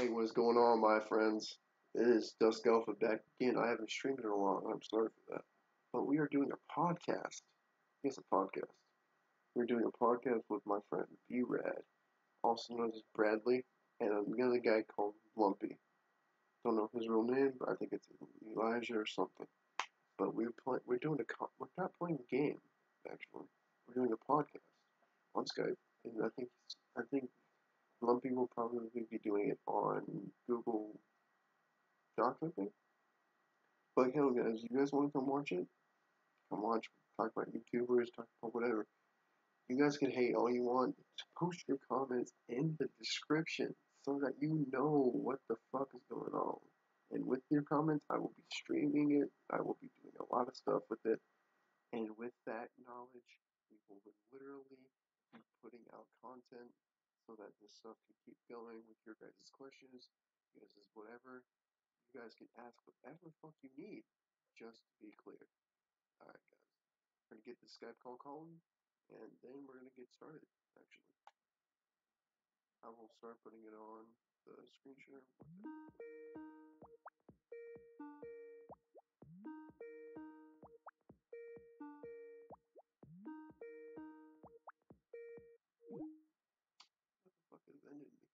Hey, what's going on, my friends? It is Dusk Alpha back again. I haven't streamed in a while, and I'm sorry for that. But we are doing a podcast. Yes, a podcast. We're doing a podcast with my friend BeRad, also known as Bradley, and another guy called Lumpy. Don't know his real name, but I think it's Elijah or something. But we're doing we're not playing a game, actually. We're doing a podcast on Skype, and I think Lumpy will probably be doing it on Google Docs, I think. But hell, guys, you guys want to come watch it? Come watch. Talk about YouTubers. Talk about whatever. You guys can hate all you want. Post your comments in the description so that you know what the fuck is going on. And with your comments, I will be streaming it. I will be doing a lot of stuff with it. And with that knowledge, we will literally be putting out content so that this stuff can keep going with your guys' questions, your guys' whatever. You guys can ask whatever the fuck you need, just to be clear. Alright, guys. We're gonna get the Skype call calling, and then we're gonna get started, actually. I will start putting it on the screen share. What the fuck has ended me?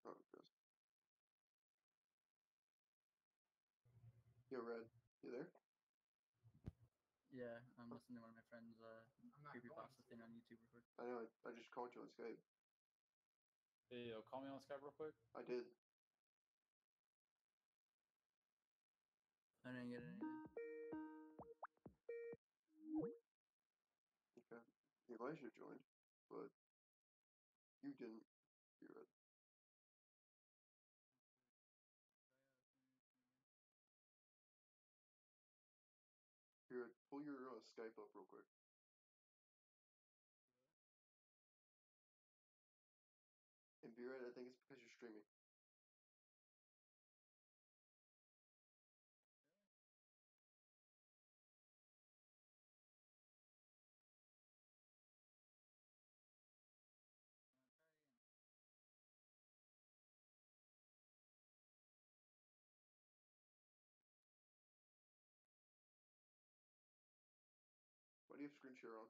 Oh, it goes. Yo, Red, you there? Yeah, I'm listening to one of my friends' creepypasta thing on YouTube real quick. I know, I just called you on Skype. Hey, yo, call me on Skype real quick. I did. I didn't get anything. Okay. Elijah joined, but you didn't. You're Red. Here, pull your Skype up real quick. And be right, I think it's because you're streaming. Why do you have screen share on?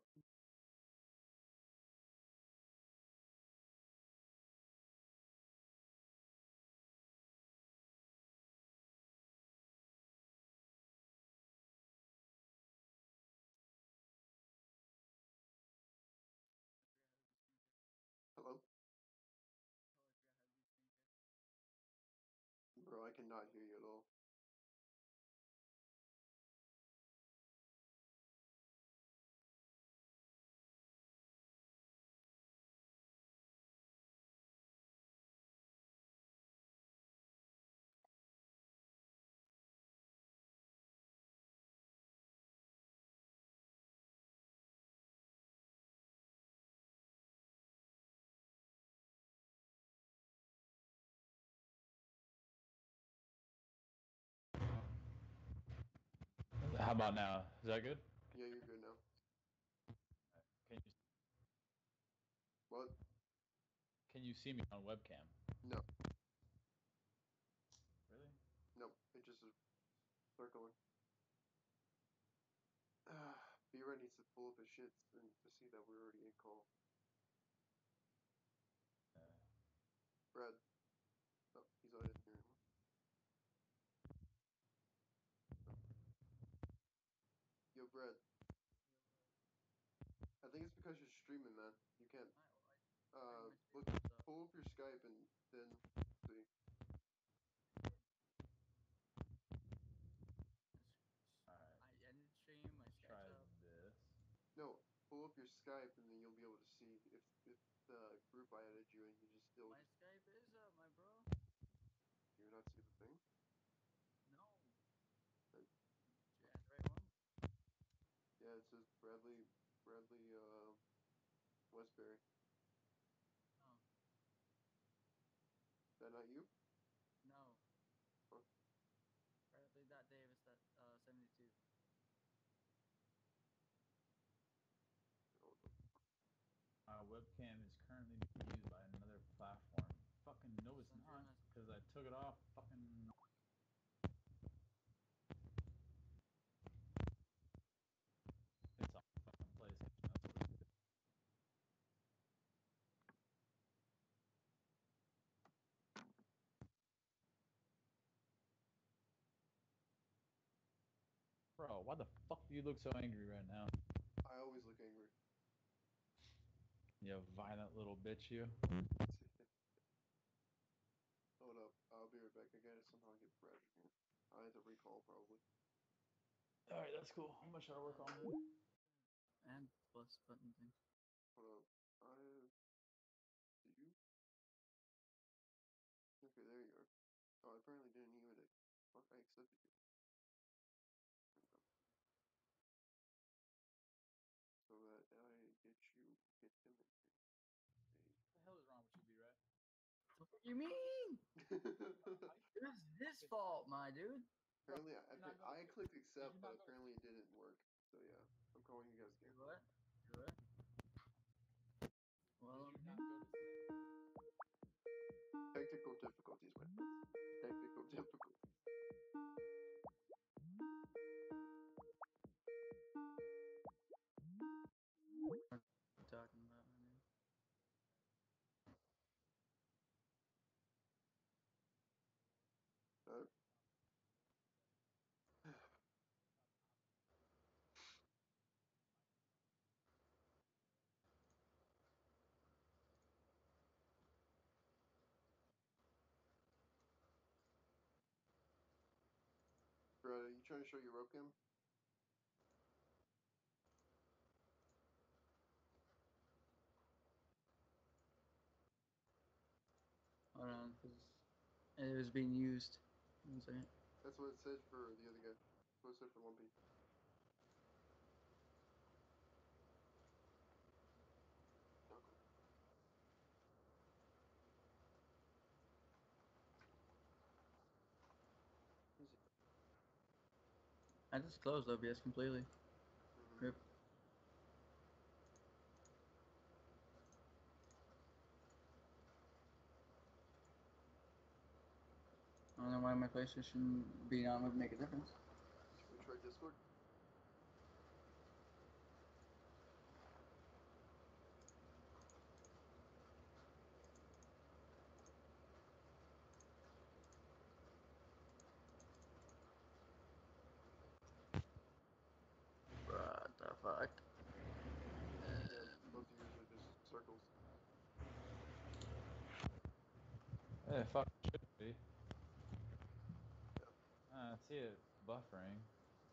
Hello? Bro, I cannot hear you at all. How about now? Is that good? Yeah, you're good now. Can you What? can you see me on webcam? No. Really? Nope. It just is circling. B-Red needs to pull up his shit and to see that we're already in call. Uh, Brad. Oh, he's not in here anymore. Yo, Brad. I think it's because you're streaming, man. You can't. Look, pull up your Skype and then see. Alright, I ended stream, my try Skype's up. this. No, pull up your Skype and then you'll be able to see if the group I added you and you just still My Skype is up, my bro. do you not see the thing? No. Uh, Did you add the right one? Yeah, it says Bradley Westbury. not you? No. Huh? Bradley Davis at 72. Oh, no. My webcam is currently being used by another platform. Fucking no, it's Send you a not, message. because I took it off. Fucking. It's on fucking PlayStation. That's what it is. Bro, why the fuck do you look so angry right now? I always look angry. You violent little bitch, you. Hold up. I'll be right back. I gotta somehow get Brad in here. I have to recall probably. Alright, that's cool. How much should I work on it? And plus button thing. Hold up. Did you? Okay, there you are. Oh, I apparently didn't even. Fuck, I accepted you. So that I get him in What the hell is wrong with you, BeRad? What do you mean? here. It was his fault, my dude. Apparently, not gonna- I clicked accept, you're but not gonna- apparently it didn't work. So yeah, I'm calling you guys Do again. what? Do what? Well, Did you not go to Technical difficulties, my friends. Technical difficulties. what are you talking about, my dude? Alright. Brad, are you trying to show your webcam? Hold on, because it was being used. 1 second. That's what it said for the other guy. That's what it said for Lumpy. Okay. Easy. I just closed OBS completely. Mm-hmm. Rip. I don't know why my PlayStation being on would make a difference. Should we try Discord? What the fuck? Yeah, both of yours are just circles. It fucking should be. Yeah. I see it buffering.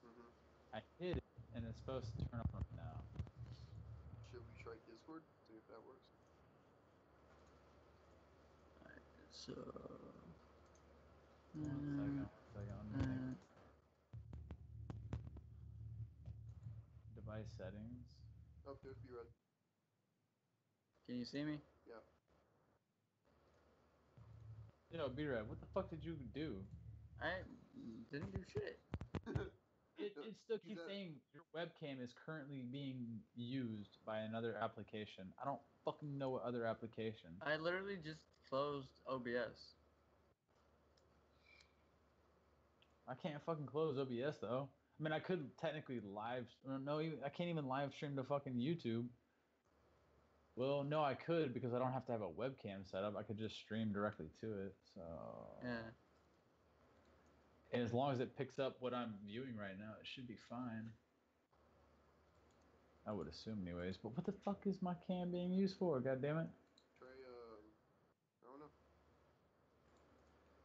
Mm-hmm. I hit it, and it's supposed to turn on right now. Should we try Discord? See if that works. Alright, so. One second. Let me think. Device settings. Oh, there's BeRad. Can you see me? Yeah. Yo, BeRad, what the fuck did you do? I didn't do shit. It still He's keeps at, saying your webcam is currently being used by another application. I don't fucking know what other application. I literally just closed OBS. I can't fucking close OBS though. I mean, I could technically live. No, I can't even live stream to fucking YouTube. Well, no, I could because I don't have to have a webcam set up. I could just stream directly to it. So. Yeah. And as long as it picks up what I'm viewing right now, it should be fine. I would assume, anyways. But what the fuck is my cam being used for? God damn it! try, I don't know.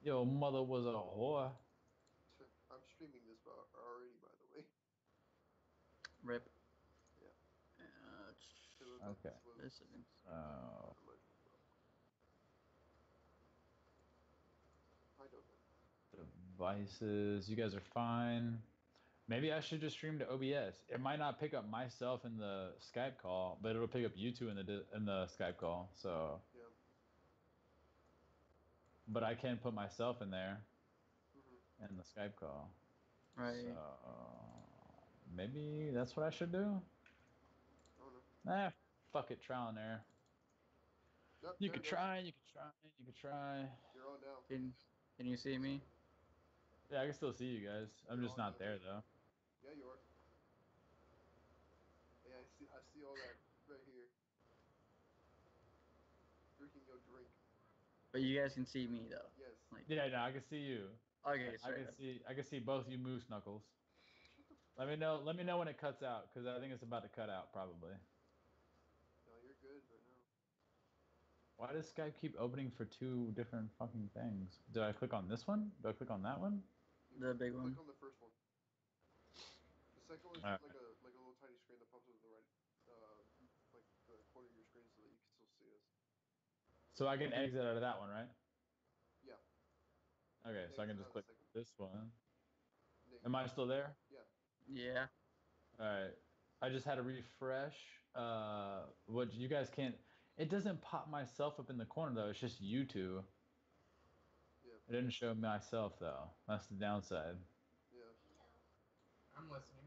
Yo, mother was a whore. I'm streaming this already, by the way. Rip. Yeah. It looked like Okay. this was This is. Oh. a legend, bro. I don't know. Devices. You guys are fine. Maybe I should just stream to OBS. It might not pick up myself in the Skype call, but it'll pick up you two in the Skype call. So Yeah. but I can put myself in there Mm-hmm. in the Skype call. Right. So maybe that's what I should do. I don't know. Fuck it, trial and error. Yep, You there could it goes. try, you could try, you could try. You're on now. Can you see me? Yeah, I can still see you guys. I'm You're just on not now. there though. Yeah, you are. Yeah, I see all that right here. Drinking your drink. But you guys can see me though. Yes. Like, Yeah, no, I can see you. okay, I sorry. can see both you moose knuckles. Let me know when it cuts out, because I think it's about to cut out probably. No, you're good right now. Why does Skype keep opening for two different fucking things? Did I click on this one? Do I click on that one? The big one. Click on the first one. The second one is Alright. like a little tiny screen that pops up in the right, like the corner of your screen so that you can still see us. So I can exit out of that one, right? Yeah. Okay, so I can Exit just out click the second one. this one. There you Am go. I still there? Yeah. Yeah. Alright. I just had to refresh. What you guys can't. It doesn't pop myself up in the corner though. It's just you two. Yeah. It didn't show myself though. That's the downside. Yeah. I'm listening.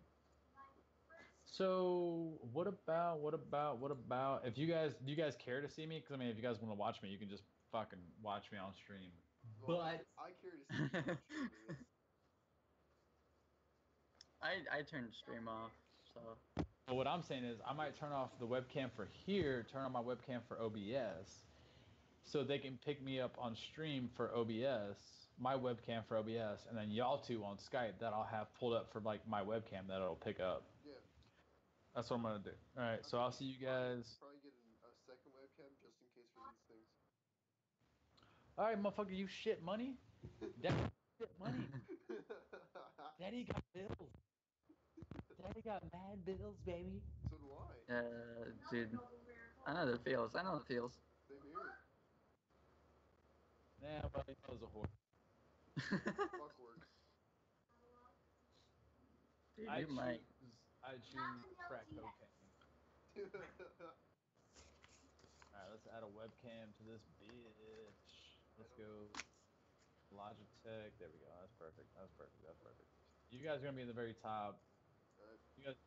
So what about if you guys do you guys care to see me? Because I mean, if you guys want to watch me, you can just fucking watch me on stream. Well, But I care to see you on stream, I guess. I turned stream off, so But what I'm saying is, I might turn off the webcam for here, turn on my webcam for OBS, so they can pick me up on stream for OBS, my webcam for OBS, and then y'all two on Skype that I'll have pulled up for like my webcam that it'll pick up. Yeah. That's what I'm gonna do. All right, so I'll see you guys. Probably get a second webcam just in case for these things. All right, motherfucker, you shit money. Daddy shit money. Daddy got bills. Daddy got mad bills, baby. So do I. dude, I know the feels. I know the feels. Same here. Nah, but he was a whore. Fuck work. Dude, I you might. choose crack cocaine. Alright, let's add a webcam to this bitch. Let's go Logitech. There we go. That's perfect. That's perfect. That's perfect. You guys are gonna be in the very top.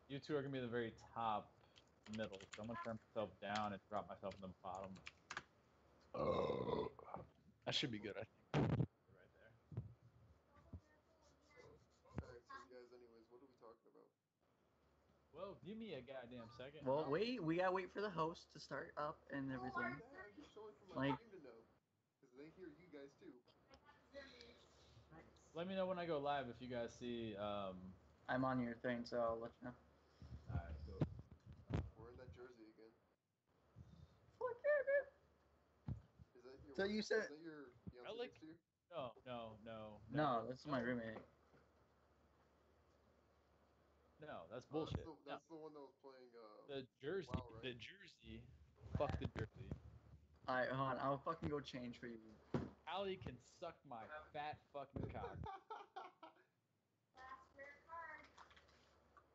You two are gonna be in the very top middle. So I'm gonna turn myself down and drop myself in the bottom. Oh, that should be good. I think. Right there. Alright, so guys, anyways, what are we talking about? Well, give me a goddamn second. Well, wait. We gotta wait for the host to start up and everything. I'm just showing for my Like- team to know. Because they hear you guys too. Let me know when I go live if you guys see. I'm on your thing, so I'll let you know. Alright, cool. We're in that jersey again. Fuck yeah, Is that your? So you said- Is that your fiance I like- next to you? No. No, that's my roommate. No, that's bullshit. That's the one that was playing. The jersey. WoW, right? The jersey. Fuck the jersey. Alright, hold on. I'll fucking go change for you. Allie can suck my fat fucking cock.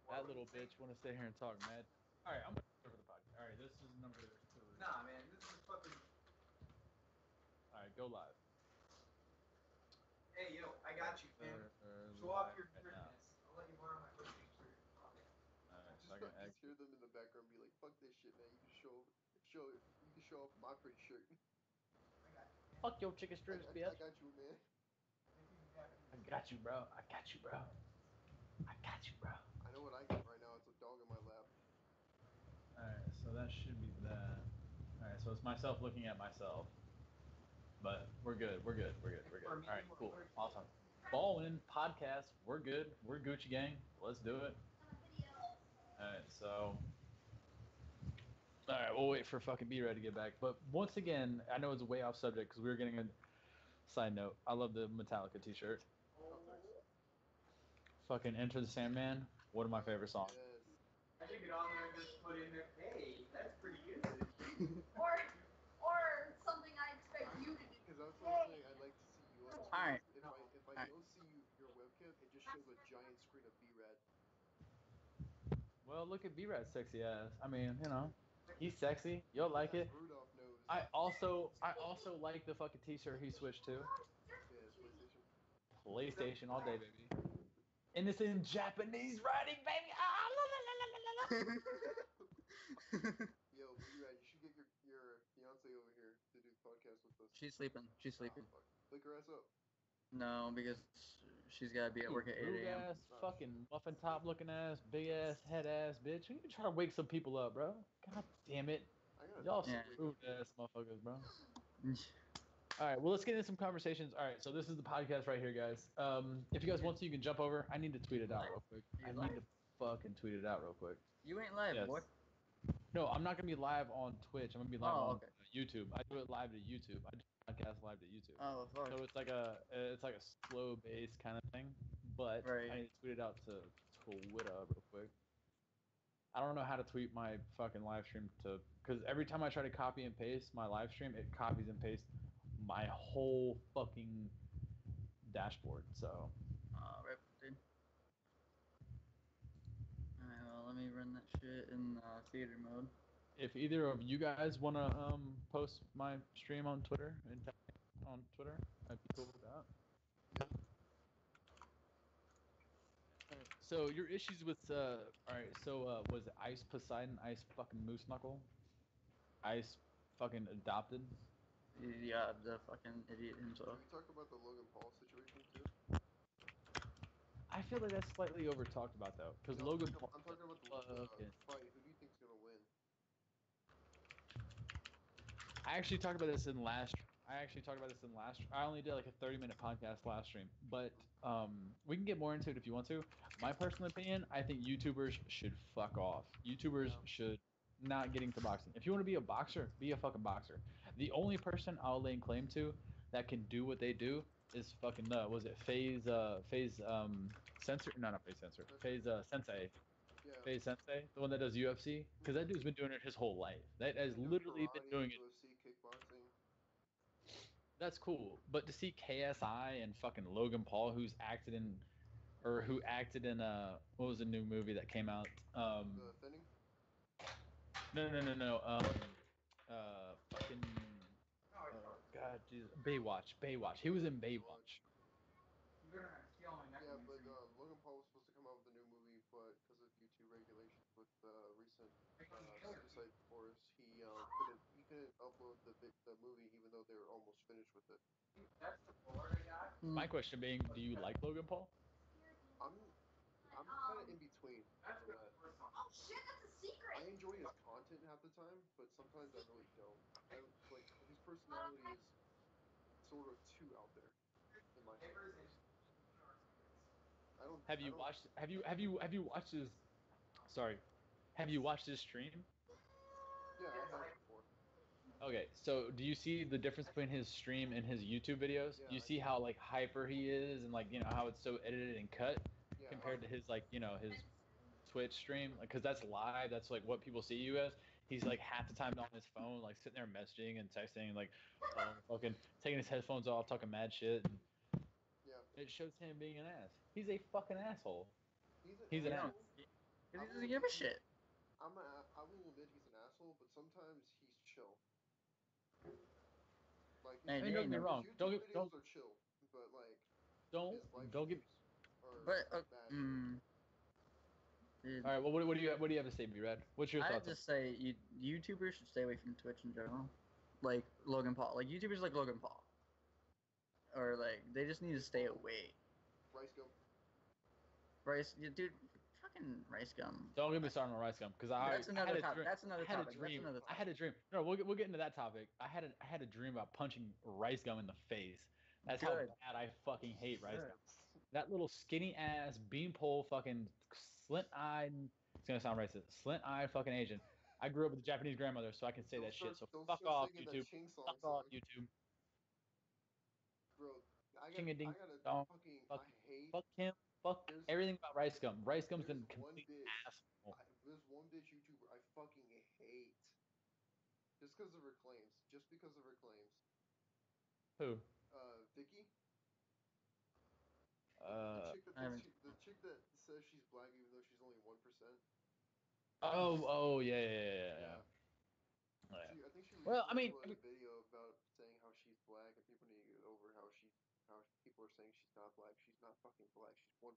That little bitch want to stay here and talk mad. All right, I'm gonna go for the podcast. All right, this is number 2. Nah, man, this is fucking. All right, go live. Hey, yo, I got you, man. Show off your prettiness. I'll let you borrow my prettiness. All right, so I Just can hear them in the background be like, "Fuck this shit, man. You can show off my pretty shirt. fuck your chicken strips, bitch. I got you, man. I got you, bro. I got you, bro. I got you, bro. I know what I got right now. It's a dog in my lap. All right, so that should be that. All right, so it's myself looking at myself. But we're good. We're good. We're good. We're good. All right, cool. Awesome. Ballin' podcast. We're good. We're Gucci gang. Let's do it. All right, so. All right, we'll wait for fucking BeRad to get back. But once again, I know it's way off subject because we were getting a side note. I love the Metallica t-shirt. Oh, thanks. Fucking Enter the Sandman. One of my favorite songs. Yes. I should get on there and just put in there, hey, that's pretty good. or something I expect you to do. Because that's what I'm saying. I'd like to see you on screen. Alright. If I don't see your webcam, it just shows a giant screen of BeRad. Well, look at BeRad's sexy ass. I mean, you know, he's sexy. You'll like it. Rudolph nose. I also like the fucking t-shirt he switched to. Yeah, it's PlayStation. PlayStation all day, baby. And it's in Japanese writing, baby. Ah, la, la, la, la, la, la. Yo, BeRad, you should get your fiance over here to do the podcast with us. She's sleeping. She's sleeping. Fuck. Wake her ass up. No, because she's gotta be at work at 8 Rude a.m. ass, fucking muffin top looking ass, big ass head ass bitch. You can try to wake some people up, bro. God damn it. I gotta Y'all Yeah. some rude ass motherfuckers, bro. All right, well, let's get into some conversations. All right, so this is the podcast right here, guys. If you guys want to, you can jump over. I need to tweet it out real quick. I need to fucking tweet it out real quick. You ain't live, Yes. boy. No, I'm not gonna be live on Twitch. I'm gonna be live Oh, on okay. YouTube. I do it live to YouTube. I do podcast live to YouTube. Oh, fuck. So it's like a slow bass kind of thing. But Right. I need to tweet it out to Twitter real quick. I don't know how to tweet my fucking live stream because every time I try to copy and paste my live stream, it copies and pastes my whole fucking dashboard. So Rip, dude. Alright, well, let me run that shit in theater mode. if either of you guys wanna post my stream on Twitter and tag me on Twitter, I'd be cool with that. So your issues with alright, so was it Ice Poseidon, Ice fucking Moose Knuckle? Ice fucking adopted? Yeah, the fucking idiot Should himself. we talk about the Logan Paul situation too? I feel like that's slightly over talked about though, because No, Logan I'm Paul. talking about the Okay. fight. Who do you think's gonna win? I actually talked about this in last. I only did like a 30-minute podcast last stream, but we can get more into it if you want to. My personal opinion, I think YouTubers should fuck off. YouTubers should not get into boxing. If you want to be a boxer, be a fucking boxer. The only person I'll lay claim to that can do what they do is fucking was it Phase Sensor? No, not Phase Sensor. Phase Sensei. Yeah. Phase Sensei, the one that does UFC, because that dude's been doing it his whole life. That has They do literally been karate, doing it. UFC, kickboxing. That's cool, but to see KSI and fucking Logan Paul, who acted in what was the new movie that came out? The thinning. No. Fucking. Oh God, Jesus. Baywatch. He was in Baywatch. You're gonna kill me. Yeah, but Logan Paul was supposed to come out with a new movie, but because of YouTube regulations with recent suicide force, he couldn't upload the movie even though they were almost finished with it. My question being, do you like Logan Paul? I'm kind of in between on that. Oh shit, that's a secret. I enjoy his content half the time, but sometimes I really don't. I don't like his personality is sort of too out there in my head. I don't. Have you watched his? Sorry, have you watched his stream? Yeah, I have before. Okay, so do you see the difference between his stream and his YouTube videos? Yeah, You I see how like hyper he is and like how it's so edited and cut Yeah. compared to his his Twitch stream, like because that's live, that's like what people see you as. He's like half the time on his phone, like sitting there messaging and texting, like fucking taking his headphones off, talking mad shit. And Yeah. it shows him being an ass. He's a fucking asshole. He's an an asshole. Because he doesn't give a shit. I will admit he's an asshole, but sometimes he's chill. Like Hey, I mean, don't get me wrong. his YouTube Don't videos are chill, but like his live don't get. streams are But bad. Dude, All right, well, what do you have to say, BeRad? What's your I'd thoughts? just say YouTubers should stay away from Twitch in general. Like Logan Paul. Like YouTubers like Logan Paul. Or like they just need to stay away. Rice gum. Dude, fucking rice gum. Don't get me started on rice gum because That's another I topic. That's another had a topic. dream. That's another I had a dream. No, we'll get into that topic. I had a dream about punching rice gum in the face. That's Good. how bad I fucking hate rice Good. gum. That little skinny ass beanpole fucking slint-eyed. It's gonna sound racist. Slint-eyed fucking Asian. I grew up with a Japanese grandmother, so I can say that shit. So Don't fuck start off, singing that YouTube. Ching Song Fuck song. off, YouTube. Bro, I Ching-a-ding gotta dong. fucking Fuck, I hate fuck him. Fuck There's- everything about rice gum. Rice gum's there's been one complete bitch. asshole. There's one bitch YouTuber I fucking hate. Just because of her claims. Just because of her claims. Who? Vicky? Uh, The chick that says she's black even though she's only 1%. oh, yeah. I think she Well, recently uploaded a video about saying how she's black and people need to get over how people are saying she's not black. She's not fucking black. She's 1%.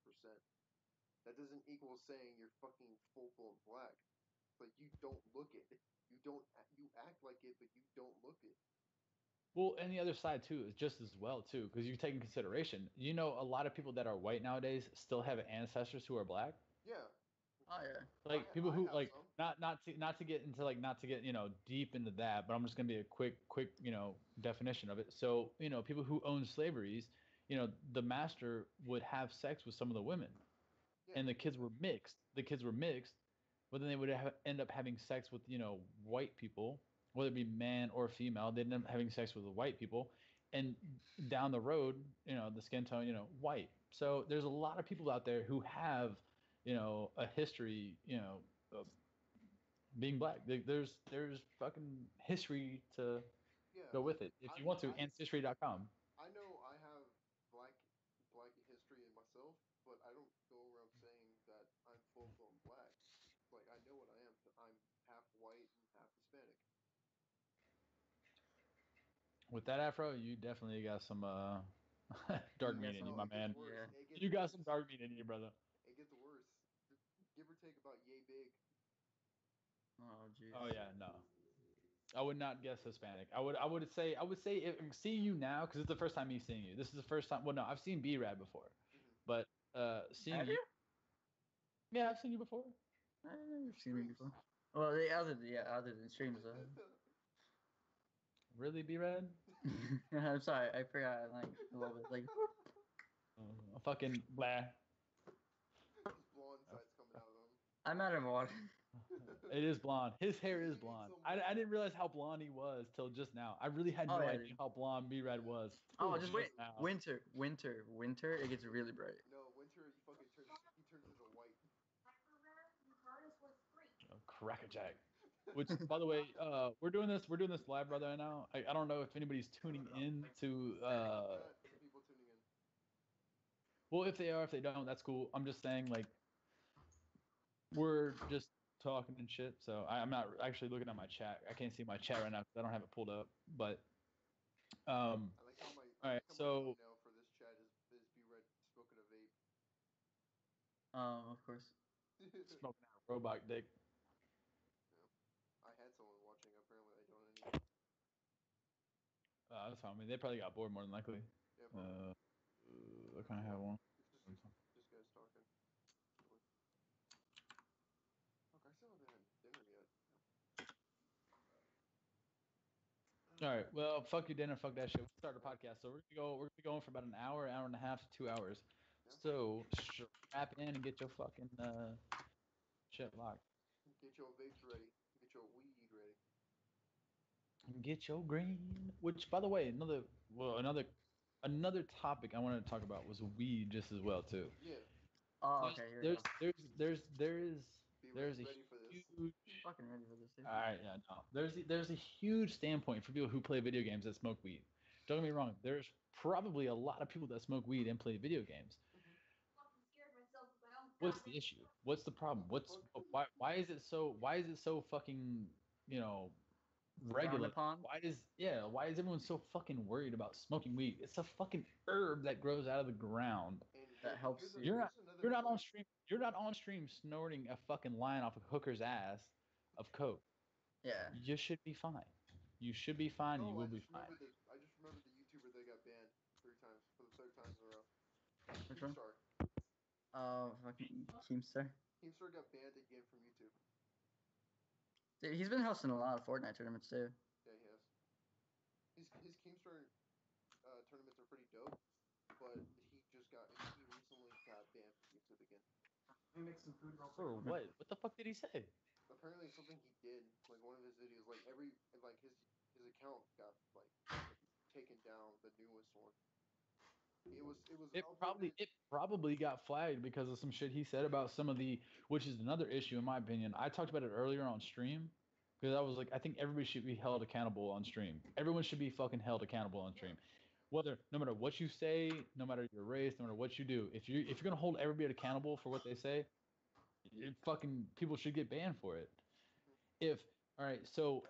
That doesn't equal saying you're fucking full blown black. Like you don't look it. You act like it, but you don't look it. Well, and the other side too is just as well too, because you take in consideration, a lot of people that are white nowadays still have ancestors who are black. Yeah. Oh yeah. Like people who like some. not to get into deep into that, but I'm just gonna be a quick definition of it. So people who own slaveries, the master would have sex with some of the women, Yeah, and the kids were mixed. But then they would end up having sex with white people, whether it be man or female. They'd end up having sex with the white people, and down the road, the skin tone, white. So there's a lot of people out there who have a history, of being black. There's fucking history to go with it. If you want to, ancestry.com. I know I have black history in myself, but I don't go around saying that I'm full blown black. Like I know what I am. I'm half white and half Hispanic. With that afro, you definitely got some dark meat in you, my man. Yeah. You got some dark meat in you, brother. It gets worse. Give or take about yay big. Oh jeez. Oh yeah, no. I would not guess Hispanic. I would say if seeing you now, because it's the first time me seeing you. This is the first time. Well, no, I've seen BeRad before, but seeing Have you. you? Yeah, I've seen you before. I've never seen him before. Well, other than streams though. Really, BeRad? I'm sorry, I forgot like a little bit like. A fucking blah. His blonde side's coming out of him. I'm out of water. It is blonde. His hair is You need blonde. some I didn't realize how blonde he was till just now. I really had no idea how blonde BeRad was. Oh, just wait. now. Winter. It gets really bright. No, winter he turns into white. Crackerjack. Which, by the way, we're doing this live, brother. Now, I don't know if anybody's tuning in to. Some people tuning in. Well, if they are, if they don't, that's cool. I'm just saying, like, we're just talking and shit. So I'm not actually looking at my chat. I can't see my chat right now because I don't have it pulled up. But, I like how my all right. So thumbnail for this chat is BeRad smoking a vape. Of course. smoking out a robot dick. I had someone watching. Apparently, I don't anymore. That's fine. I mean, they probably got bored more than likely. Yeah, probably. I kind of have one. Just guys talking. Look, I still haven't had dinner yet. All right. Well, fuck your dinner. Fuck that shit. We'll start a podcast. So we're gonna be going for about an hour and a half, 2 hours. Yeah. So strap in and get your fucking shit locked. Get your vapes ready. Get your weed ready. Get your green. Which, by the way, another topic I wanted to talk about was weed just as well too. Yeah. Oh, okay. Here we go. There's a ready for this. huge. I'm fucking ready for this, dude. All right, yeah, no. There's a huge standpoint for people who play video games that smoke weed. Don't get me wrong. There's probably a lot of people that smoke weed and play video games. What's the issue? What's the problem? Why is it so fucking regular? Why is everyone so fucking worried about smoking weed? It's a fucking herb that grows out of the ground. That helps you. You're not on stream. You're not on stream snorting a fucking line off a hooker's ass of coke. Yeah. You should be fine. You should be fine. You will be fine. I just remembered the YouTuber that got banned 3 times for the 3rd time in a row. Which one? Keemstar. Oh, fucking Keemstar. Keemstar got banned again from YouTube. Dude, he's been hosting a lot of Fortnite tournaments too. Yeah, he has. His Keemstar tournaments are pretty dope, but he recently got banned from YouTube again. Let me make some food real quick. For what? What the fuck did he say? Apparently, something he did, like one of his videos, his account got taken down. The newest one. It probably got flagged because of some shit he said about some of the, which is another issue in my opinion. I talked about it earlier on stream because I was like, I think everybody should be held accountable on stream. Everyone should be fucking held accountable on stream. No matter what you say, no matter your race, no matter what you do, if you're gonna hold everybody accountable for what they say, fucking people should get banned for it. All right, so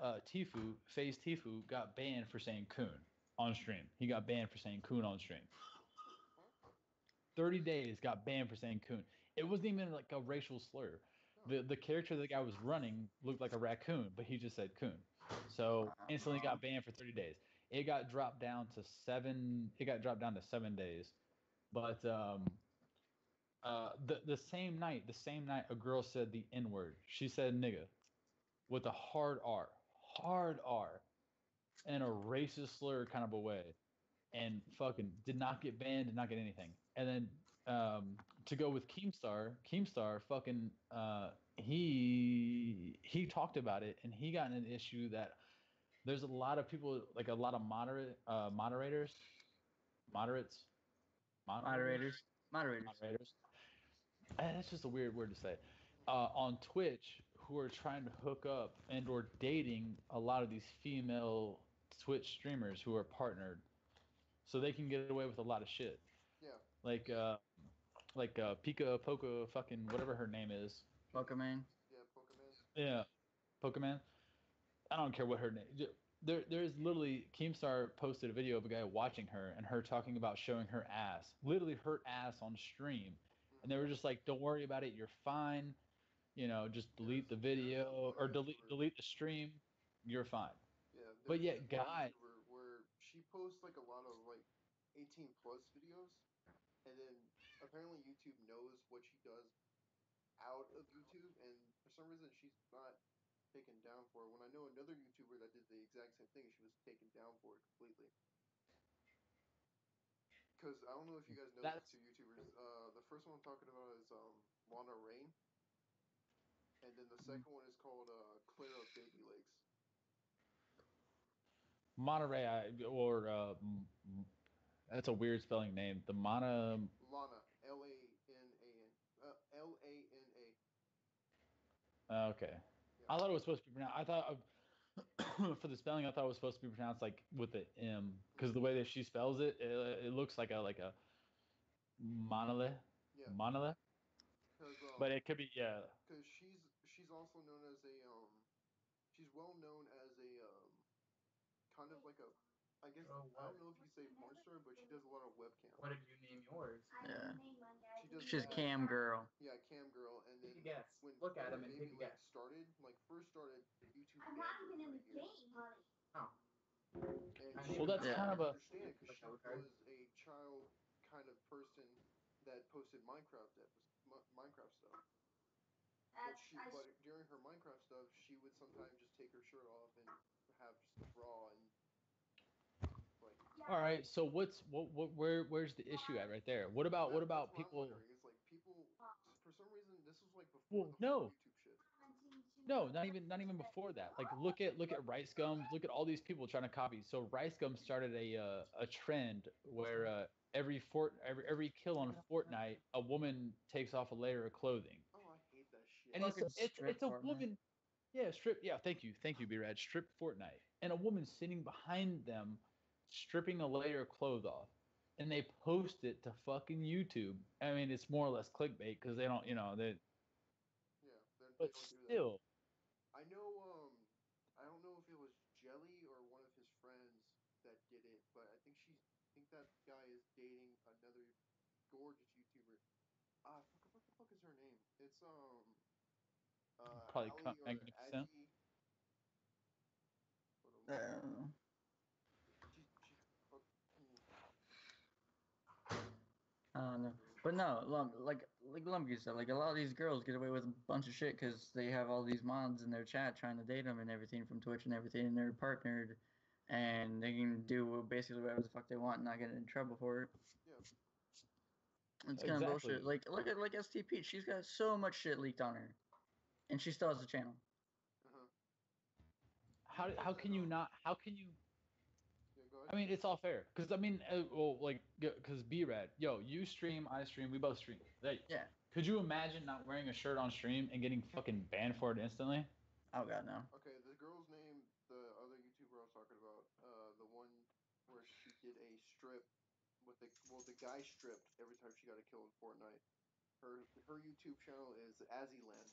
FaZe Tifu got banned for saying coon on stream. He got banned for saying coon on stream. 30 days got banned for saying coon. It wasn't even like a racial slur. The character the guy was running looked like a raccoon, but he just said coon. So instantly got banned for 30 days. It got dropped down to 7. It got dropped down to 7 days. But the same night, a girl said the N word. She said nigga with a hard R, in a racist slur kind of a way, and fucking did not get banned, did not get anything. And then to go with Keemstar fucking he talked about it, and he got in an issue that there's a lot of people, like a lot of moderators. That's just a weird word to say. On Twitch, who are trying to hook up and or dating a lot of these female Twitch streamers who are partnered, so they can get away with a lot of shit. Yeah. Like Pika Poka fucking whatever her name is. Pokemon. Yeah, Pokemon. Yeah, Pokemon. I don't care what her name. There's literally Keemstar posted a video of a guy watching her and her talking about showing her ass, literally her ass on stream, and they were just like, "Don't worry about it, you're fine. You know, just delete the video or delete the stream, you're fine." Yeah, but yet, guys, where she posts like a lot of like 18 plus videos, and then apparently YouTube knows what she does out of YouTube, and for some reason she's not taken down for it. When I know another YouTuber that did the exact same thing, she was taken down for it completely. Because I don't know if you guys know these two YouTubers. The first one I'm talking about is Lana Rain, and then the second one is called Clara Baby Legs. Monterey, or that's a weird spelling name. The Lana, Lana, Lana. Okay. Yeah. I thought it was supposed to be pronounced. I thought for the spelling, I thought it was supposed to be pronounced like with the M, because the way that she spells it, it looks like a monolith. Yeah. Monolith. But it could be, yeah. Because she's also known as she's well known as a kind of like a, I guess, I don't know if you say porn star, but she does a lot of webcam. What did you name yours? Yeah. She's cam girl. Yeah, cam girl. And then when Look at him and Baby take a guess. first started, YouTube I'm banned not her even in for the years. game, honey. Oh. And Well, that's kind of a. understand because she was a child kind of person that posted Minecraft stuff. But during her Minecraft stuff, she would sometimes just take her shirt off and have just a bra and like. All right, so where's the issue at right there? What about people? I'm wondering. It's like people, for some reason, this was like before No. YouTube shit. No, not even before that. Like look at Rice Gums. Look at all these people trying to copy. So Rice Gums started a trend where every kill on Fortnite, a woman takes off a layer of clothing. Oh, I hate that shit. And it's a woman. Yeah, strip. Yeah, thank you, BeRad. Strip Fortnite, and a woman sitting behind them, stripping a layer of clothes off, and they post it to fucking YouTube. I mean, it's more or less clickbait because they don't, they. Yeah, they But don't do still. that. I know. I don't know if it was Jelly or one of his friends that did it, but I think that guy is dating another gorgeous YouTuber. What the fuck is her name? It's Probably Ali or Magnificent. Aggie. I don't know. But no, like Lumpkii said, like a lot of these girls get away with a bunch of shit because they have all these mods in their chat trying to date them and everything from Twitch and everything, and they're partnered, and they can do basically whatever the fuck they want and not get in trouble for it. Yeah. It's kind of bullshit. Like look at STP. She's got so much shit leaked on her, and she still has a channel. How can you not? How can you? Yeah, go ahead. I mean, it's all fair. Because, I mean, because BeRad, yo, you stream, I stream, we both stream. Yeah. Could you imagine not wearing a shirt on stream and getting fucking banned for it instantly? Oh, God, no. Okay, the girl's name, the other YouTuber I was talking about, the one where she did a strip with the guy stripped every time she got a kill in Fortnite. Her YouTube channel is Azzyland.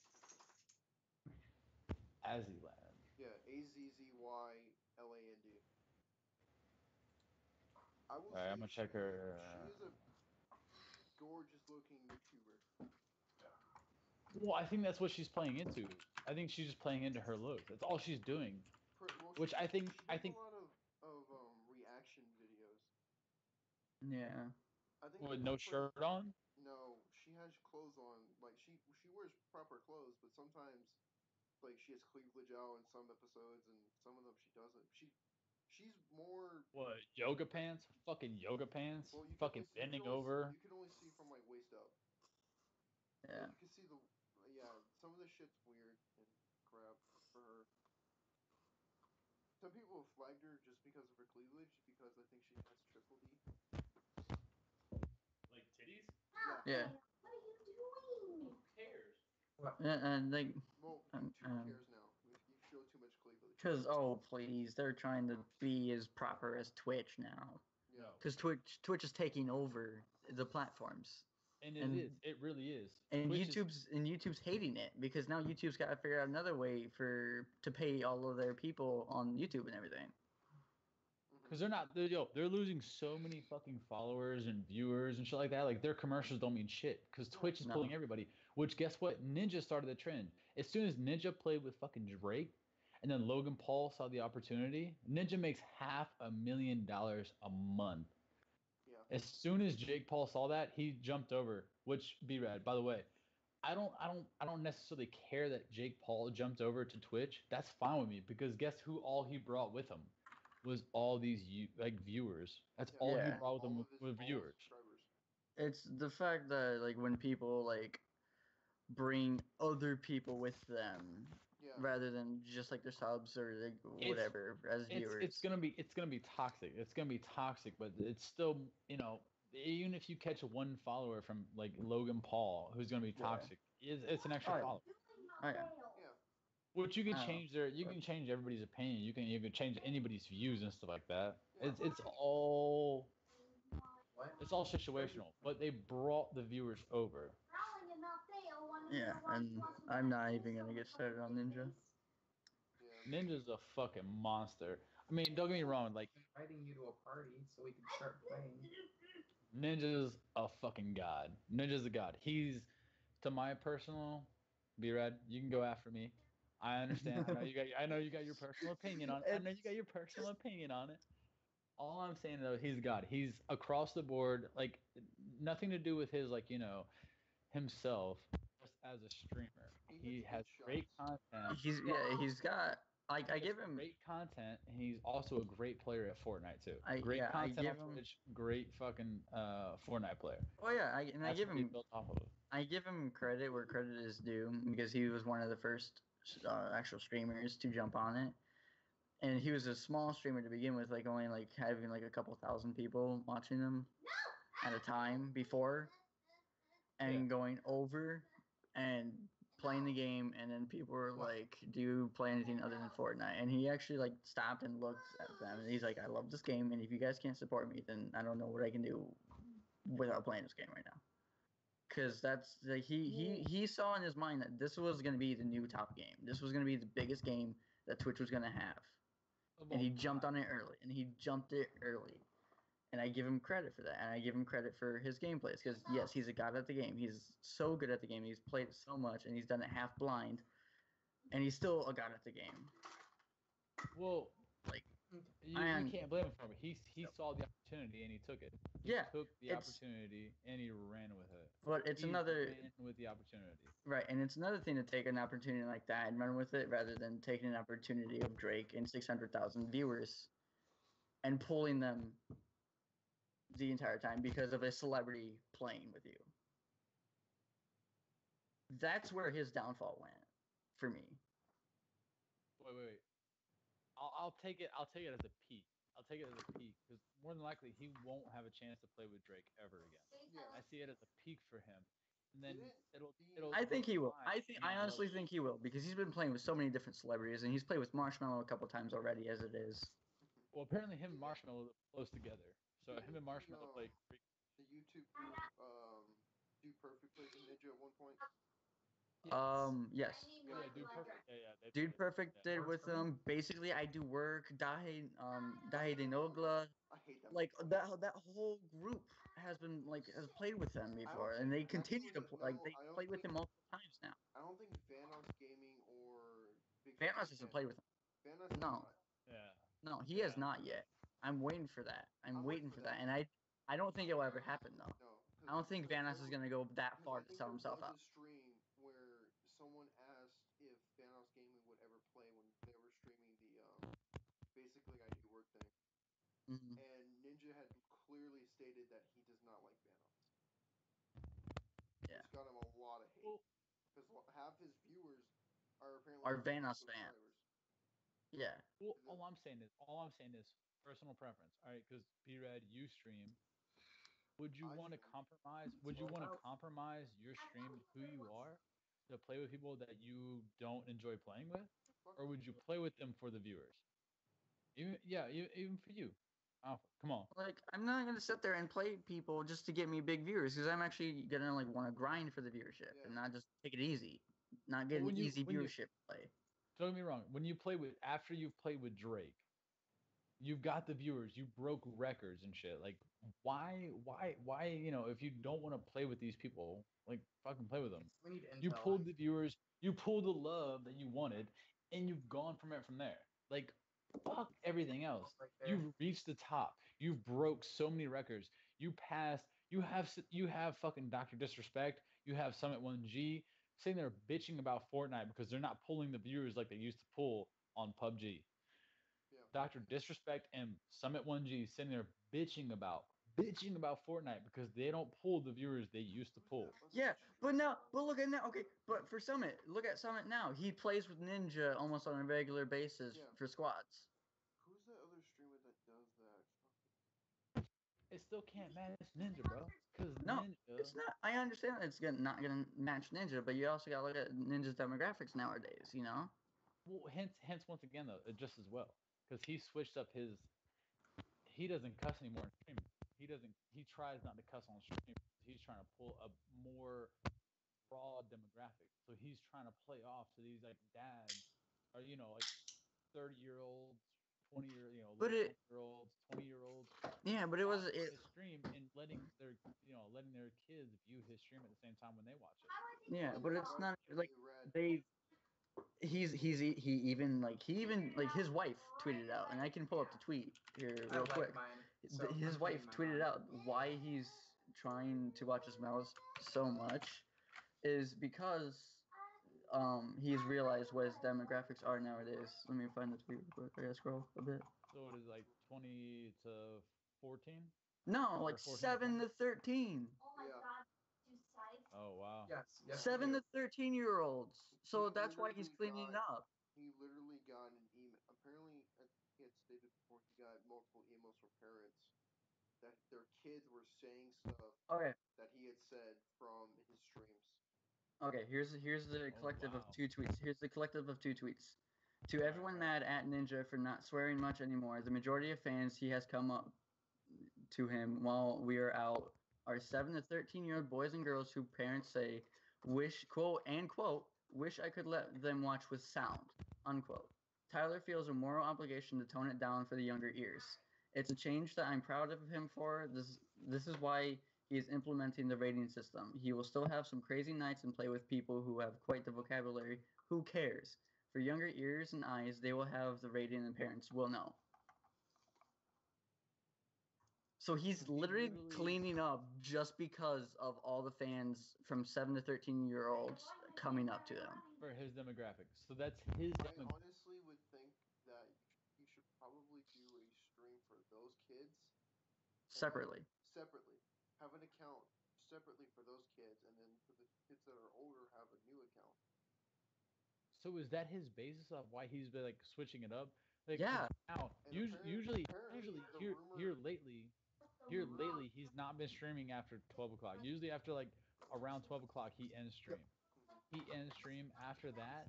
Azzyland. Yeah, Azzyyland. I will All right, say I'm gonna check her. she is a gorgeous-looking YouTuber. Well, I think that's what she's playing into. I think she's just playing into her looks. That's all she's doing. Well, Which I think she does a lot of reaction videos. Yeah. I think with the no one shirt on. No, she has clothes on. Like she wears proper clothes, but sometimes like she has cleavage out in some episodes, and some of them she doesn't. She's more. What, yoga pants? Fucking yoga pants? Well, Fucking bending over. you can only see from like waist up. Yeah. Like you can see the some of the shit's weird and crap for her. Some people have flagged her just because of her cleavage because they think she has triple D. Like titties? Yeah. What are you doing? Who cares? And like, Well, YouTube cares now. If you show too much cleavage. because please, they're trying to be as proper as Twitch now. Yeah. Because Twitch is taking over the platforms. And it is. It really is. And Twitch YouTube's hating it because now YouTube's got to figure out another way to pay all of their people on YouTube and everything. Because they're losing so many fucking followers and viewers and shit like that. Like their commercials don't mean shit because Twitch is pulling everybody. Which guess what? Ninja started the trend. As soon as Ninja played with fucking Drake, and then Logan Paul saw the opportunity, Ninja makes $500,000 a month. Yeah. As soon as Jake Paul saw that, he jumped over. Which BeRad, by the way, I don't necessarily care that Jake Paul jumped over to Twitch. That's fine with me because guess who all he brought with him was all these viewers. That's all he brought with him with viewers. It's the fact that like when people like bring other people with them rather than just like their subs or like, whatever as viewers. It's gonna be toxic. It's gonna be toxic, but it's still, even if you catch one follower from like Logan Paul who's gonna be toxic, it's an extra follower. Oh, yeah. Which you can change everybody's opinion. You can even change anybody's views and stuff like that. It's all situational. But they brought the viewers over. Yeah, and I'm not even gonna get started on Ninja. Ninja's a fucking monster. I mean, don't get me wrong, like inviting you to a party so we can start playing. Ninja's a fucking god. Ninja's a god. He's, to my personal, BeRad, you can go after me. I understand. I know you got your personal opinion on it. All I'm saying though, he's God. He's across the board, like nothing to do with his himself, just as a streamer. He has great content. He's got I give him great content, and he's also a great player at Fortnite too. Great content on Twitch, great fucking Fortnite player. Oh yeah, I give him built off of. I give him credit where credit is due because he was one of the first actual streamers to jump on it. And he was a small streamer to begin with, like only like having like a couple thousand people watching him at a time before, and going over and playing the game, and then people were like, "Do you play anything other than Fortnite?" And he actually like stopped and looked at them, and he's like, "I love this game, and if you guys can't support me, then I don't know what I can do without playing this game right now." Because that's like he saw in his mind that this was going to be the new top game. This was going to be the biggest game that Twitch was going to have. And he jumped on it early. And I give him credit for that. And I give him credit for his gameplays. Because, yes, he's a god at the game. He's so good at the game. He's played so much. And he's done it half blind. And he's still a god at the game. Well, like, you can't blame him for it. He saw the opportunity and he took it. He took the opportunity and he ran with it. But it's ran with the opportunity. Right, and it's another thing to take an opportunity like that and run with it rather than taking an opportunity of Drake and 600,000 viewers and pulling them the entire time because of a celebrity playing with you. That's where his downfall went for me. Wait. I'll take it as a peak. I'll take it as a peak because more than likely he won't have a chance to play with Drake ever again. Yeah. I see it as a peak for him. And then it'll I think he will. I honestly think he will because he's been playing with so many different celebrities and he's played with Marshmello a couple times already as it is. Well, apparently him and Marshmello live close together. So him and Marshmello play. The YouTube group Do Perfect played with Ninja at one point. Yes. Yeah, Dude Perfect. Yeah, they Dude played. Perfect Yeah. did with them. Basically, I Do Work, Dahe de Nogla. I hate that. Like that whole group has played with them before, and they continue to play. Like they I don't play with think- him multiple times now. I don't think Vanos Gaming or Big Vanos hasn't played with him. Vanos has No. not. Yeah. No, he has not yet. I'm waiting for that. I'm waiting for that, and I don't think it will ever happen though. No. I don't think Vanos is gonna go that far to sell himself There out. was a stream where someone asked if Vanos Gaming would ever play when they were streaming the basically I Do Work thing, Mm-hmm. and Ninja had clearly stated that he does not like Vanos. Yeah. It's got him a lot of hate Well, because half his viewers are apparently Are Vanos fans. subscribers. Yeah. well, all I'm saying is personal preference. All right, because BeRad, you stream. Would you I want to stream. compromise? Would you want to compromise your stream and who you are to play with people that you don't enjoy playing with, or would you play with them for the viewers? Even for you. Alpha, come on. Like I'm not gonna sit there and play people just to get me big viewers, because I'm actually gonna like want to grind for the viewership and not just take it easy, not get an easy viewership play. Don't get me wrong. When you play with after you've played with Drake, you've got the viewers. You broke records and shit. Like why? If you don't want to play with these people, like fucking play with them. We need intel. You pulled the viewers. You pulled the love that you wanted, and you've gone from there. Like fuck everything else. Right there. You've reached the top. You've broke so many records. You passed. You have fucking Dr. Disrespect. You have Summit 1G sitting there bitching about Fortnite because they're not pulling the viewers like they used to pull on PUBG. Yeah. Dr. Disrespect and Summit 1G sitting there bitching about Fortnite because they don't pull the viewers they used to pull. Yeah, but look at now. Okay, but for Summit, look at Summit now. He plays with Ninja almost on a regular basis Yeah. for squads. Who's that other streamer that does that? It still can't match Ninja, bro. Because No, Ninja. it's not. I understand it's not gonna match Ninja, but you also gotta look at Ninja's demographics nowadays. You know. Well, hence once again though, just as well, because he switched up his. He doesn't cuss anymore in streaming. He doesn't. He tries not to cuss on stream. He's trying to pull a more broad demographic. So he's trying to play off to these like dads, or like 30-year-olds, 20-year, But little it- 20-year-olds, 20-year-olds. Yeah, but it was His stream and letting their kids view his stream at the same time when they watch it. Yeah, but it's not like BeRad. they. He even his wife tweeted out, and I can pull up the tweet here I real like quick. mine. So His I'm wife putting mine tweeted on. out why he's trying to watch his mouse so much is because he's realized what his demographics are nowadays. Let me find the tweet real quick. I gotta scroll a bit. So it is like 20 to 14. No, like 14 to 7 to 13. Oh my Yeah. god, two sides. Oh wow. Yes. 7 to 13-year-olds. So He that's why he's literally cleaning got- up. He literally got an email. Apparently, I think he had stated before he got multiple emails from parents that their kids were saying stuff Okay. that he had said from his streams. Okay, here's the collective of wow. 2 tweets. Here's the collective of 2 tweets. To everyone mad at Ninja for not swearing much anymore, the majority of fans he has come up to him while we are out are 7 to 13-year-old boys and girls who parents say wish wish I could let them watch with sound unquote. Tyler feels a moral obligation to tone it down for the younger ears. It's a change that I'm proud of him for. This is why he is implementing the rating system. He will still have some crazy nights and play with people who have quite the vocabulary. Who cares? For younger ears and eyes, they will have the rating and parents will know. So he's literally cleaning up just because of all the fans from 7 to 13-year-olds coming up to him. For his demographics. So that's his I demographic. honestly would think that you should probably do a stream for those kids Separately. Separately, have an account separately for those kids, and then for the kids that are older, have a new account. So is that his basis of why he's been like switching it up? Like Yeah. now, And usually apparently the here rumor- lately he's not been streaming after 12 o'clock. Usually after like around 12 o'clock he ends stream. He ends stream. After that,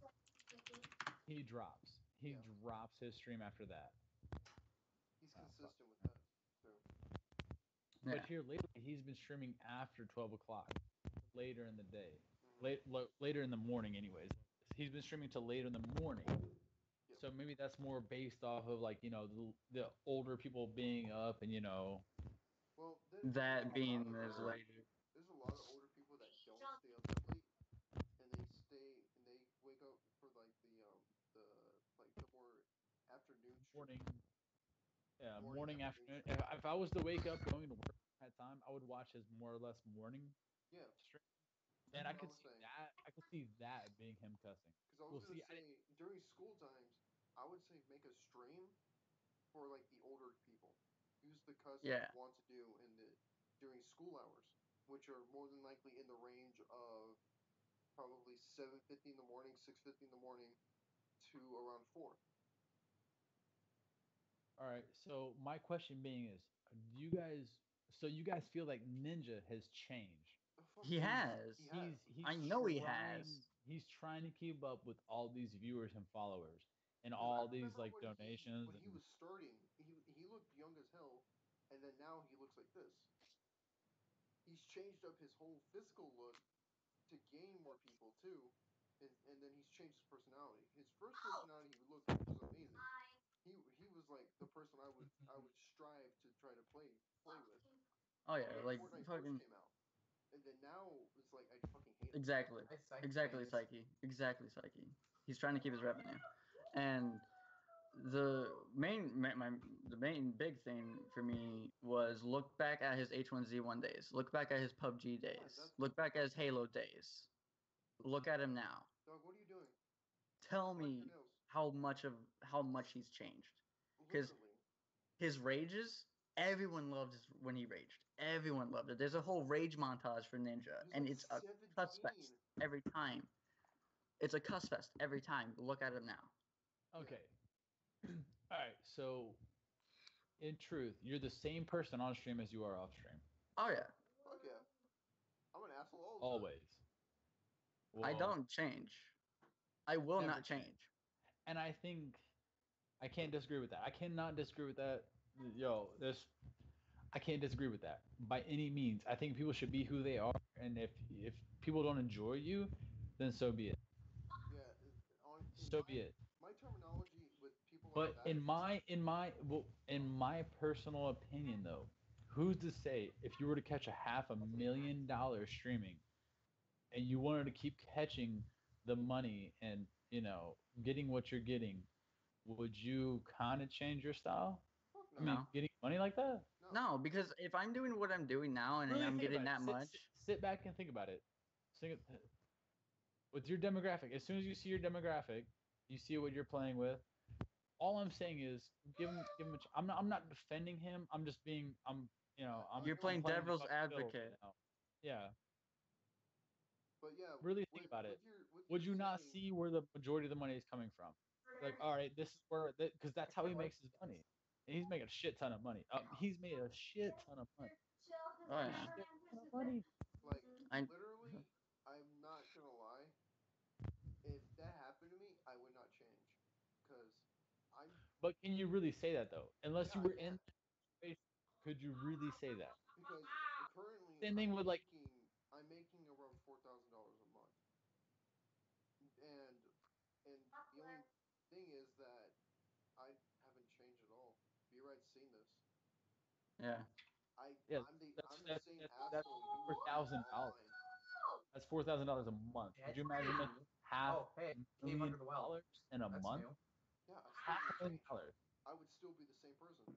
he drops. He Yeah. drops his stream after that. He's Oh, consistent with that. So But here lately he's been streaming after 12 o'clock, later in the day. later in the morning, anyways. He's been streaming till later in the morning. Yep. So maybe that's more based off of like the older people being up and Well, then again, That being as older, later. there's a lot of older people that don't stay up that late, and they wake up for like the more afternoon morning. stream. Yeah, Morning morning afternoon afternoon. stream. If I was to wake up going to work at that time, I would watch his more or less morning Yeah, stream, that's and I what I could was see saying. that. I could see that being him cussing. Because I was We'll gonna see. say during school times, I would say make a stream for like the older people. Use the cuss that Yeah. you want to do in the during school hours, which are more than likely in the range of probably 7:50 in the morning, 6:50 in the morning to around 4. All right. So my question being is, do you guys? So you guys feel like Ninja has changed? Oh, fuck He yeah. has. He has. I He's know he trying. has. He's trying to keep up with all these viewers and followers and Because I all these remember like donations when he and was starting, he looked young as hell, and then now he looks like this. He's changed up his whole physical look to gain more people too, and then he's changed his personality. His first personality he looked was amazing. He was like the person I would strive to try to play with Oh yeah, when like Fortnite first fucking came out, and then now it's like I fucking hate him. exactly, I psych exactly, things. Psyche, exactly, Psyche. He's trying to keep his revenue, and the main big thing for me was look back at his H1Z1 days, look back at his PUBG days, that's look back at his fucking Halo days, look at him now. dog. What are you doing? Tell Bite your me nails. how much he's changed, because Literally. his rages. Everyone loved when he raged. Everyone loved it. There's a whole rage montage for Ninja, He was and like it's a cuss fest 17. every time. It's a cuss fest every time. Look at him now. okay. All right. So in truth, you're the same person on stream as you are off stream. Oh yeah, Fuck yeah. I'm an asshole all the time. Always. I Well, don't change. I will never not change. and I think I can't disagree with that. I cannot disagree with that. Yo, this I can't disagree with that by any means. I think people should be who they are, and if people don't enjoy you, then so be it. Yeah, in So be it. my terminology with people like But that. in my personal opinion, though, who's to say if you were to catch a $500,000 streaming, and you wanted to keep catching the money and getting what you're getting, would you kind of change your style? Fuck I no. mean, No, getting money like that? No. no, because if I'm doing what I'm doing now and Really I'm think getting about it. that much, Sit back and think about it. With your demographic, as soon as you see your demographic, you see what you're playing with. All I'm saying is give him a. I'm not defending him. I'm just being. I you're know what I'm playing you're playing the saying. devil's fucking fiddle right advocate. now. Yeah. But yeah, Really think about it. with Would your you not saying, see where the majority of the money is coming from? Like, all right, this is where because that's how he makes his money, and he's making a shit ton of money. He's made a shit ton of money. Oh A yeah, shit ton of money. like I literally, I'm not gonna lie. If that happened to me, I would not change, because I'm But can you really say that though? Unless yeah you I were in can, that situation, could you really say that? because currently Same thing with like, I'm making around $4,000 a month, and the only thing is that I haven't changed at all. B-Ride's seen this. yeah. yeah, I'm the that's same that's asshole you four would meet thousand dollars. online. That's $4,000 a month. Yeah, Could you it's imagine crazy. making half Oh, hey, a cave million under the well. dollars in a That's month? new. Yeah, I still Half a wouldn't million change. dollars. I would still be the same person.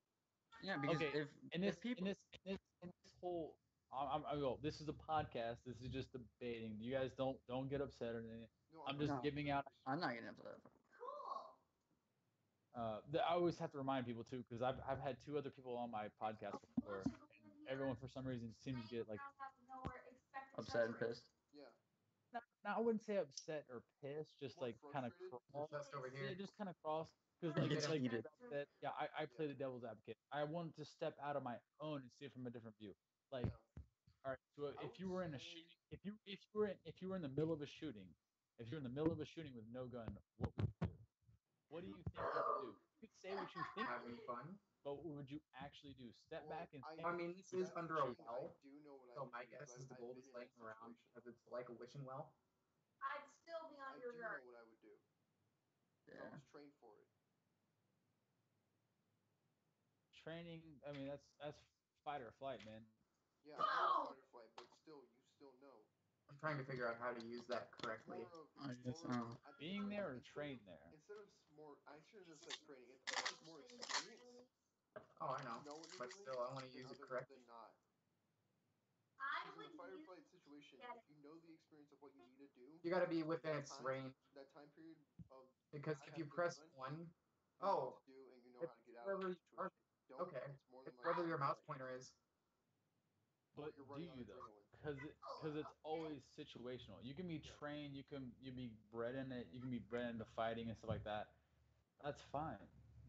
Yeah, because Okay, in if this in people this in this in this whole, I go. This is a podcast. This is just debating. You guys don't get upset or anything. No, I'm I'm not just no, getting giving upset. out. I'm not getting upset. I always have to remind people too, because I've had two other people on my podcast before, and everyone for some reason seems to get like, Upset and pissed. Yeah, not I wouldn't say upset or pissed, just more like kind of frustrated. cross. Just over Yeah, here. just kind of cross. Because He Come like get gets him. like heated. B-Rad said, yeah, I play Yeah, the devil's advocate. I wanted to step out of my own and see it from a different view. Like, yeah. all right, so I if would you were in a say shooting, if you were in the middle of a shooting, if you're in the middle of a shooting with no gun, what would you do? What do you think you would do? You could say what you think you Having would do, fun. but what would you actually do? Step well, back and I think I mean, this with is that under a shooting. thing I well, do know what I so would my do because guess is the I've gold been is in laying that around situation. because it's like a wishing well. I'd still be I on your do guard. know what I would do. 'Cause I Yeah. was trained for it. Training. I mean, that's fight or flight, man. Yeah, I know it's fight or flight, but still, you still know. I'm trying to figure out how to use that It's correctly. more of. I It's guess more of. so. I think Being it's more, there or instead trained of, there. Instead of more, I shouldn't have said training. I think it's more experience. Oh, I know. You know what you're But doing, still, I want to than use it other correctly. than not. I Because in a would fight or use flight situation, Yeah. if you know the experience of what you need to do, You got to be within that its time, range. that time period of Because not if you having it press done, one, you know oh, what to do and you know it's how to get out of wherever the you situation. are. Don't. Okay. It's more It's than wherever your mouse fight. pointer is. But You're do running on you though? adrenaline. Because it's always situational. You can be trained. You be bred in it. You can be bred into fighting and stuff like that. That's fine.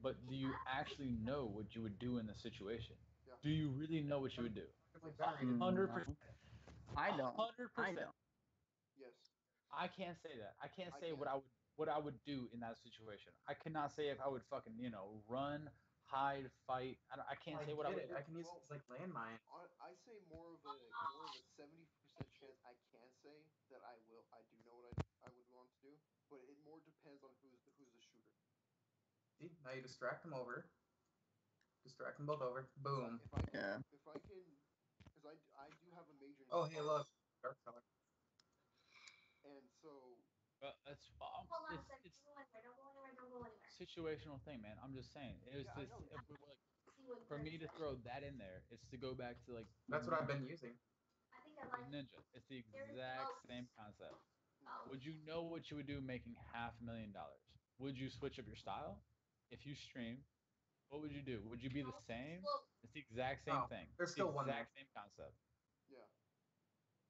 But do you actually know what you would do in the situation? Yeah. Do you really know what you would do? Like generated. 100%. I don't. 100%. don't. Yes. I can't say that. I can't I say can. what I would do in that situation. I cannot say if I would fucking run, hide, fight. I can't say what I would do. I can use it as like landmine. I say more of a 70% chance I can say that I do know what I would want to do, but it more depends on who's the shooter. See, now you distract them over. Distract them both over. Boom. If I can, Yeah. because I do have a major in Oh, hey, psychology, look. Dark color. and so That's Hold on a it's second. it's Don't go anywhere. Don't go anywhere. Don't go anywhere. situational thing, man. I'm just saying. It was yeah, I this know. like, See what for Greg me to says. throw that in there. It's to go back to like That's what I've been using. I think I like it. Ninja. It's the There's exact oats. same concept. Oh. Would you know what you would do making $500,000? Would you switch up your style? If you stream, what would you do? Would you be the same? It's the exact same Oh, thing. there's It's the still one exact same concept. Yeah,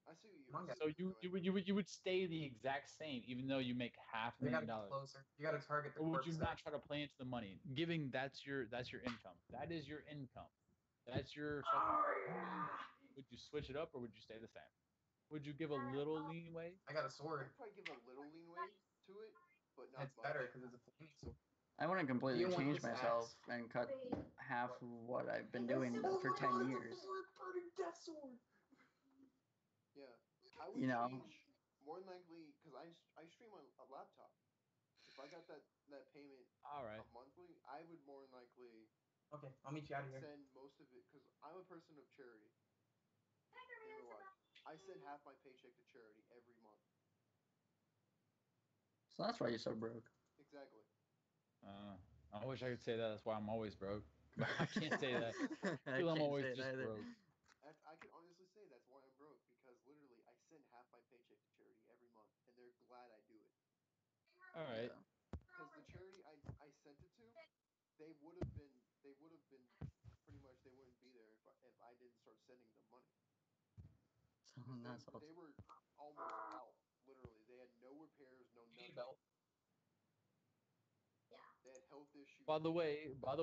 I see what you. Come on, I see So what you're doing. you would stay the exact same even though you make half a You million gotta get dollars. closer. You gotta target the Or would you corpse not try to play into the money? Giving that's your income. That is your income. That's your would you switch it up or would you stay the same? Would you give a little leeway? I got a I'd sword. probably give a little leeway to it, but not It's much. better because it's a flaming sword. I wouldn't Do completely you want change this myself axe? and cut half of what I've been doing for 10 years. Death sword. Yeah, I would You know. change more than likely because I stream on a laptop. If I got that payment All right. monthly, I would more than likely Okay, I'll meet you out of here. send most of it because I'm a person of charity in real life. I send half my paycheck to charity every month. So that's why you're so broke. Exactly. I wish I could say that. That's why I'm always broke. But I can't say that. I Because I'm can't always say it just either. broke. I can honestly say that's why I'm broke because literally I send half my paycheck to charity every month, and they're glad I do it. All right. Yeah. Because the charity I sent it to, they would have been pretty much they wouldn't be there if I didn't start sending them money. So Because that's they were almost out. Literally, they had no repairs, no nothing. Yeah. They had health issues. By the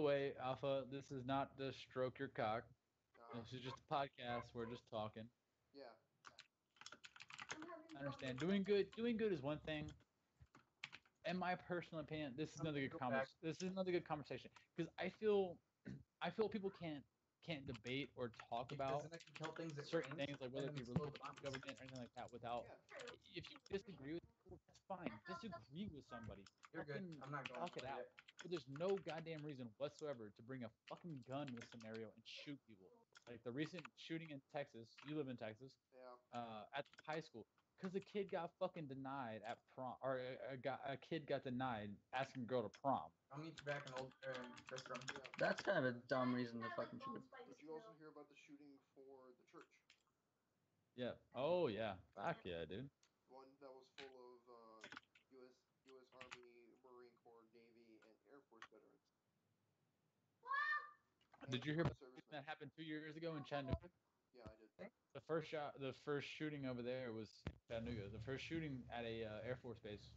way, Alpha, this is not to stroke your cock. This is just a podcast. We're just talking. Yeah. I understand. Doing good is one thing. In my personal opinion, this is another good conversation because I feel people can't debate or talk about Then I can kill things that certain rains, things like whether it and be then religion, explode bombs. government, or anything like that without. Yeah. If you disagree with people, that's fine. Disagree with somebody. You're good. Fucking I'm not going talk it anywhere out. yet. But there's no goddamn reason whatsoever to bring a fucking gun in this scenario and shoot people. Like the recent shooting in Texas. You live in Texas. Yeah. At the high school. Because a kid got fucking denied at prom, or a kid got denied asking a girl to prom. I'll meet you back in old this room. Yeah. That's kind of a dumb reason to fucking shoot. Did you also hear about the shooting for the church? Yeah. Oh yeah. Fuck yeah, dude. One that was full of U.S. Army, Marine Corps, Navy, and Air Force veterans. Did you hear about servicemen. that happened 2 years ago in Chattanooga? Yeah, I did. The first shooting over there was Chattanooga. The first shooting at a Air Force base.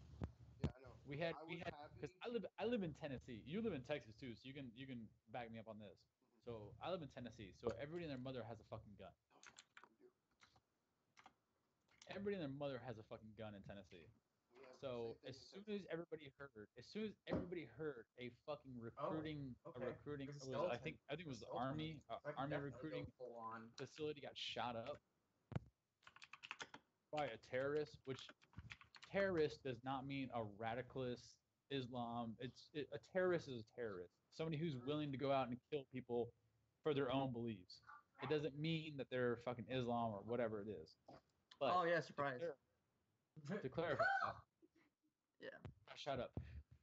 Yeah, I know. We had happy because I live in Tennessee. You live in Texas too, so you can back me up on this. Mm-hmm. So I live in Tennessee. So everybody and their mother has a fucking gun. Oh, we do. Everybody and their mother has a fucking gun in Tennessee. So as soon as everybody heard a fucking recruiting I think it was the army recruiting facility got shot up by a terrorist, which terrorist does not mean a radicalist Islam. A terrorist is a terrorist. Somebody who's willing to go out and kill people for their own beliefs. It doesn't mean that they're fucking Islam or whatever it is. But Oh yeah, surprise. to clarify that. Yeah. Shut up.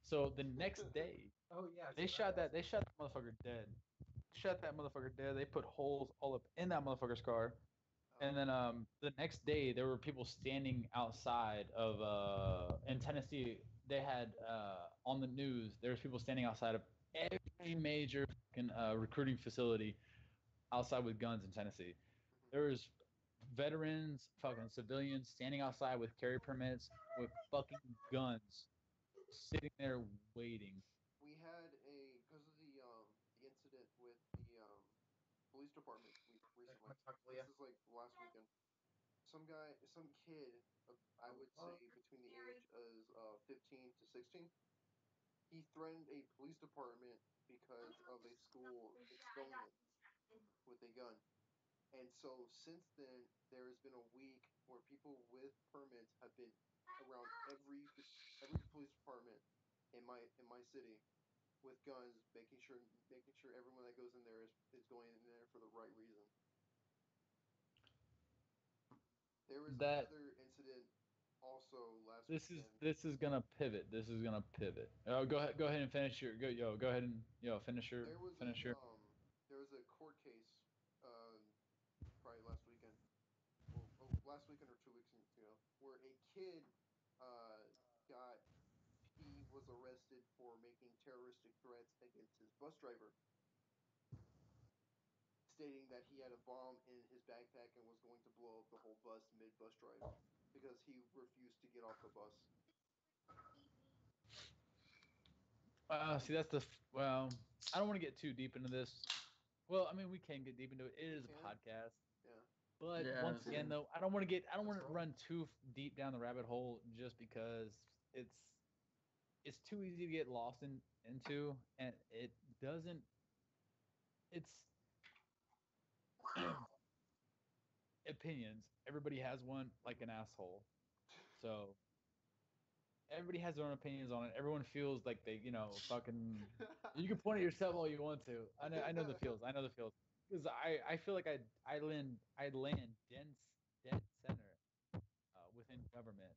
So the next day, Oh yeah. they shot that motherfucker dead. Shot that motherfucker dead. They put holes all up in that motherfucker's car. And then the next day, there were people standing outside of in Tennessee. They had on the news. There was people standing outside of every major fucking, recruiting facility outside with guns in Tennessee. There was veterans, fucking civilians standing outside with carry permits with fucking guns, sitting there waiting. We had because of the incident with the police department recently. This is like last weekend. Some kid, I would say between the age of 15 to 16, he threatened a police department because of a school expelling him with a gun. And so since then, there has been a week where people with permits have been around every police department in my city with guns, making sure everyone that goes in there is going in there for the right reason. There was another incident also last weekend. This is gonna pivot. This is gonna pivot. Oh, go ahead and finish your go ahead and finish your. There was a court case, probably last weekend, or last weekend or 2 weeks ago, where a kid he was arrested for making terroristic threats against his bus driver, stating that he had a bomb in his backpack and was going to blow up the whole bus mid-bus drive because he refused to get off the bus. See, that's well. I don't want to get too deep into this. Well, I mean, we can get deep into it. It is a podcast. Yeah. But once again, though, I don't want to run too deep down the rabbit hole just because it's too easy to get lost into, and it doesn't. It's opinions. Everybody has one, like an asshole. So everybody has their own opinions on it. Everyone feels like they, fucking. You can point at yourself all you want to. I know the feels. Because I feel like I land dead center within government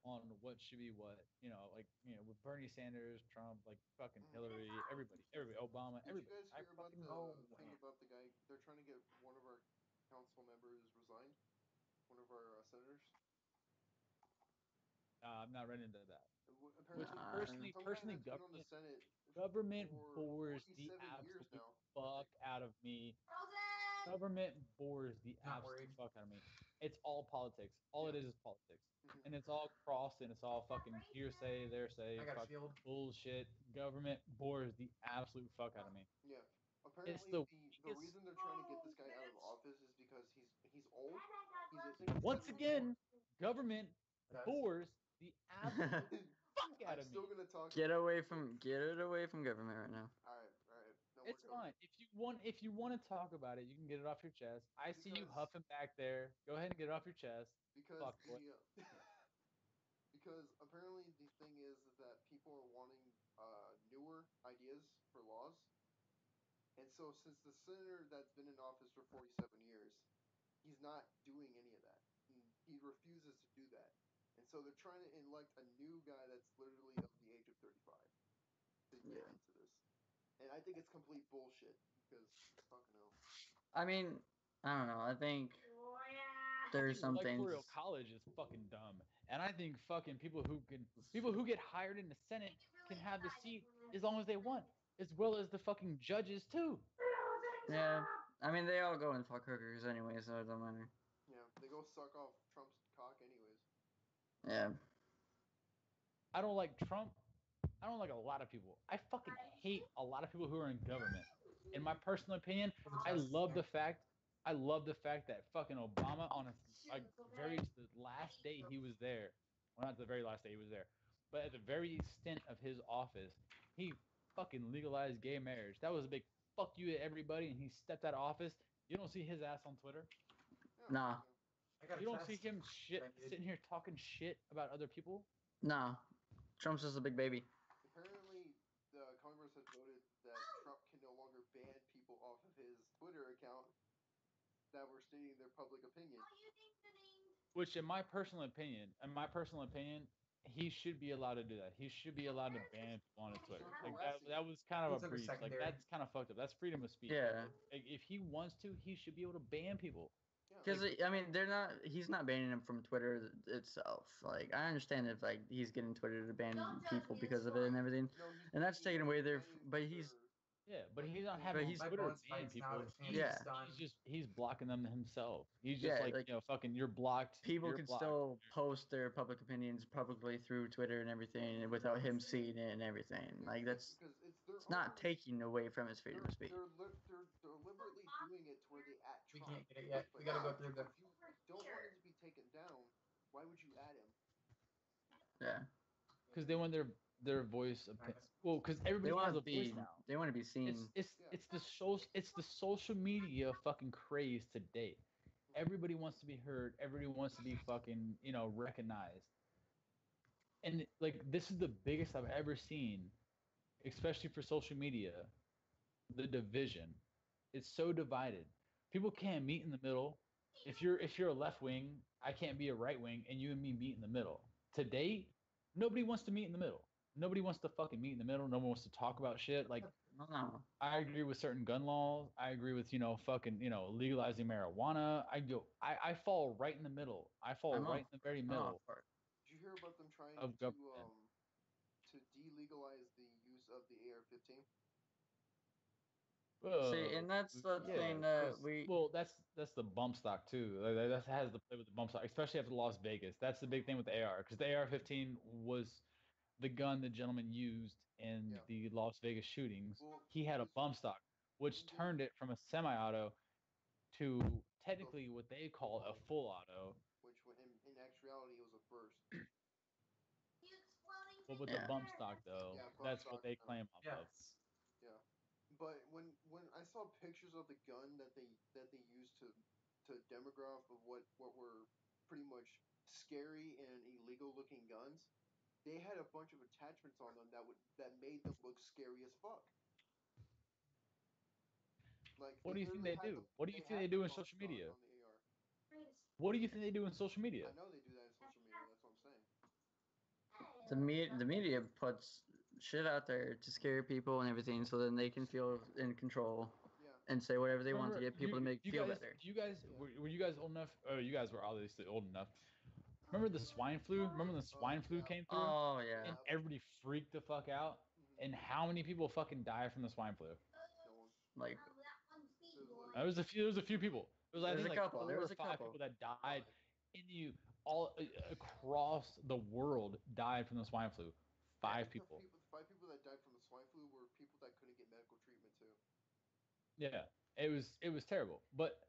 on what should be what, with Bernie Sanders, Trump, like fucking Hillary, everybody, Obama, everybody. Did you guys hear about the thing about the guy? They're trying to get one of our council members resigned. One of our senators. I'm not running into that. Apparently, personally, government bores the absolute fuck out of me. Government bores the absolute fuck out of me. It's all politics. All it is politics. And it's all crossed and it's all fucking hearsay, fucking bullshit. Government bores the absolute fuck out of me. Yeah. Apparently, the reason they're trying to get this guy out of office is because he's old. Once again, government bores the absolute fuck out of me. I'm still gonna talk. Get it away from government right now. All right. No, it's fine. If you want to talk about it, you can get it off your chest. I see you huffing back there. Go ahead and get it off your chest. Because because apparently the thing is that people are wanting newer ideas for laws, and so since the senator that's been in office for 47 years, he's not doing any of that. He refuses to do that. And so they're trying to elect a new guy that's literally of the age of 35 to get into this. And I think it's complete bullshit because fucking hell. I mean, I don't know. I think there's some things. Electoral college is fucking dumb, and I think fucking people who get hired in the Senate can have the seat as long as they want, as well as the fucking judges too. Yeah, I mean they all go and fuck hookers anyway, so it doesn't matter. Yeah, they go suck off Trump's cock anyways. Yeah. I don't like Trump. I don't like a lot of people. I fucking hate a lot of people who are in government. In my personal opinion, I love the fact that fucking Obama on the last day he was there, well, not the very last day he was there, but at the very extent of his office, he fucking legalized gay marriage. That was a big fuck you to everybody, and he stepped out of office. You don't see his ass on Twitter. Nah. You don't see him sitting here talking shit about other people. No, Trump's just a big baby. Apparently, the Congress has voted that Trump can no longer ban people off of his Twitter account that were stating their public opinion. Which, in my personal opinion, he should be allowed to do that. He should be allowed to ban people on his Twitter. Like that was kind of It's a under breach. Like secondary. that's kind of fucked up. That's freedom of speech. Yeah, Like, if he wants to, he should be able to ban people. Yeah. because I mean, they're not. He's not banning them from Twitter itself. Like, I understand if like he's getting Twitter to ban people because of it and everything, No, he's and that's taken away their. banning But he's their- Yeah, but he's not But having he's- Twitter Bones ban fights now people. that He's, Yeah. he's blocking them himself. He's just Yeah, like, like, fucking, you're blocked. people you're can blocked. still post their public opinions publicly through Twitter and everything, and without him seeing it and everything. Like that's because it's it's not taking away from his freedom of speech. They're deliberately doing it to where they at We Trump. can't get it yet. But We gotta go if through you- the. If you don't want it to be taken down, why would you add him? Yeah, Because they want their voice. Well, because everybody has a voice now. They want to be seen. It's the social media fucking craze today. Everybody wants to be heard. Everybody wants to be fucking recognized. And like this is the biggest I've ever seen, especially for social media. The division, it's so divided. People can't meet in the middle. If you're a left wing, I can't be a right wing, and you and me meet in the middle. Today, nobody wants to meet in the middle. Nobody wants to fucking meet in the middle. No one wants to talk about shit. Like, No. I agree with certain gun laws. I agree with fucking legalizing marijuana. I fall right in the middle. I fall I'm right all- in the very I'm all middle for it. Did you hear about them trying of government. to delegalize the use of the AR-15? See, and that's the thing that we. Well, that's the bump stock too. Like, that has to play with the bump stock, especially after Las Vegas. That's the big thing with the AR, because the AR-15 was the gun the gentleman used in the Las Vegas shootings. Well, He had a bump stock, which turned it from a semi-auto to technically what they call a full auto. Which, in actuality, it was a burst. Well, with the bump stock though, that's what they claim off of. Yeah, but when I saw pictures of the gun that they used to demograph of what were pretty much scary and illegal looking guns, they had a bunch of attachments on them that made them look scary as fuck. Like, what do you think they do? What do you think they do in social media? What do you think they do in social media? I know they do that in social media. That's what I'm saying. The media puts shit out there to scare people and everything, so then they can feel in control and say whatever they want to get people to feel better. Were you guys old enough? Oh, you guys were obviously old enough. Remember the swine flu? Remember when the swine flu came through? Oh yeah. And everybody freaked the fuck out. And how many people fucking died from the swine flu? Like, There was a few people. It was There was a like couple. 4 There was or a 5 couple. people that died. All across the world died from the swine flu. 5 people. The 5 people that died from the swine flu were people that couldn't get medical treatment too. Yeah, it was terrible. But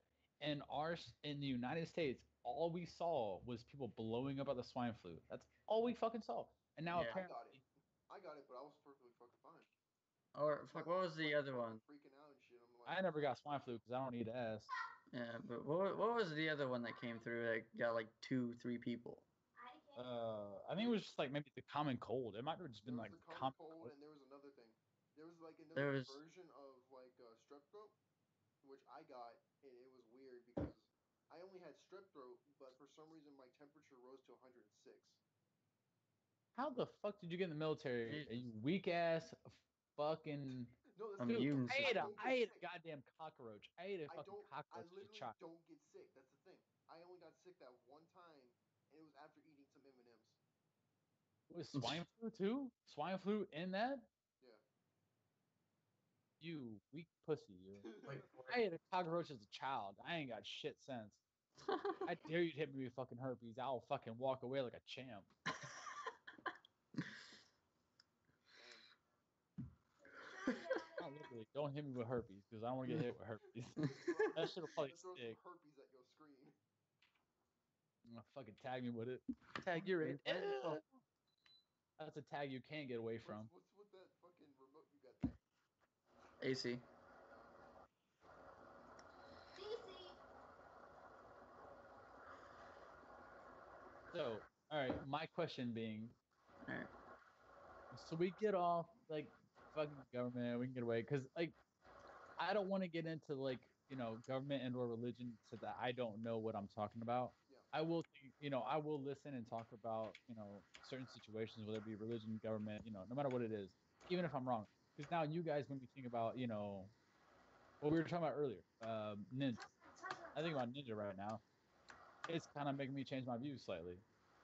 in the United States, all we saw was people blowing up at the swine flu. That's all we fucking saw. And now apparently, I got it, but I was perfectly fucking fine. or fuck, what was the other one? Freaking out and shit. I'm like, I never got swine flu because I don't eat ass. Yeah, but what was the other one that came through that got like 2-3 people? I think it was just like maybe the common cold. It might have just been like the common cold, and there was another thing. There was like There another was- version of like strep throat, which I got, and it was weird because I only had strep throat, but for some reason my temperature rose to 106. How the fuck did you get in the military? You weak ass fucking. No, that's Immune I ate a goddamn cockroach. I ate a fucking I cockroach as a literally child. don't get sick. That's the thing. I only got sick that one time, and it was after eating some M&Ms. Was swine flu too? Swine flu in that? Yeah. You weak pussy. You. Wait, I ate a cockroach as a child. I ain't got shit sense. I dare you to hit me with fucking herpes. I'll fucking walk away like a champ. Not literally. Don't hit me with herpes because I don't want to get hit with herpes. That shit'll probably Throw stick. some herpes at your screen. Fucking tag me with it. Tag you're in. That's a tag you can't get away from. What's with that fucking remote you got there? AC. So, all right. My question being, Alright. So we get off like fucking government. We can get away because like I don't want to get into like government and or religion so that I don't know what I'm talking about. Yeah. I will I will listen and talk about certain situations, whether it be religion, government, no matter what it is, even if I'm wrong. Because now you guys when we think about what we were talking about earlier, ninja. I think about ninja right now. It's kind of making me change my views slightly.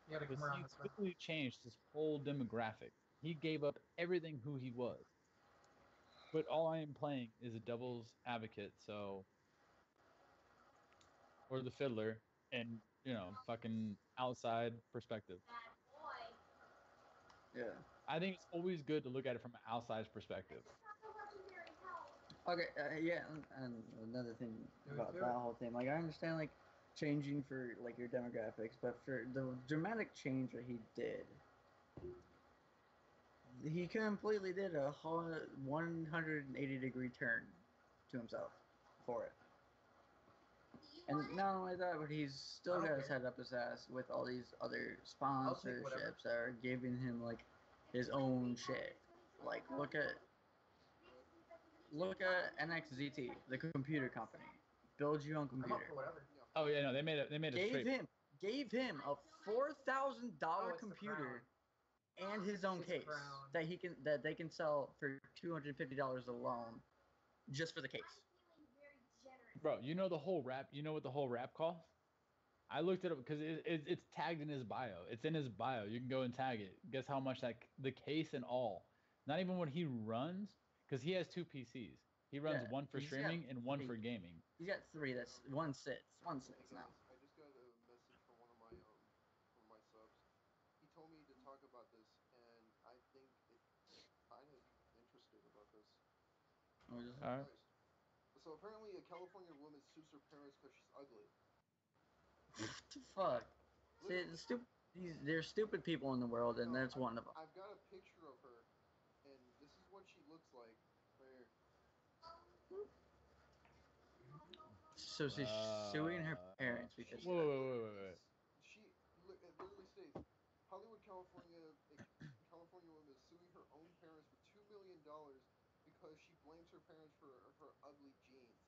You gotta Because come around he this way. quickly changed his whole demographic. He gave up everything who he was. But all I am playing is a devil's advocate, so or the fiddler, and fucking outside perspective. Yeah. I think it's always good to look at it from an outside perspective. Okay, yeah, and another thing about that whole thing, like I understand like changing for like your demographics, but for the dramatic change that he did, he completely did a whole 180-degree turn to himself for it. And not only that, but he's still got his head up his ass with all these other sponsorships that are giving him like his own shit. Like look at NXZT, the computer company. Build your own computer. Oh yeah, no, they made a straight. Gave him a $4,000 computer and his own case that they can sell for $250 alone, just for the case. Bro, you know the whole rap. You know what the whole rap costs? I looked it up because it's tagged in his bio. It's in his bio. You can go and tag it. Guess how much the case and all. Not even when he runs, because he has two PCs. He runs one for streaming and one for gaming. He's got three. That's one sits now. I just got a message from one of my subs. He told me to talk about this, and I think it's kind of interesting about this. All right. So apparently, a California woman sues her parents because she's ugly. What the fuck? See, there's stupid people in the world, and that's one of them. I've got a picture of her, and this is what she looks like right here. So she's suing her parents because wait. It literally states, Hollywood, California, a California woman is suing her own parents for $2 million because she blames her parents for her ugly genes.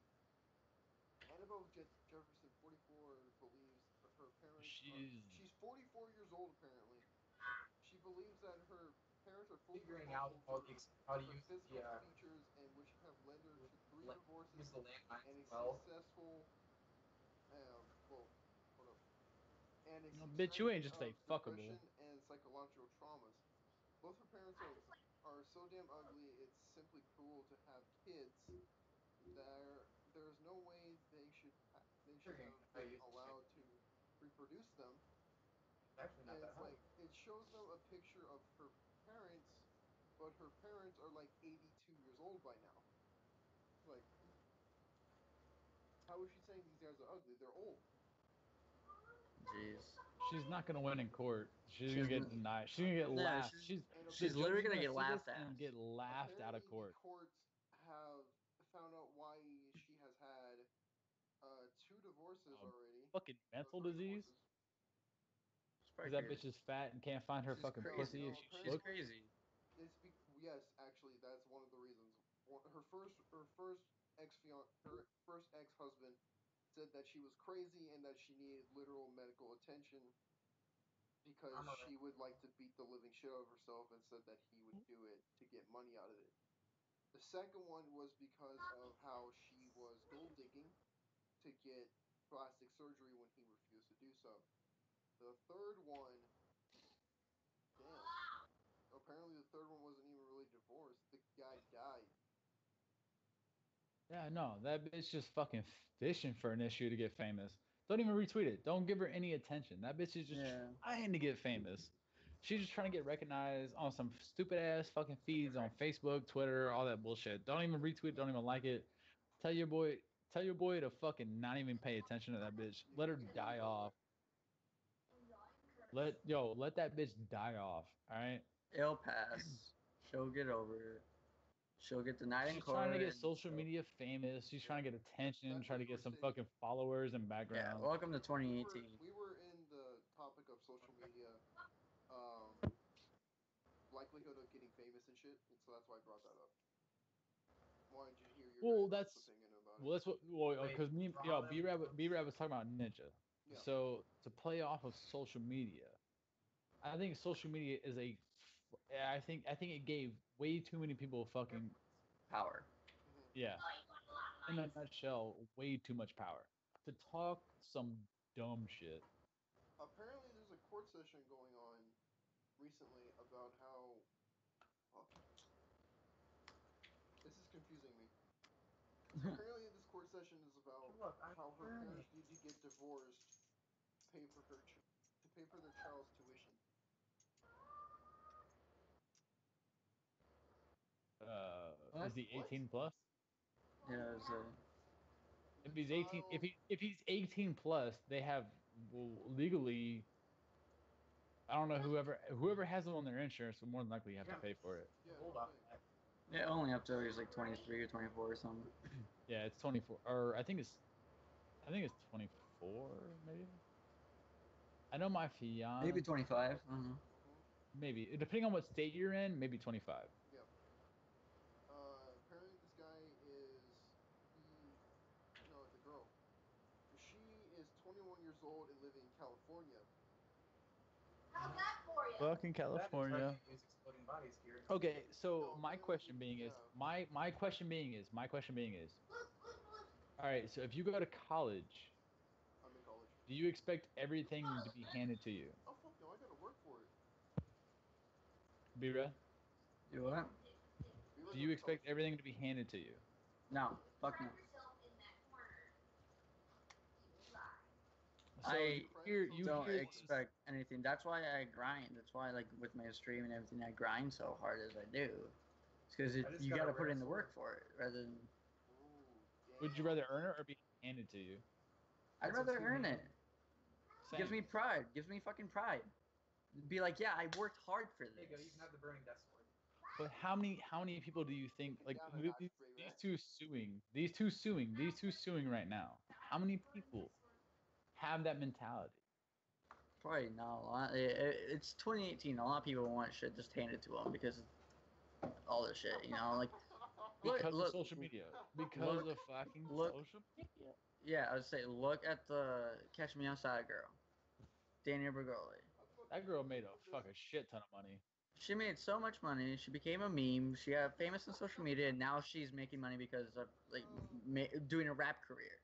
Annabelle Jefferson, 44, believes her parents she's 44 years old apparently. She believes that her parents are fully responsible for her physical features, and which have led her to 3 divorces and a successful bitch, you ain't just depression and psychological traumas. Both her parents are so damn ugly, it's simply cruel to have kids. There's no way they should have been allowed to reproduce them. And it's like it shows them a picture of her parents, but her parents are like 82 years old by now. Like, how is she saying these guys are ugly? They're old. Jeez. She's not gonna win in court. She's gonna get denied. She's gonna get laughed. She's literally gonna get laughed at. And get laughed out of court. The courts have found out why she has had 2 divorces already. Fucking mental disease. Because that bitch is fat and can't find her fucking pussy. She's crazy. Yes, actually, that's one of the reasons. Her first ex-husband said that she was crazy and that she needed literal medical attention because she would like to beat the living shit out of herself, and said that he would do it to get money out of it. The second one was because of how she was gold digging to get plastic surgery when he refused to do so. The third one, damn. Apparently the third one wasn't even really divorced. The guy died. Yeah, no, that bitch just fucking fishing for an issue to get famous. Don't even retweet it. Don't give her any attention. That bitch is just trying to get famous. She's just trying to get recognized on some stupid ass fucking feeds on Facebook, Twitter, all that bullshit. Don't even retweet it. Don't even like it. Tell your boy to fucking not even pay attention to that bitch. Let her die off. Let that bitch die off. All right. It'll pass. She'll get over it. She'll get denied in court. She's trying to get social media famous. She's trying to get attention, trying to get some fucking followers and background. Yeah, welcome to 2018. We were in the topic of social media likelihood of getting famous and shit, and so that's why I brought that up. Wanted you to hear your Well, guys' that's opinion about well, it. that's what. Well, Wait, because me, draw them B-Rab was talking about Ninja. Yeah. So to play off of social media, I think social media is a. I think it gave way too many people fucking Power. yeah. In a nutshell, way too much power to talk some dumb shit. Apparently, there's a court session going on recently about how. Oh, this is confusing me. So apparently, this court session is about Look, I'm how her burning. parents need to get divorced to pay for to pay for their child's tuition. Is he What? 18 plus? Yeah, it was If The he's 18, child. if he's 18 plus, they have legally. I don't know whoever has them on their insurance will more than likely have to pay for it. Yeah, Hold no on. thing. yeah, only up till he was like 23 or 24 or something. Yeah, it's 24, or I think it's 24 maybe. I know my fiance. Maybe 25. I don't know. Maybe depending on what state you're in, maybe 25. Yeah. Apparently, this guy is he. No, the girl. She is 21 years old and living in California. How's that for you? Fucking That and California. Target use exploding bodies here. Okay, so No, my apparently question being is yeah. my question being is Look, look, look. all right. So if you go to college, I'm in college. do you expect everything to be handed to you? Oh fuck no, I gotta work for it. Bira, Do what? We were do going you to college expect too. everything to be handed to you? No. Fuck no. Trap yourself in that corner. You will die. So I you don't hear these. expect anything. That's why I grind. That's why, like, with my stream and everything, I grind so hard as I do. It's because I just you got got a to put rare in the sword. work for it, rather than. Ooh, damn. Would you rather earn it or be handed to you? I'd That's a rather earn two-handed. it. Gives me pride. Gives me fucking pride. Be like, yeah, I worked hard for There you go. You this. can have the burning death sword. But how many people do you think Taking like down a notch, baby. these two suing right now? How many people have that mentality? Probably not a lot. It's 2018. A lot of people want shit just handed to them because of all this shit. You know, like Because of look, social media. Because look, of fucking look. social media. Yeah, I would say look at the Catch Me Outside girl, Daniel Bergoli. That girl made a fucking shit ton of money. She made so much money. She became a meme. She got famous on social media, and now she's making money because of like doing a rap career.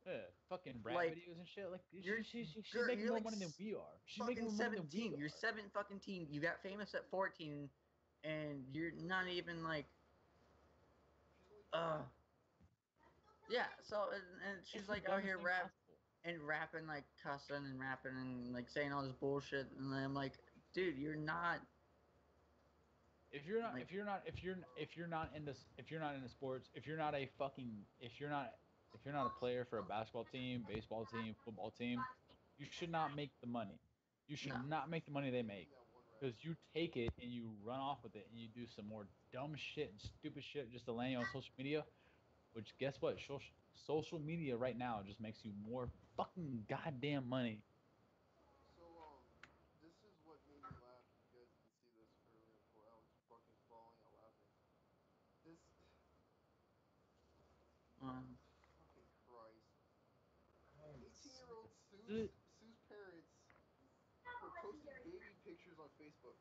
Yeah, fucking rap Like videos and shit. Like you're, she's girl, making you're more like money than we are. She's making fucking more money than we 17. You're are. 7 fucking teen. You got famous at 14, and you're not even like She's only 14. yeah. So and It's she's the like out dumbest here thing possible. rapping like cussing and rapping and like saying all this bullshit, and I'm like, dude, you're not. If you're not Like, if you're not if you're if you're not into if you're not into sports, if you're not a fucking if you're not a player for a basketball team, baseball team, football team, you should not make the money. You should no. not make the money they make. Taking that one rap. Because you take it and you run off with it and you do some more dumb shit and stupid shit just to land you on social media. Which guess what? Social media right now just makes you more fucking goddamn money. So this is what made me laugh. If you guys didn't see this earlier, before I was fucking falling out laughing. This Um, fucking Christ. I am 18-year-old Uh, sues parents for posting baby pictures on Facebook.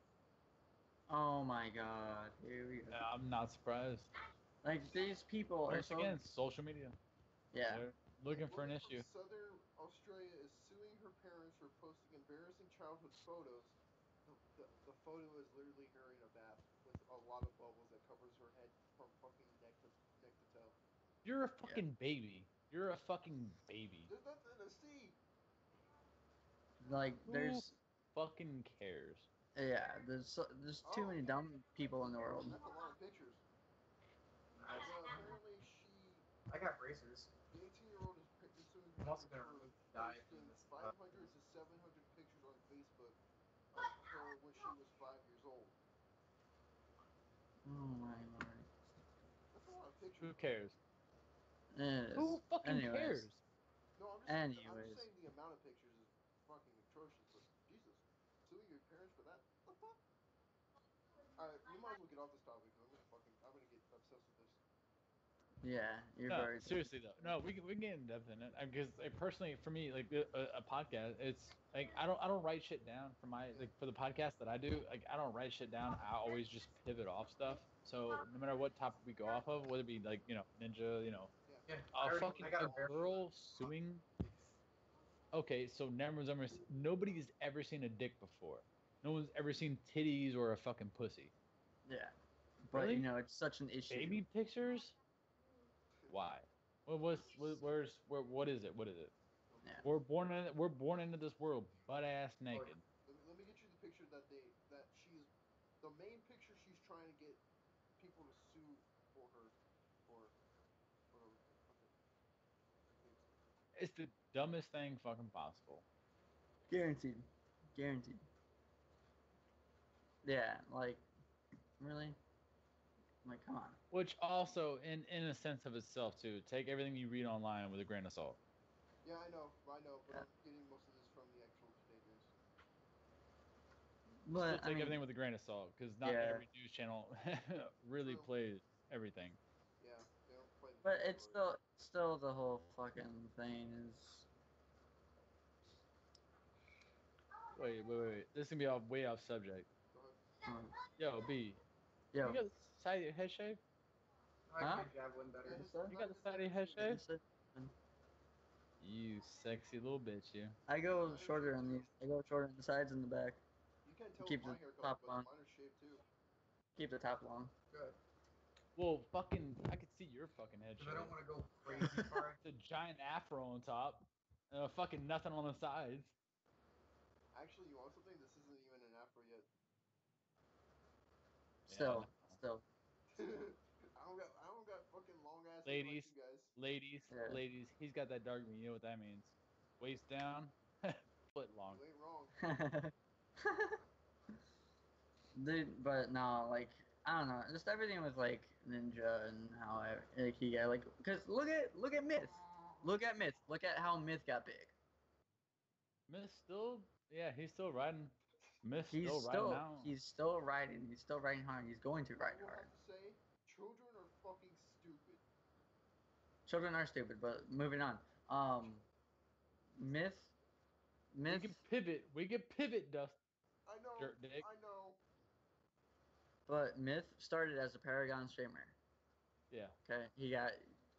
oh my god, here we go. I'm not surprised. Like these people are Once so again, social media. yeah. They're A looking for an woman from issue. Southern Australia is suing her parents for posting embarrassing childhood photos. The photo is literally her in a bath with a lot of bubbles that covers her head from fucking neck to toe. You're a Yeah. fucking baby. You're a fucking baby. There's nothing to see. Like Who there's fucking cares? there's too many dumb people in the world. That's a lot of pictures. That's, But apparently I got bracers. the 18-year-old is suing her I'm also parents gonna for remove the dye from posting this. 500 to 700 pictures on Facebook of her when she was 5 years old. Oh my lord. That's a lot of pictures, Who bro. cares? It is. Who fucking Anyways. cares? No, I'm just Anyways. saying the amount of pictures is fucking atrocious. But Jesus, suing your parents for that? What the fuck? Alright, we might as well get off this topic because I'm gonna get obsessed with this. Yeah, you're No, very seriously though. No, we can get in depth in it because like, personally, for me, like a podcast, it's like I don't write shit down for my like for the podcast that I do. Like I don't write shit down. I always just pivot off stuff. So no matter what topic we go off of, whether it be like ninja, Yeah, fucking I got a a bear. girl suing. Okay, so nobody's ever seen a dick before. No one's ever seen titties or a fucking pussy. yeah. But Really? it's such an issue. Baby pictures? Why? What is it? What is it? Yeah. We're born into this world butt ass naked. Let me get you the picture that she's the main picture she's trying to get people to sue for her for okay. It's the dumbest thing fucking possible. Guaranteed. Guaranteed. Yeah, like really? Like come on. Which also, in a sense of itself too, take everything you read online with a grain of salt. Yeah, I know, but Yeah. I'm getting most of this from the actual teenagers. Still But take everything with a grain of salt because not yeah. every news channel really True. plays everything. Yeah, they don't play the But full it's story. still the whole fucking thing is Wait. This is gonna be way off subject. Go ahead. Yo, B, yo. you got the side of your head shaved? I like Huh? my javelin better. Yeah, What's that? You got the side of your head shaved. shaved? You sexy little bitch, you. I go Mine are shorter shaved on too. these. I go shorter on the sides and the back. You can't tell Keep with my the hair color, top but long. mine are shaved too. Keep the top long. Good. Well, fucking, I could see your fucking head Because I shaved. don't want to go crazy far. It's a giant afro on top, and fucking nothing on the sides. Actually, you want something? This isn't even an afro yet. Still, no. still. I don't got fucking long ass hair like you guys. Yeah. Ladies, he's got that dark green. You know what that means? Waist down, foot long. You ain't wrong. Dude, but no, like I don't know, just everything with like Ninja and how he got like, cause look at Myth, look at how Myth got big. Miss still, yeah, he's still riding. Miss He's still riding out. he's still riding hard. He's going to I ride will hard. have to say, children are fucking stupid. Children are stupid, but moving on. Myth, We can pivot. We can pivot, Dust. I know. Dirt dick. I know. but Myth started as a Paragon streamer. Yeah. Okay, he got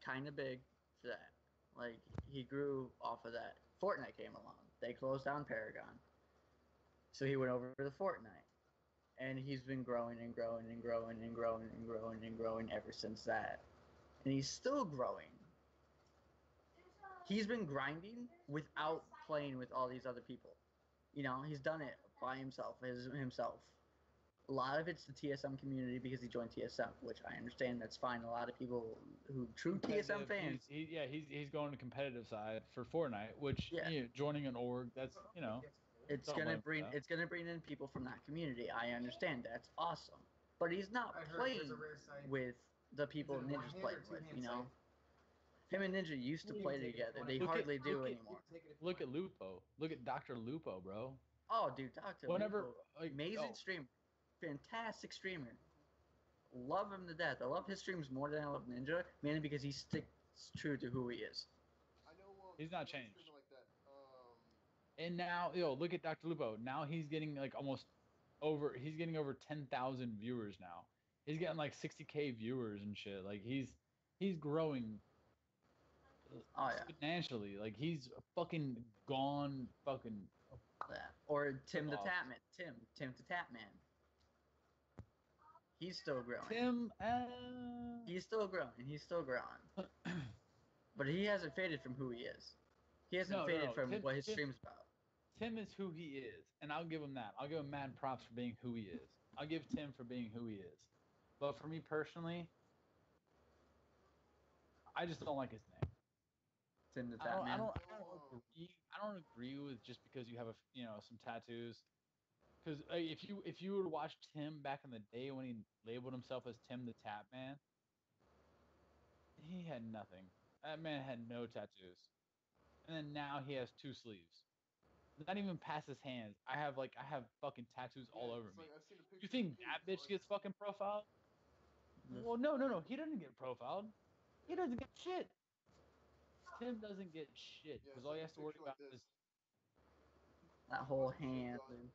kind of big for that. Like he grew off of that. Fortnite came along. They closed down Paragon, so he went over to Fortnite, and he's been growing and growing and growing and growing and growing and growing ever since that. And he's still growing. He's been grinding without playing with all these other people. He's done it by himself. A lot of it's the TSM community because he joined TSM, which I understand. That's fine. A lot of people who true TSM fans. He's going to competitive side for Fortnite, which joining an org. That's It's don't gonna blame him for that. bring in people from that community. I understand. That's awesome. But he's not I heard there's playing a rare side. with the Is people it a Ninja's one-hand playing or with. two-hand side? Him and Ninja used to You play can take it if together. you They want. hardly do look at- anymore. Take it if you Look at want. Lupo. Look at Dr. Lupo, bro. Oh, dude, Doctor Whenever, Lupo, like, amazing oh. streamer, fantastic streamer. Love him to death. I love his streams more than I love Ninja, mainly because he sticks true to who he is. I know. He's not another changed. streamer like that. And now, look at Dr. Lupo. Now he's getting like he's getting over 10,000 viewers now. He's getting like 60K viewers and shit. Like he's growing Oh yeah, exponentially. Like he's fucking gone fucking. that. Or Tim the off. Tapman. Tim the Tapman. He's still growing. Tim, He's still growing. He's still growing. But he hasn't faded from who he is. He hasn't faded from what his stream's about. Tim is who he is, and I'll give him that. I'll give him mad props for being who he is. I'll give Tim for being who he is. But for me personally, I just don't like his name. Tim the Tapman. I don't agree with just because you have some tattoos. Because if you were to watch Tim back in the day when he labeled himself as Tim the Tap Man, he had nothing. That man had no tattoos, and then now he has 2 sleeves. Not even past his hands. I have fucking tattoos all over it's me. like I've seen a picture. You think of that his, bitch like, gets fucking profiled? This- Well, no. He doesn't get profiled. He doesn't get shit. Tim doesn't get shit Yeah, because it's all like he a has to worry picture like about this. is that whole Wasn't shit hand. done.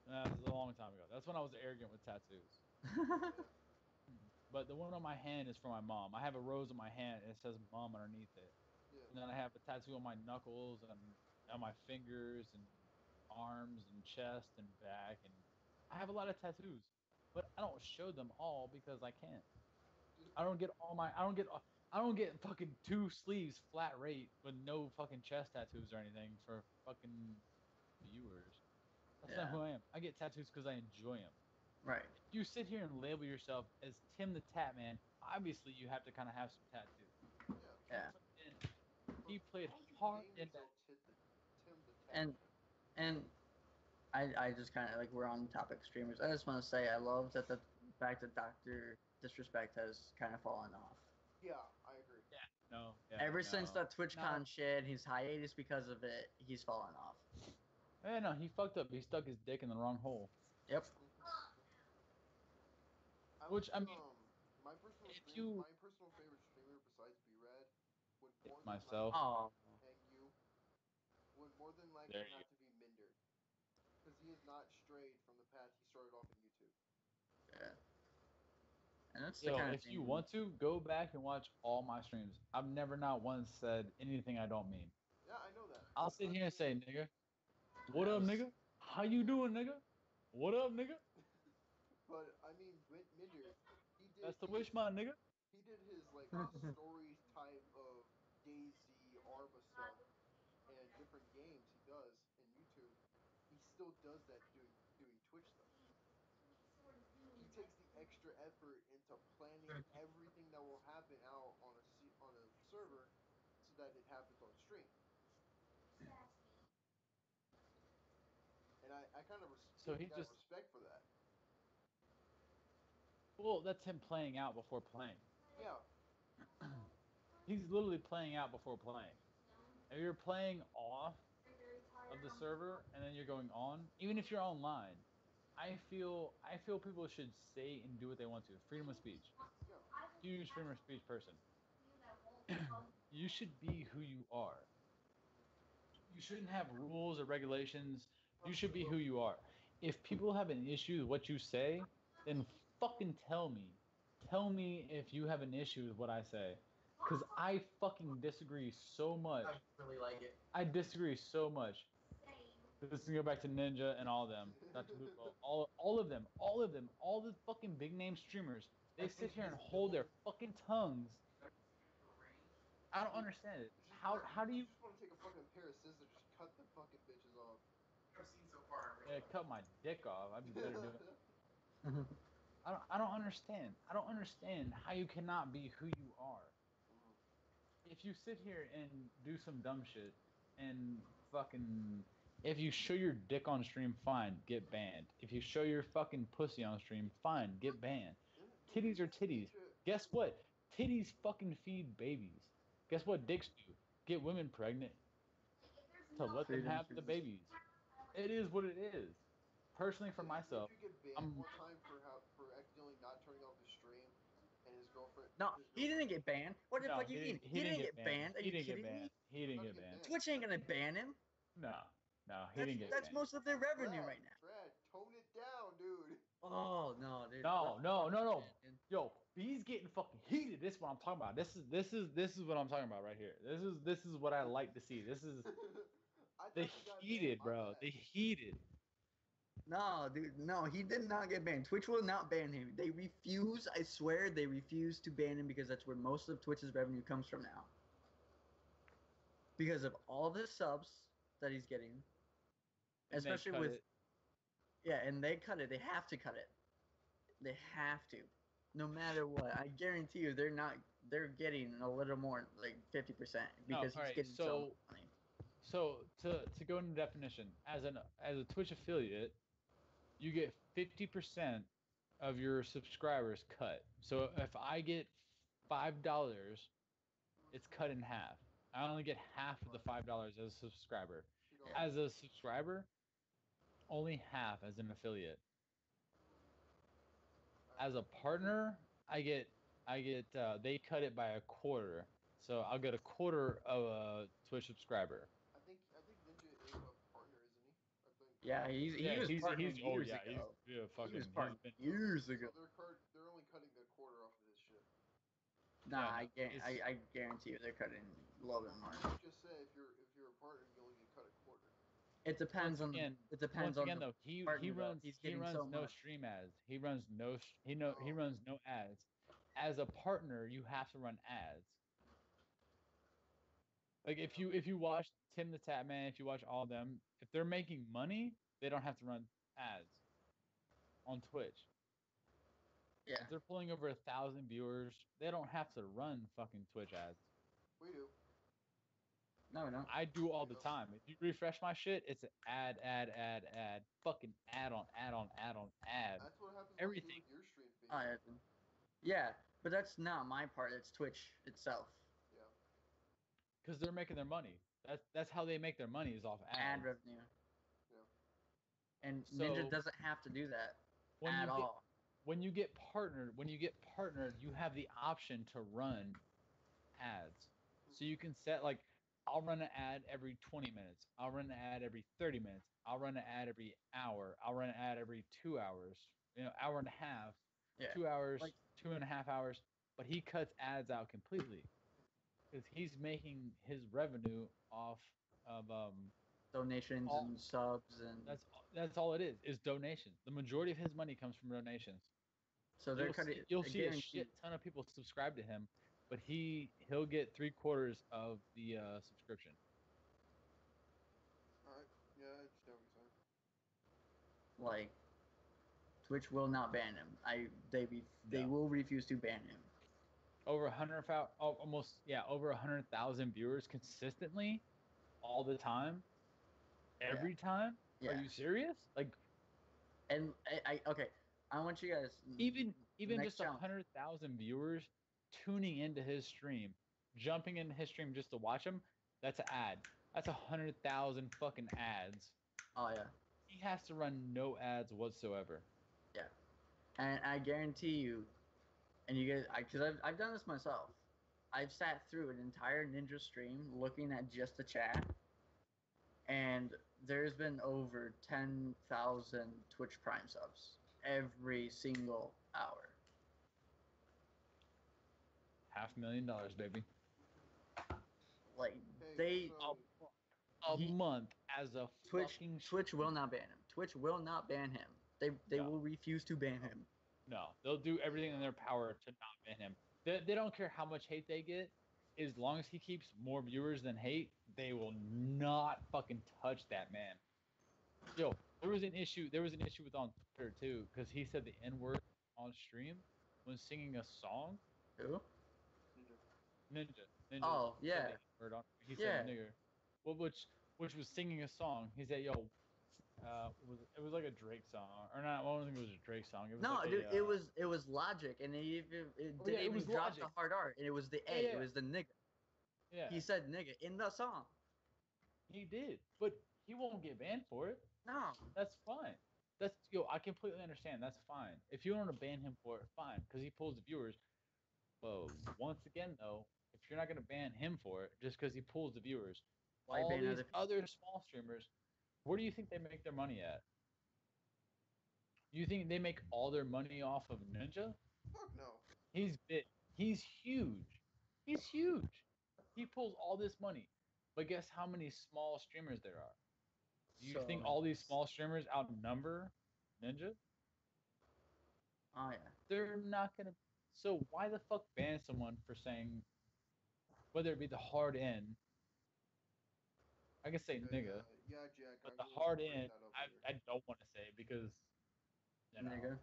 that was a long time ago. That's when I was arrogant with tattoos. Yeah. But the one on my hand is for my mom. I have a rose on my hand and it says mom underneath it. Yeah. And then I have a tattoo on my knuckles and on my fingers and arms and chest and back, and I have a lot of tattoos, but I don't show them all because I can't. I don't get fucking 2 sleeves flat rate with no fucking chest tattoos or anything for fucking viewers. That's not Yeah. who I am. I get tattoos because I enjoy them. Right. If you sit here and label yourself as Tim the Tat Man, obviously you have to kind of have some tattoos. Yeah. He played Why would you hard name in yourself that. Tim the Tat And Man? and I just kind of like we're on the topic of streamers. I just want to say I love that the fact that Doctor Disrespect has kind of fallen off. Yeah, I agree. Yeah, no. Yeah, Ever no. since that TwitchCon No. shit, he's hiatus because of it. He's fallen off. No, he fucked up. He stuck his dick in the wrong hole. Yep. Which, I mean, my personal if you- my personal favorite streamer besides BeRad would more than myself. Oh. and you would more than likely There you have to be Minder, because he has not strayed from the path he started off in YouTube. Yeah. And that's the Yo, kind of if thing. you want to, go back and watch all my streams. I've never not once said anything I don't mean. Yeah, I know that. I'll sit I've here and say, seen nigga, what That up, was- nigga? How you doing, nigga? What up, nigga? But I mean, Minder, That's the wish, my nigga. he did his like story type of DayZ Arma stuff and different games he does in YouTube. He still does that doing Twitch stuff. He takes the extra effort into planning everything that will happen out on a server so that it happens on stream. And I kind of So give the he guy just, respect for that. well, that's him playing out before playing. Yeah. He's literally playing out before playing. If you're playing off of the server and then you're going on, even if you're online, I feel people should say and do what they want to. Freedom of speech. Yeah. Huge freedom of speech person. You should be who you are. You shouldn't have rules or regulations. You should be who you are. If people have an issue with what you say, then fucking tell me. Tell me if you have an issue with what I say. Because I fucking disagree so much. I really like it. I disagree so much. Let's go back to Ninja and all of them. Dr. Lupo, all of them, all the fucking big name streamers. They sit here and hold their fucking tongues. I don't understand it. How do you just want to take a fucking pair of scissors, just cut the fucking bitches off? I've seen so far. cut my dick off? I'd be better doing it. I don't understand. I don't understand how you cannot be who you are. If you sit here and do some dumb shit and fucking, if you show your dick on stream, fine, get banned. If you show your fucking pussy on stream, fine, get banned. Titties are titties. Guess what? Titties fucking feed babies. Guess what dicks do? Get women pregnant to let them have the babies. It is what it is. Personally, for myself, Did you get banned one time for accidentally not turning off his stream, and his girlfriend? No, he didn't get banned. What the no, fuck you mean? He didn't get banned. Are He you didn't get kidding banned. me? He didn't How'd get he get banned. banned? Twitch ain't gonna ban him. No, he didn't get That's banned. most of their revenue right now. Brad, tone it down, dude. Oh no, dude. No. Yo, he's getting fucking heated. This is what I'm talking about. This is what I'm talking about right here. This is what I like to see. This is the heated, bro. The heated. No, dude, no, he did not get banned. Twitch will not ban him. They refuse, I swear, they refuse to ban him because that's where most of Twitch's revenue comes from now. Because of all of his subs that he's getting. And Especially with... Yeah, and they cut it. They have to cut it. They have to. No matter what. I guarantee you they're getting a little more, like 50%, because he's getting so much money. So to go into definition, as a Twitch affiliate, you get 50% of your subscribers cut. So if I get $5, it's cut in half. I only get half of the $5 as a subscriber. Shit all Yeah. As a subscriber, only half as an affiliate. As a partner, they cut it by a quarter. So I'll get a quarter of a Twitch subscriber. I think Ninja is a partner, isn't he? I think. Yeah, he was partnering years ago. Fucking, He was he's partnering been, years So ago. they're only cutting a quarter off of his shit. Nah, Yeah, no, I guarantee you they're cutting a little bit more. Just say if you're a partner, you only get cut a quarter. It depends on the. It depends once on again the though, he partner, though. runs He's he getting runs so no much. stream ads. He runs he Oh. runs no ads. As a partner, you have to run ads. Like if you watch Tim the Tatman, if you watch all of them, if they're making money, they don't have to run ads on Twitch. Yeah. If they're pulling over 1,000 viewers, they don't have to run fucking Twitch ads. We do. No, we don't. I do all the time. If you refresh my shit, it's an ad, fucking ad on ad. That's what happens Everything. with your stream feed. Oh, yeah, but that's not my part. It's Twitch itself. Yeah. Because they're making their money. That's how they make their money is off ads. Ad revenue. Yeah. And So, Ninja doesn't have to do that at all. When you get partnered, you have the option to run ads. So you can set like, I'll run an ad every 20 minutes. I'll run an ad every 30 minutes. I'll run an ad every hour. I'll run an ad every 2 hours. Hour and a half. Yeah. 2 hours, Like- 2.5 hours. But he cuts ads out completely because he's making his revenue off of Donations and subs and. that's all it is donations. The majority of his money comes from donations. So they're cutting. You'll see a shit ton of people subscribe to him, but he'll get 3/4 of the subscription. Alright. Yeah, I understand what you're saying. Like, Twitch will not ban him. They will refuse to ban him. Over 100,000 viewers consistently, all the time, every time. Yeah. Are you serious? Like, and okay, I want you guys. even next just challenge. 100,000 viewers tuning into his stream, jumping into his stream just to watch him. That's an ad. That's 100,000 fucking ads. Oh yeah. He has to run no ads whatsoever. Yeah, and I guarantee you, and you guys, because I've done this myself. I've sat through an entire Ninja stream looking at just the chat, and there's been over 10,000 Twitch Prime subs every single hour. $500,000, baby. Like Hey, A month as a fucking Twitch will not ban him. Twitch will not ban him. They will refuse to ban him. No, they'll do everything in their power to not ban him. They don't care how much hate they get. As long as he keeps more viewers than hate, they will not fucking touch that man. Yo, there was an issue with on Twitter too, because he said the N-word on stream when singing a song. Who? Ninja. Oh, yeah. He said nigger. Well, which was singing a song. He said, "Yo, it was like a Drake song, or not? I don't think it was a Drake song. It was No, like dude, it was Logic, and it didn't even drop the hard R, and it was the A. Yeah. It was the nigga. Yeah, He said nigga in the song. he did, but he won't get banned for it. No. That's fine. I completely understand. That's fine. If you want to ban him for it, fine, because he pulls the viewers. But once again, though, if you're not gonna ban him for it, just because he pulls the viewers, Why all ban these other small streamers, where do you think they make their money at? You think they make all their money off of Ninja? Fuck no. He's big. He's huge. He's huge. He pulls all this money. But guess how many small streamers there are? Do you think all these small streamers outnumber Ninja? Oh yeah. They're not gonna. So why the fuck ban someone for saying, whether it be the hard N? I can say nigga, Yeah, Jack. but the hard N, I don't want to say because. Nigga.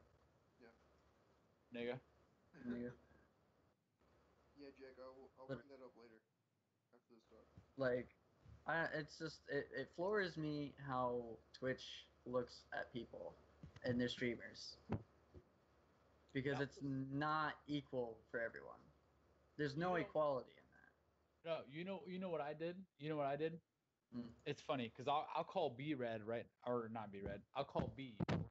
Nigga. Nigga. Yeah, Jack. I'll bring that up later. After this talk. Like, it's just it floors me how Twitch looks at people and their streamers, because it's not equal for everyone. There's no equality in that. No, you know what I did? You know what I did? Hmm. It's funny because I'll call BeRad, right, or not BeRad. I'll call Brandon.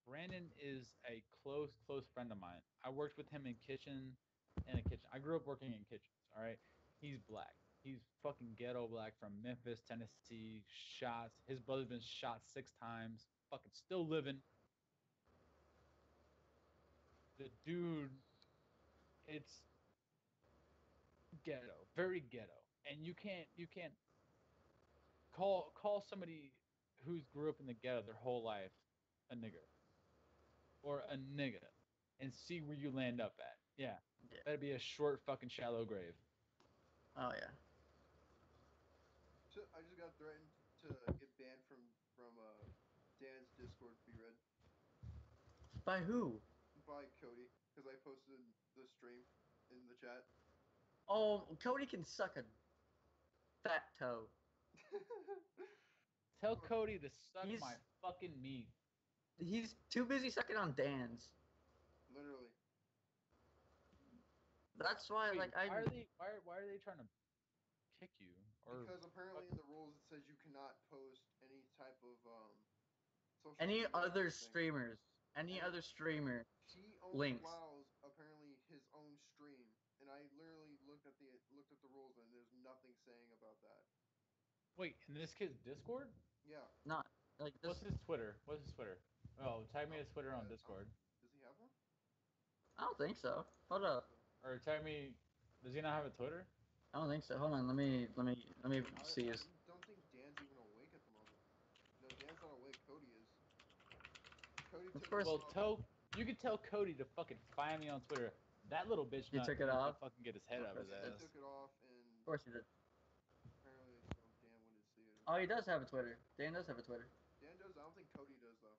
Brandon is a close friend of mine. I worked with him in a kitchen. I grew up working in kitchens. All right, he's black. He's fucking ghetto black from Memphis, Tennessee. Shots. His brother's been shot 6 times. Fucking still living. The dude, it's ghetto, very ghetto, and you can't call somebody who's grew up in the ghetto their whole life a nigger or a nigga and see where you land up at. Yeah. Yeah. That'd be a short fucking shallow grave. Oh yeah. So I just got threatened to get banned from Dan's Discord. BeRad By who? by Cody because I posted the stream in the chat. Oh, Cody can suck a fat toe. Tell Cody to suck He's- my fucking meat. He's too busy sucking on Dan's. Literally. That's why, Wait, like, why are they trying to kick you? Or Because apparently in the rules it says you cannot post any type of social any media other thing. streamers, any And other streamer. He only links. allows apparently his own stream, and I literally looked at the rules and there's nothing saying about that. wait, in this kid's Discord? Yeah. Not like this. What's his Twitter? Oh, tag me his Twitter on Discord. Does he have one? I don't think so. Hold up. Or tag me. Does he not have a Twitter? I don't think so. Hold on. Let me see I his. don't think Dan's even awake at the moment. No, Dan's not awake. Cody is. Cody Of took course. it Well, off. you could tell Cody to fucking find me on Twitter. That little bitch He not took it enough off? to fucking get his head out of his He ass. took it off, and Of course he did. apparently so Dan wouldn't see it. Oh, he does have a Twitter. Dan does have a Twitter. Dan does. I don't think Cody does though.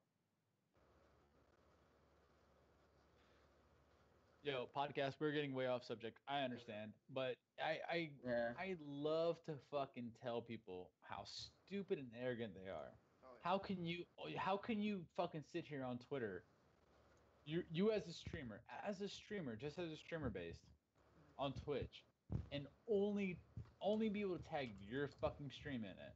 Yo, podcast, we're getting way off subject. I understand. But Yeah. I love to fucking tell people how stupid and arrogant they are. Oh, yeah. How can you fucking sit here on Twitter? You as a streamer, just as a streamer based on Twitch, and only be able to tag your fucking stream in it.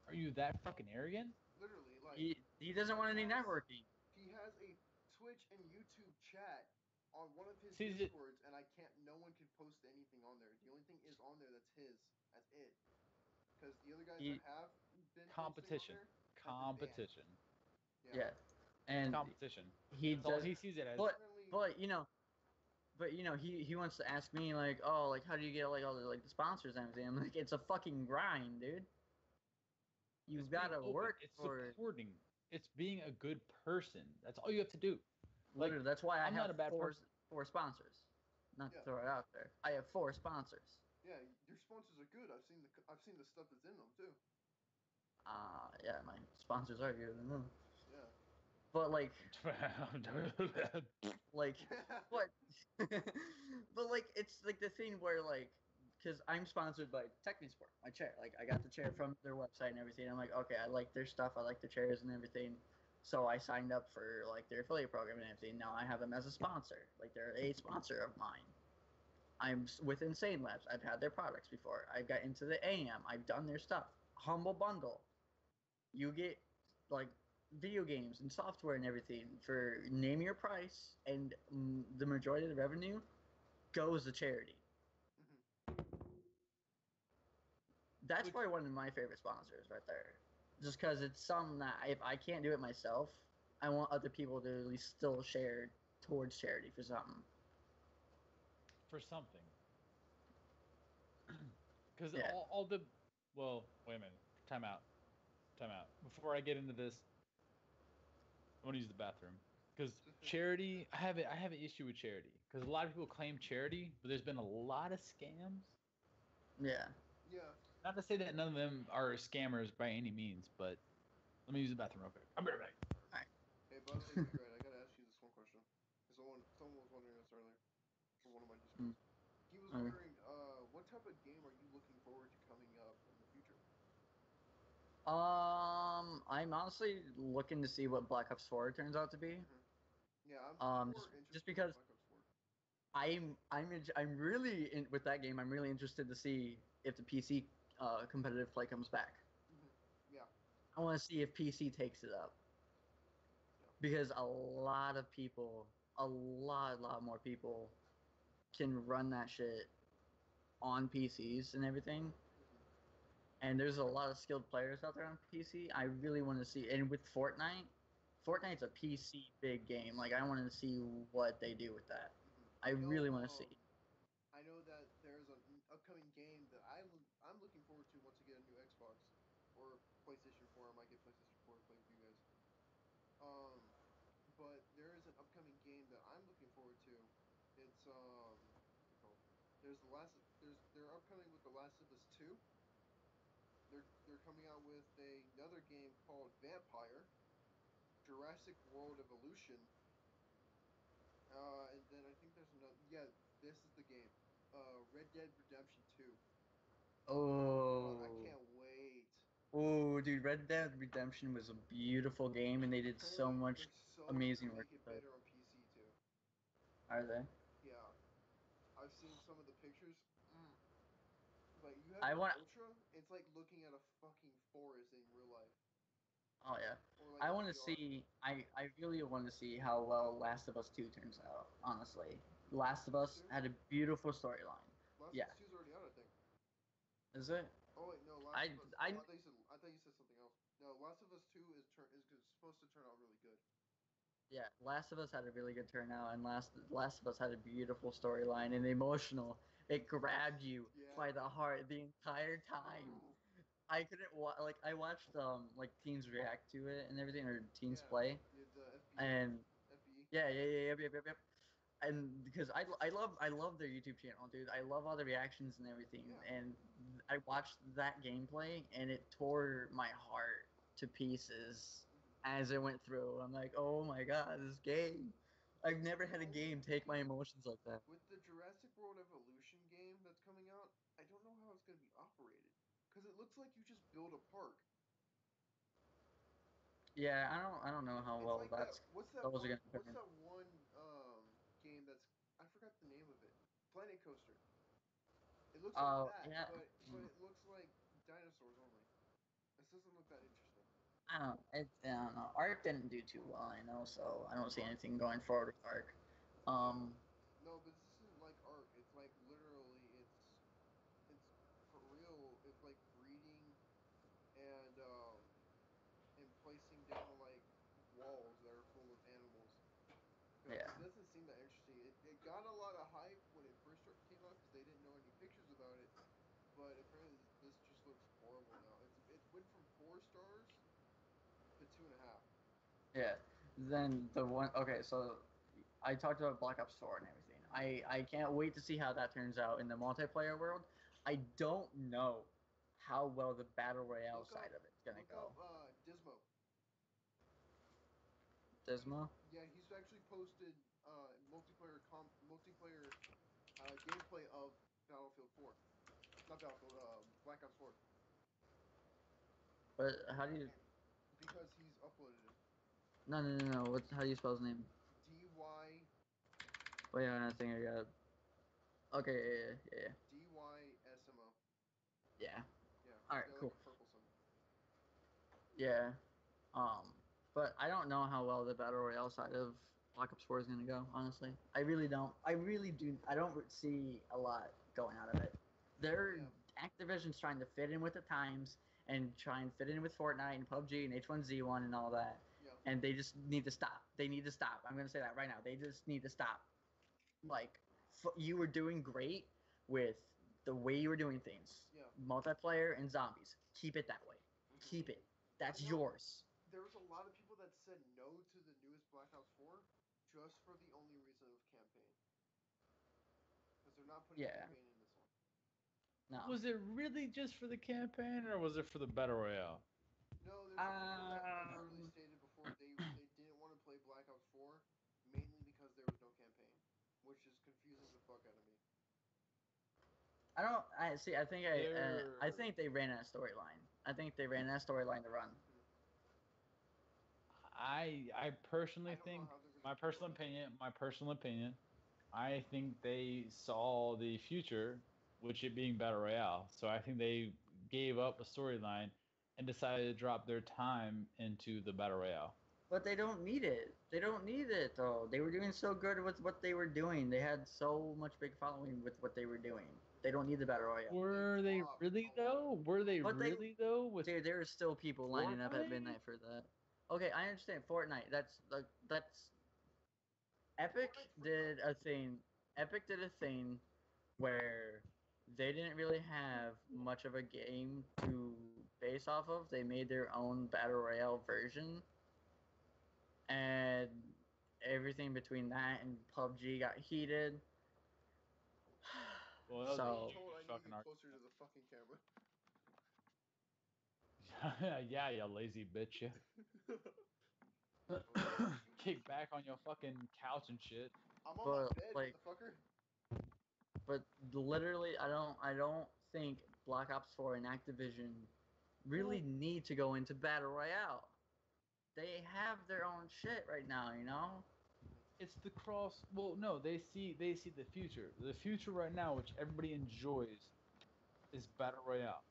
Are you that fucking arrogant? Literally, like He doesn't want any networking. he has a Twitch and YouTube chat on one of his Sees it- Discords, and no one can post anything on there. The only thing is on there that's his. That's it. Because the other guys that have been Competition. posting on there have been banned. Competition. Yeah. And Competition. he That's all does. he sees it as. But you know, he wants to ask me like, oh, like how do you get like all the sponsors and everything? I'm like, it's a fucking grind, dude. You've It's got being to open. work It's for it. supporting. It's being a good person. That's all you have to do. Literally, that's why I I'm not have a bad four person. sponsors. Not to Yeah. throw it out there. I have 4 sponsors. Yeah, your sponsors are good. I've seen the stuff that's in them too. Yeah, my sponsors are good. Yeah. But like what? But like it's like the thing where like, because I'm sponsored by Technisport, my chair. Like I got the chair from their website and everything. I'm like, okay, I like their stuff. I like the chairs and everything. So I signed up for like their affiliate program and everything. Now I have them as a sponsor. Like they're a sponsor of mine. I'm with Insane Labs. I've had their products before. I got into the AM. I've done their stuff. Humble Bundle. You get like video games and software and everything for name your price, and the majority of the revenue goes to charity. That's probably one of my favorite sponsors right there. Just because it's something that if I can't do it myself, I want other people to at least still share towards charity for something. For something. Because Yeah. all the... Well, wait a minute. Time out. Before I get into this, I want to use the bathroom. Because charity, I have an issue with charity. Because a lot of people claim charity, but there's been a lot of scams. Yeah. Yeah. Not to say that none of them are scammers by any means, but let me use the bathroom real quick. I'll be right back. Hey, by the way, BeRad, I gotta ask you this one question. Someone was wondering this earlier from one of my Discords. He was wondering, what type of game are you looking forward to coming up in the future? I'm honestly looking to see what Black Ops 4 turns out to be. Yeah, I'm more interested just because in Black Ops 4. I'm really in with that game. I'm really interested to see if the PC competitive play comes back. Yeah. I want to see if PC takes it up Yeah. because a lot more people can run that shit on PCs and everything. And there's a lot of skilled players out there on PC. I really want to see, and with Fortnite's a PC big game. Like I want to see what they do with that. I really want to see. I know that there's an upcoming game that I'm looking forward to once I get a new Xbox or PlayStation 4. I might get PlayStation 4 to play with you guys. But there is an upcoming game that I'm looking forward to. It's what's it called? They're upcoming with The Last of Us 2. They're coming out with another game called Vampire, Jurassic World Evolution, and then I think there's another. Yeah, this is the game. Red Dead Redemption 2. Oh, I can't wait. Oh, dude, Red Dead Redemption was a beautiful game, and they did so much amazing work Make it with it. better on PC too. Are they? Yeah, I've seen some of the pictures. Like you have I an want. Ultra, it's like looking at a fucking forest in real life. Oh yeah. Or like I in want to VR. see. I really want to see how well Last of Us 2 turns out. Honestly, Last of Us had a beautiful storyline. Last Yeah. of Us 2's already out, I think. Is it? Oh wait, no, I I thought you said something else. No, Last of Us 2 is supposed to turn out really good. Yeah, Last of Us had a really good turnout, and Last of Us had a beautiful storyline and emotional. It grabbed you by the heart the entire time. I couldn't like I watched like teens react to it and everything, or teens play, The FB. and FB. yep. And because I love their YouTube channel, dude. I love all the reactions and everything. Yeah. And I watched that gameplay, and it tore my heart to pieces as it went through. I'm like, oh my god, this game! I've never had a game take my emotions like that. With the Jurassic World Evolution game that's coming out, I don't know how it's going to be operated. Because it looks like you just build a park. Yeah, I don't know how well like that's what's that those one? are What's gonna that one game that's I forgot the name of it. Planet Coaster. It looks like that, yeah. but it looks like dinosaurs only. This doesn't look that interesting. I don't know. Arc didn't do too well, I know, so I don't see anything going forward with Arc. No, but this isn't like Ark. It's like literally, it's for real. It's like breeding and placing down like walls that are full of animals. Because Yeah. it doesn't seem that interesting. It got a lot of hype when it first came out because they didn't know any pictures about it. But apparently this just looks horrible now. It went from 4 stars to 2.5. Yeah. Then the one. Okay, so I talked about Black Ops 4 and everything. I can't wait to see how that turns out in the multiplayer world. I don't know how well the battle royale side of it's gonna go. Look up Dismo. Dismo? Yeah, he's actually posted multiplayer gameplay of Battlefield 4. Not Battlefield, Black Ops 4. But how do you? Because he's uploaded it. No. How do you spell his name? DY. Wait, I think I got. Okay, yeah. DYSMO. Yeah. Yeah. All right, He's got cool. like a purple symbol. Yeah. But I don't know how well the battle royale side of Black Ops 4 is gonna go. Honestly, I really don't. I really do. I don't see a lot going out of it. Activision's trying to fit in with the times and try and fit in with Fortnite and PUBG and H1Z1 and all that. Yeah. And they just need to stop. They need to stop. I'm gonna say that right now. They just need to stop. Like, you were doing great with the way you were doing things. Yeah. Multiplayer and zombies. Keep it that way. Keep it. That's yours. There was a lot of people that said no to the newest Black Ops 4 just for the only reason of campaign. Because they're not putting campaign in this one. No. Was it really just for the campaign, or was it for the battle royale? No, there's people that literally stated before they didn't want to play Black Ops 4 mainly because there was no campaign, which is confusing the fuck out of me. I don't. I see. I think they ran out of storyline. I think they ran out of storyline to run. I personally think my personal opinion. I think they saw the future, which it being Battle Royale. So I think they gave up a storyline and decided to drop their time into the Battle Royale. But they don't need it. They don't need it though. They were doing so good with what they were doing. They had so much big following with what they were doing. They don't need the battle royale. Were they really though? Were they But really though? With Dude, there are still people lining up at Fortnite? midnight for that. Okay, I understand Fortnite. That's Epic did a thing. Epic did a thing where they didn't really have much of a game to base off of. They made their own battle royale version, and everything between that and PUBG got heated. Well, that was So- a I huge told I need to fucking get closer to the fucking camera. argument. Yeah, you lazy bitch. You. Kick back on your fucking couch and shit. I'm on my But, bed, like- motherfucker. But literally, I don't think Black Ops 4 and Activision really need to go into battle royale. They have their own shit right now, you know. It's the cross. Well, no, they see the future. The future right now, which everybody enjoys, is battle royale.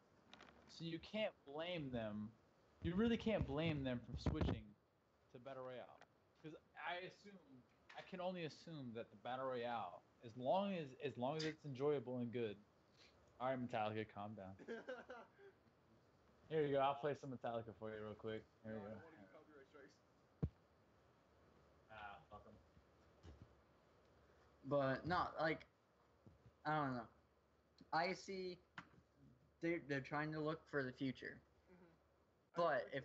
So you can't blame them. You really can't blame them for switching to battle royale, because I can only assume that the battle royale, as long as it's enjoyable and good. All right, Metallica, calm down. Here you go. I'll play some Metallica for you real quick. Here No, you I go. don't want to get copyright strikes. Ah, fuck 'em. But no, like, I don't know. I see they're trying to look for the future. But if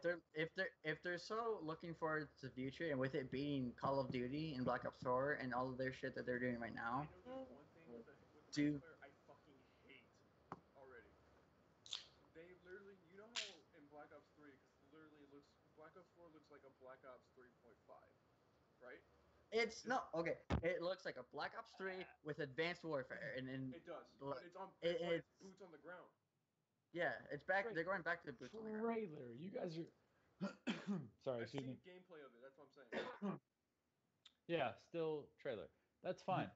they're so looking forward to the future, and with it being Call of Duty and Black Ops 4 and all of their shit that they're doing right now, I know there's one thing with the Do- multiplayer I fucking hate already. They literally, you know how in Black Ops 3, because literally it looks, Black Ops 4 looks like a Black Ops 3.5, right? it's no okay. It looks like a Black Ops 3 with advanced warfare, and It does, Like, but it's on, it- but it's it's- boots on the ground. yeah, it's back. Right. They're going back to the boots on the ground. Trailer. You guys are. Sorry, I've excuse seen me. gameplay of it, that's what I'm saying. Yeah, still trailer. That's fine.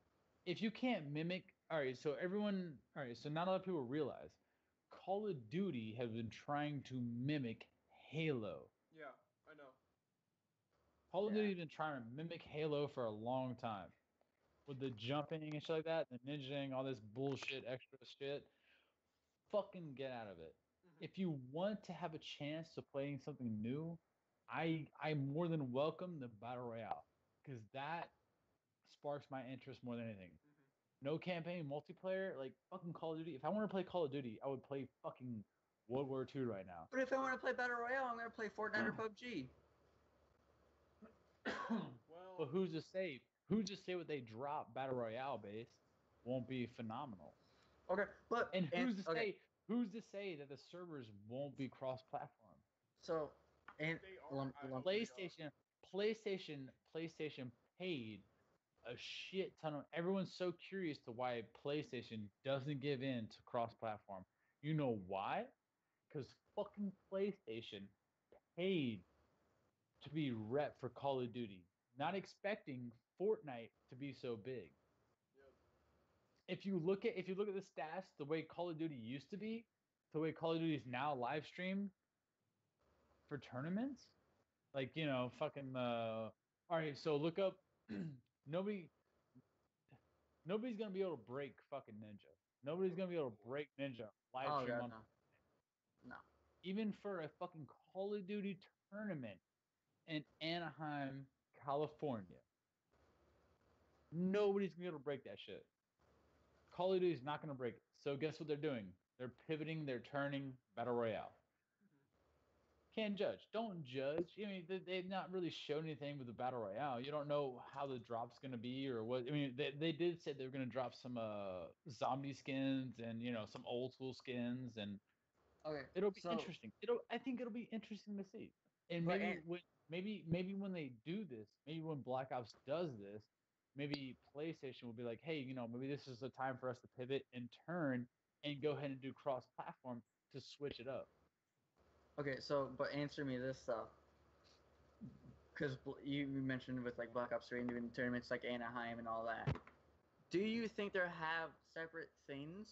If you can't mimic, all right. So not a lot of people realize, Call of Duty has been trying to mimic Halo. Yeah, I know. Call of Yeah. Duty has been trying to mimic Halo for a long time, with the jumping and shit like that, and the ninjaing, all this bullshit, extra shit. Fucking get out of it. If you want to have a chance to playing something new, I more than welcome the battle royale, because that sparks my interest more than anything. No campaign multiplayer, like fucking Call of Duty. If I want to play Call of Duty, I would play fucking World War II right now. But if I want to play battle royale, I'm gonna play Fortnite or PUBG. Well, But who's to say? Who's to say what they drop battle royale base won't be phenomenal? Okay, but And who's to okay, say? Who's to say that the servers won't be cross-platform? so and they are. I hope PlayStation paid a shit ton of. Everyone's so curious to why PlayStation doesn't give in to cross-platform. You know why? Because fucking PlayStation paid to be rep for Call of Duty, not expecting Fortnite to be so big. Yep. If you look at the stats, the way Call of Duty used to be, to the way Call of Duty is now live streamed for tournaments, like fucking. All right, so look up. Nobody's gonna be able to break fucking Ninja. Nobody's gonna be able to break Ninja live oh stream god, on. no. Even for a fucking Call of Duty tournament in Anaheim, California, nobody's gonna be able to break that shit. Call of Duty is not gonna break it. So guess what they're doing? They're pivoting. They're turning battle royale. Can't judge. Don't judge. I mean, they've not really shown anything with the battle royale. You don't know how the drop's gonna be or what. I mean, they did say they were gonna drop some zombie skins and some old school skins, and Okay, it'll be so, interesting. I think it'll be interesting to see. And But- maybe when they do this, maybe when Black Ops does this, maybe PlayStation will be like, hey, maybe this is the time for us to pivot and turn and go ahead and do cross-platform to switch it up. Okay, so but answer me this though, because you mentioned with like Black Ops 3 and doing tournaments like Anaheim and all that. Do you think they have separate things,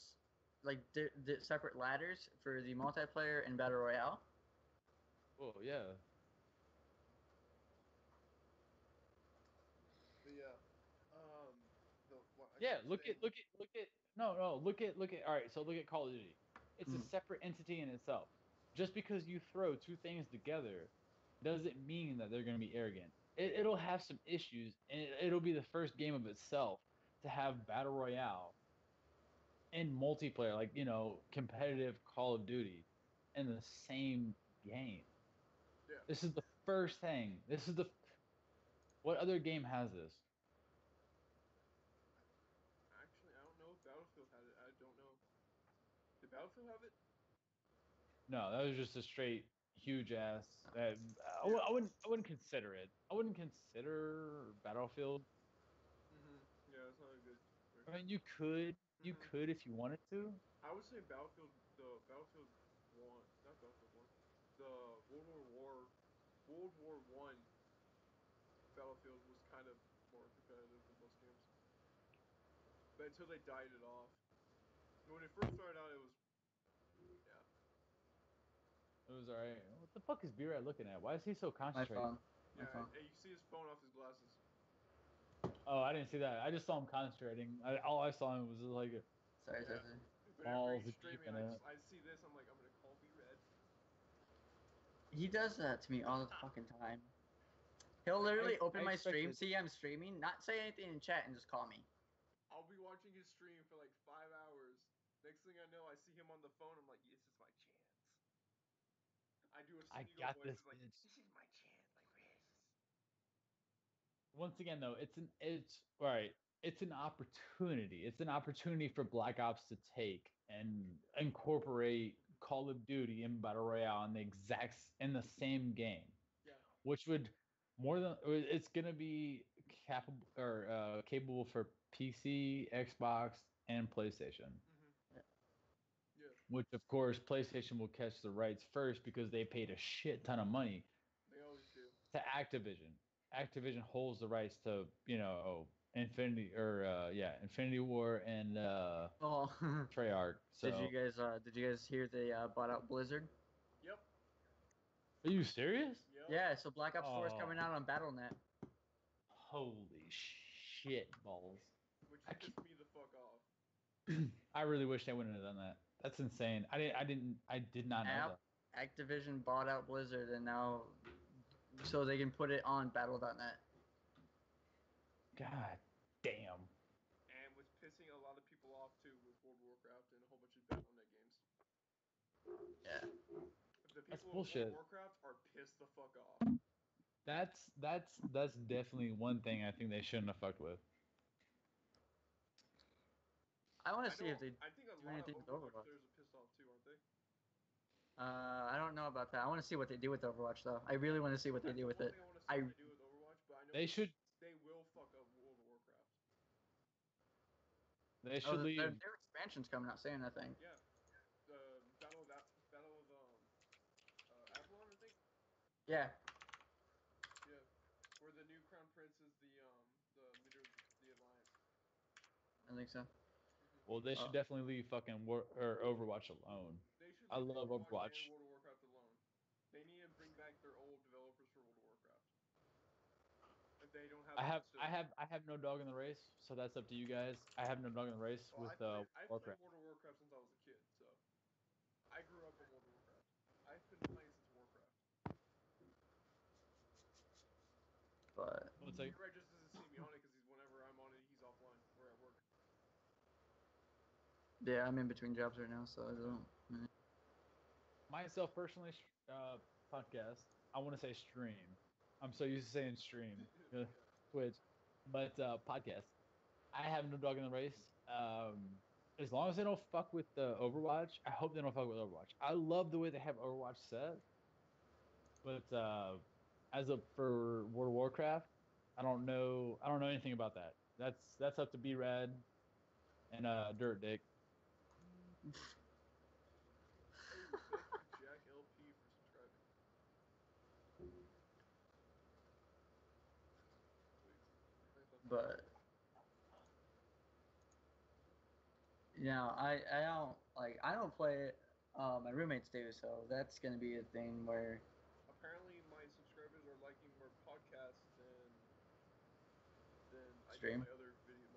like separate ladders for the multiplayer and battle royale? Oh yeah. But yeah, I Yeah, keep look saying, at no, look at all right, so look at Call of Duty. It's a Mhm. separate entity in itself. Just because you throw two things together doesn't mean that they're going to be arrogant. It'll have some issues, and it'll be the first game of itself to have battle royale and multiplayer, like competitive Call of Duty, in the same game. yeah, This is the first thing. What other game has this? actually, I don't know if Battlefield had it. I don't know. Did Battlefield have it? No, that was just a straight huge ass. I Yeah. I wouldn't consider it. I wouldn't consider Battlefield. Yeah, it's not a good. I mean, you Mhm. could if you wanted to. I would say Battlefield, the Battlefield One, not Battlefield One, the World War One Battlefield was kind of more competitive than most games. But until they died it off. When it first started out, it was yeah. It was alright. What the fuck is B-Rad looking at? Why is he so My concentrated? phone. My Yeah, phone. and you see his phone off his glasses. Oh, I didn't see that. I just saw him concentrating. All I saw him was like Sorry, Yeah. sorry. Whenever balls he's deep streaming, in it. I see this. I'm like, I'm gonna call BeRad. He does that to me all the fucking time. He'll I literally open my stream, expected. see I'm streaming, not say anything in chat, and just call me. I'll be watching his stream for like 5 hours. Next thing I know, I see him on the phone. I'm like, this is my chance. I do a I Smeagol got voice. this It's like, bitch. this is my chance, like this. Once again, though, it's all right. It's an opportunity. It's an opportunity for Black Ops to take and incorporate Call of Duty and Battle Royale in the same game, Yeah. which would it's gonna be capable for PC, Xbox, and PlayStation. Yeah. Which of course PlayStation will catch the rights first because they paid a shit ton of money They always do. to Activision. Activision holds the rights to Infinity War and Oh, Treyarch. So did you guys hear they bought out Blizzard? Yep. are you serious? Yep. Yeah, so Black Ops 4 is coming Oh, out on BattleNet. holy shit balls! Which I pissed me the fuck off. I really wish they wouldn't have done that. That's insane. I did not know that. Activision bought out Blizzard, and now so they can put it on Battle.net. God damn. And was pissing a lot of people off too with World of Warcraft and a whole bunch of Battle.net games. Yeah. The That's people of World bullshit. of Warcraft are pissed the fuck off. That's definitely one thing I think they shouldn't have fucked with. I want to see if they I think a do lot of anything with Overwatch Overwatch. players are pissed off too, aren't they? I don't know about that. I want to see what they do with Overwatch, though. I really want to see what they That's do the with one it. thing I want to see I what they do with Overwatch, but I know They should they will fuck up World of Warcraft. they should their leave. new expansion's coming out soon, I think. Yeah, the Battle of Avalon, I think. Yeah. Yeah, where the new Crown Prince is the leader of the Alliance. I think so. Well, they should definitely leave fucking Overwatch alone. They should I leave love Overwatch and Overwatch. World of Warcraft alone. They need to bring back their old developers for World of Warcraft. If they don't have that still. I have no dog in the race, so that's up to you guys. I have no dog in the race Well, with I've played Warcraft. World of Warcraft since I was a kid, so I grew up on World of Warcraft. I've been playing since Warcraft. But Let's say BeRad just doesn't see me on it because whenever I'm on it, he's offline or at work. yeah, I'm in between jobs right now, so I don't. myself personally, podcast. I want to say stream. I'm so used to saying stream, Twitch, but podcast. I have no dog in the race. As long as they don't fuck with the Overwatch, I hope they don't fuck with Overwatch. I love the way they have Overwatch set, but as of for World of Warcraft, I don't know. I don't know anything about that. That's up to BeRad and Dirt Dick. Ooh, thank you, Jack LP, for subscribing. Sweet. Thanks, man. But I don't play it. My roommates do, so that's gonna be a thing where Apparently, my subscribers are liking more podcasts than I do Stream? my other streams.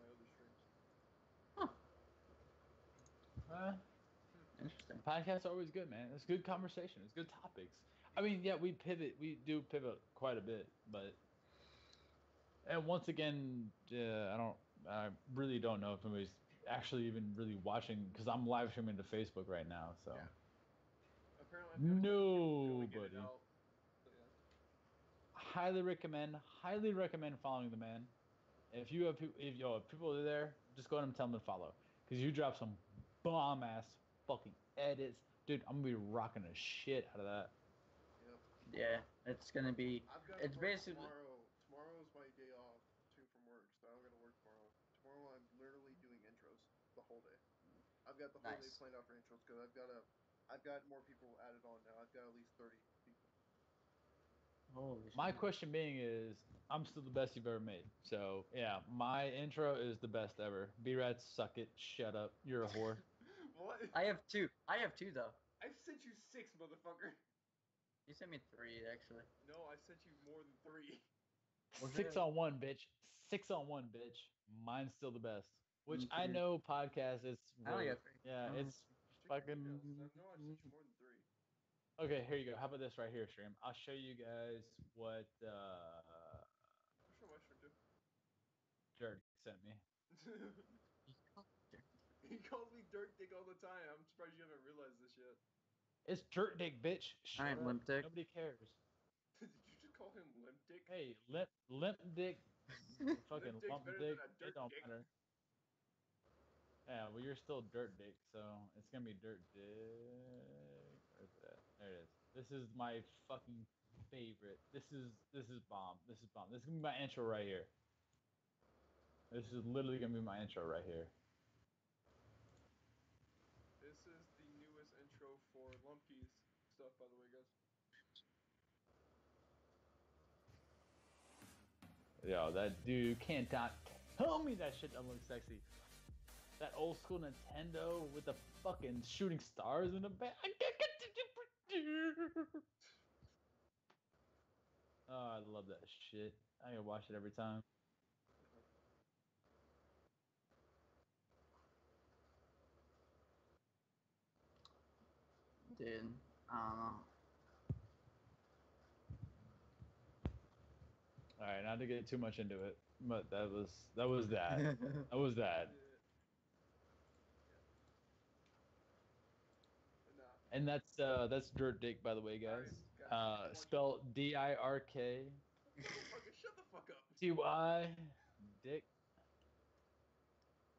Interesting. Podcasts are always good, man. It's good conversation. It's good topics. I mean, yeah, we do pivot quite a bit, but and once again, I really don't know if anybody's actually even really watching because I'm live streaming to Facebook right now, so. Yeah. Apparently, I've got a couple people filling it Nobody. out. So, yeah. Highly recommend following the man. If you have people, if people are there, just go ahead and tell them to follow, because you drop some bomb ass fucking edits, dude. I'm gonna be rocking the shit out of that. Yep. Yeah, it's gonna be. I've got It's to work basically. tomorrow. Tomorrow's my day off too from work, so I'm gonna work tomorrow. Tomorrow I'm literally doing intros the whole day. I've got the whole day Nice. planned out for intros because I've got more people added on now. I've got at least 30 people. Holy shit. My question being is, I'm still the best you've ever made. So yeah, my intro is the best ever. BeRad, suck it, shut up, you're a whore. What? I have two though. I've sent you 6, motherfucker. You sent me 3 actually. No, I sent you more than 3. Was 6 it? on 1, bitch. 6 on 1, bitch. Mine's still the best. Which Me I too. know podcast is I only really, got 3. yeah, I it's Check your fucking. emails. I know I sent you more than 3. Okay, here you go. How about this right here, stream? I'll show you guys what I'll show my stream too. Jared sent me. He calls me Dirt Dick all the time. I'm surprised you haven't realized this yet. It's dirt dick, bitch. Shut Alright, up. limp dick. Nobody cares. Did you just call him Limp Dick? Hey, limp dick, fucking Limp Dick's lump better dick. than a It Dirt don't Dick. matter. Yeah, well, you're still dirt dick, so it's gonna be dirt dick. Where's that? There it is. This is my fucking favorite. This is bomb. This is bomb. This is gonna be my intro right here. This is literally gonna be my intro right here. This is the newest intro for Lumpkii's stuff, by the way, guys. Yo, that dude can't tell me that shit doesn't look sexy. That old school Nintendo with the fucking shooting stars in the back. Oh, I love that shit. I gotta watch it every time. Dude, I don't know. All right, not to get too much into it, but that was that. That was that. Nah. And that's Dirt Dick, by the way, guys. Guys, Spelled DIRK Motherfucker, shut the fuck up. TY Dick.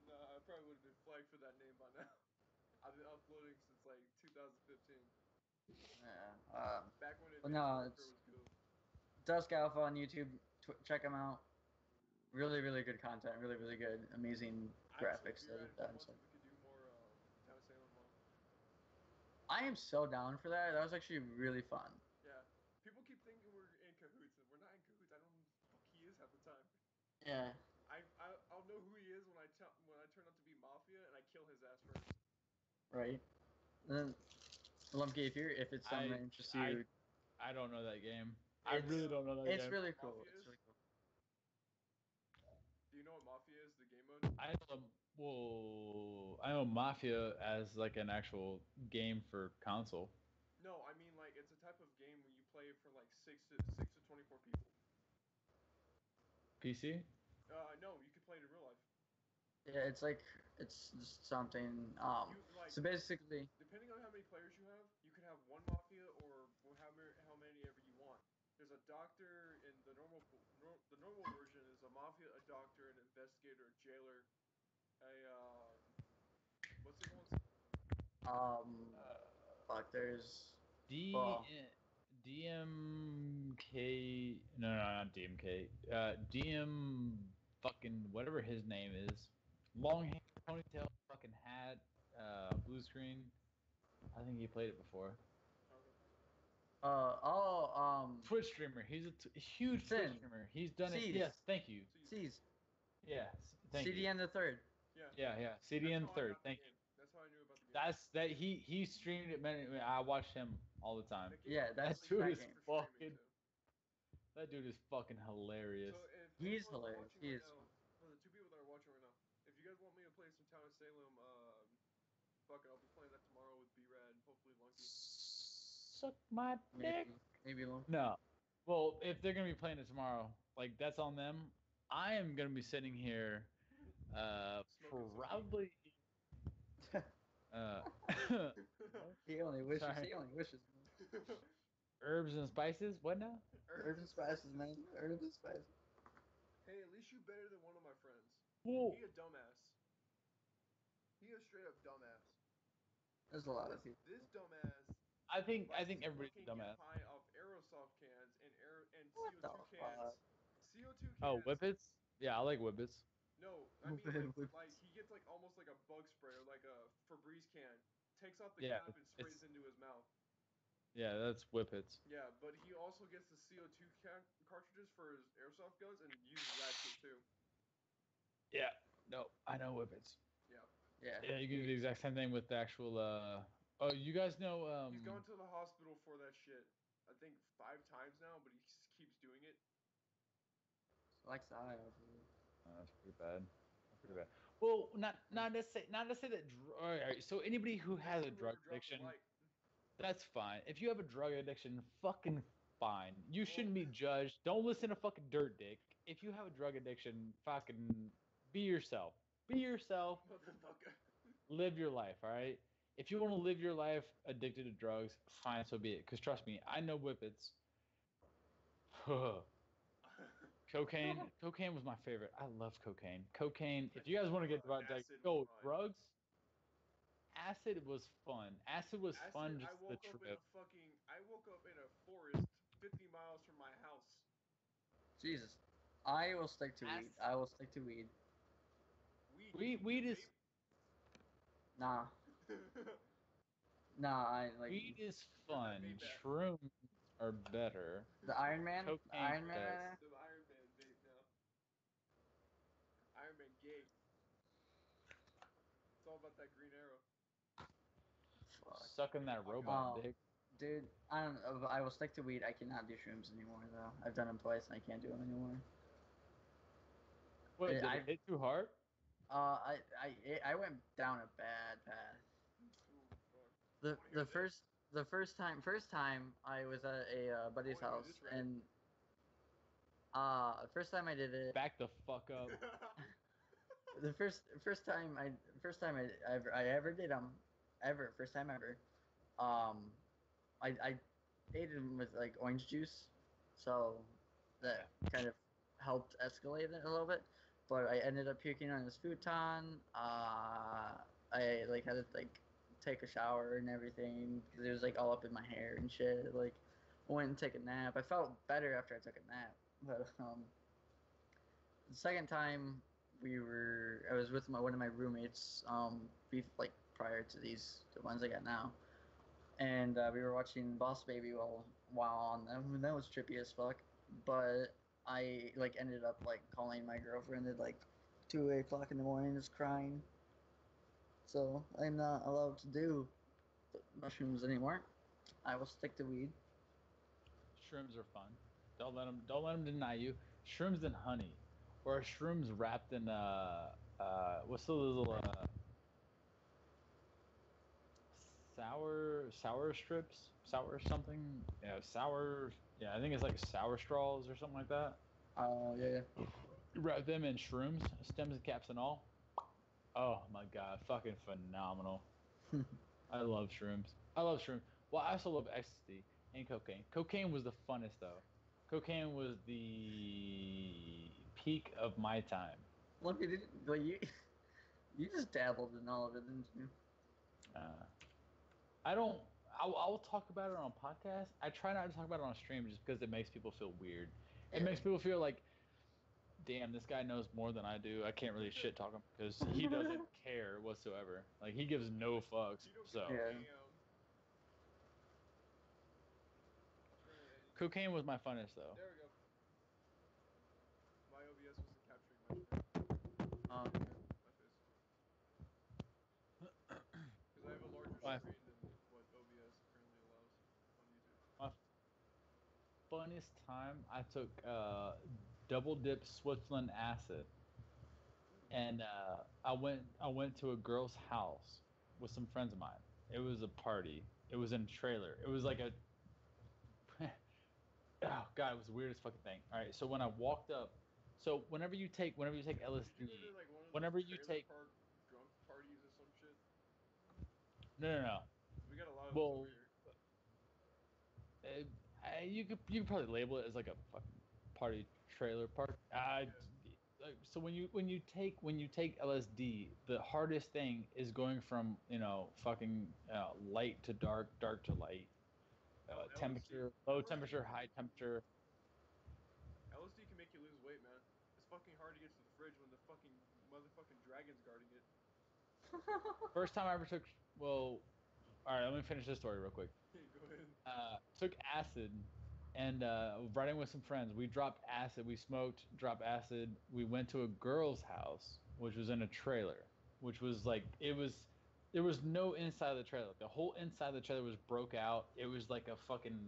Nah, I probably would have been flagged for that name by now. I've been uploading since like 2015. Yeah. Back when Well, no, Advanced it's was cool. Dusk Alpha on YouTube. Check them out. Really, really good content. Really, really good. Amazing graphics that BeRad, are if you done. want So. to, we could do more Town of Salem Mall. I am so down for that. That was actually really fun. Yeah. People keep thinking we're in cahoots, and we're not in cahoots. I don't know who the fuck he is half the time. Yeah. I'll know who he is when I turn out to be Mafia, and I kill his ass first. Right. Then, Lumpkii, if it's something that interests you, I don't know that game. I really don't know that it's game. really cool. Mafia It's is? really cool. Do you know what Mafia is? The game mode? I know Mafia as like an actual game for console. No, I mean like it's a type of game where you play for like 6 to 24 people. PC? No, you can play it in real life. Yeah, it's just something. So basically, Depending on how many players you have, you can have one Mafia or how many ever you want. There's a doctor in the normal version is a Mafia, a doctor, an investigator, a jailer, what's the other ones? fuck, there's DMK. No, not DMK. DM fucking whatever his name is. Long hair, ponytail, fucking hat, blue screen. I think he played it before. Twitch streamer. He's a huge Sin. Twitch streamer. He's done it. C's. Yes, thank you. C's. Yeah, thank you. CDN the third. Yeah. CDN third. Thank you. He streamed it. I watched him all the time. That game Yeah, is that's dude really is good game. for streaming, fucking- too. That dude is fucking hilarious. So if He's anyone's hilarious. watching He right is. now, for the two people that are watching right now, if you guys want me to play some Town of Salem, fuck it, I'll be playing that tomorrow with BeRad and hopefully Lumpkii. Suck my dick. Maybe Lumpkii. No. Well, if they're gonna be playing it tomorrow, like that's on them. I am gonna be sitting here, Smoking some probably. He only wishes. Sorry. He only wishes. Herbs and spices. What now? Herbs and spices, man. Herbs and spices. Hey, at least you better than one of my friends. Whoa. He a dumbass. He a straight up dumbass. There's a lot of people. This dumbass I think likes to everybody's a fucking dumbass. get high off aerosoft cans and What CO2 the cans. fuck? CO2 cans. Oh, whippets. Yeah, I like whippets. No, I mean Whippets. like he gets like almost like a bug spray or like a Febreze can, takes off the Yeah, cap and sprays into his mouth. Yeah, that's whippets. Yeah, but he also gets the CO2 cartridges for his airsoft guns and uses that shit too. Yeah. No, I know whippets. Yeah. Yeah. Yeah, you can do the exact same thing with the actual. Oh, you guys know. He's gone to the hospital for that shit. I think 5 times now, but he keeps doing it. Likes the high. That's pretty bad. Pretty bad. Well, not to say that. All right, so anybody who has a drug addiction, that's fine. If you have a drug addiction, fucking fine. You shouldn't be judged. Don't listen to fucking Dirt Dick. If you have a drug addiction, fucking be yourself. Be yourself. Motherfucker. Live your life, all right? If you want to live your life addicted to drugs, fine, so be it. Because trust me, I know whippets. Cocaine was my favorite. I love cocaine. Cocaine. If you guys want to get about like, drugs, acid was fun. Acid was fun. Just the trip. I woke up in a forest 50 miles from my house. Jesus. I will stick to weed. I will stick to weed. Weed is. Nah. Nah, I like. Weed is fun. Shrooms are better. The Iron Man? Cocaine The Iron Man? best. The Iron Man vape now. Iron Man gay. It's all about that green arrow. Fuck. Sucking that robot dick. Dude, I don't know. I will stick to weed. I cannot do shrooms anymore, though. I've done them twice, and I can't do them anymore. Wait, did it hit too hard? I went down a bad path. The first time I was at a buddy's house, and first time I did it. Back the fuck up. The first time I ever did them, first time ever. I ate them with like orange juice, so that kind of helped escalate it a little bit. But I ended up puking on his futon. I like had to like take a shower and everything because it was like all up in my hair and shit. Like I went and took a nap. I felt better after I took a nap. But the second time I was with one of my roommates. Like prior to the ones I got now, and we were watching Boss Baby while on them, and that was trippy as fuck. But I like ended up like calling my girlfriend at like 2 o'clock in the morning, just crying. So I'm not allowed to do mushrooms anymore. I will stick to weed. Shrooms are fun. Don't let them deny you. Shrooms and honey, or shrooms wrapped in what's the little sour strips, sour something. Yeah, sour. Yeah, I think it's like sour straws or something like that. Oh yeah. You wrap them in shrooms, stems and caps and all. Oh my god, fucking phenomenal. I love shrooms. Well, I also love ecstasy and cocaine. Cocaine was the funnest though. Cocaine was the peak of my time. Look at it. Like you just dabbled in all of it, didn't you? I'll talk about it on a podcast. I try not to talk about it on stream just because it makes people feel weird. It makes people feel like, damn, this guy knows more than I do. I can't really shit talk him because he doesn't care whatsoever. Like, he gives no fucks. So, Yeah. cocaine was my funnest though. There we go. My OBS wasn't capturing my face. Oh. Because I have a My- screen than what OBS currently allows on YouTube. My funniest time, I took double dip Switzerland acid, and I went to a girl's house with some friends of mine. It was a party. It was in a trailer. It was like a oh god, it was the weirdest fucking thing. All right, so when I walked up, so whenever you take Did you LSD, go to like one of whenever those you trailer take park drunk parties or some shit? no. We got a lot of those Well, over here. you could probably label it as like a fucking party trailer park. So when you take LSD, the hardest thing is going from fucking light to dark, dark to light, Oh, temperature, LSD. low LSD temperature, can high make you- temperature. LSD can make you lose weight, man. It's fucking hard to get to the fridge when the fucking motherfucking dragon's guarding it. First time I ever took, well, all right, let me finish this story real quick. Go ahead. Took acid, and riding with some friends. We dropped acid. We smoked, dropped acid. We went to a girl's house, which was in a trailer, which was like there was no inside of the trailer. The whole inside of the trailer was broke out. It was like a fucking.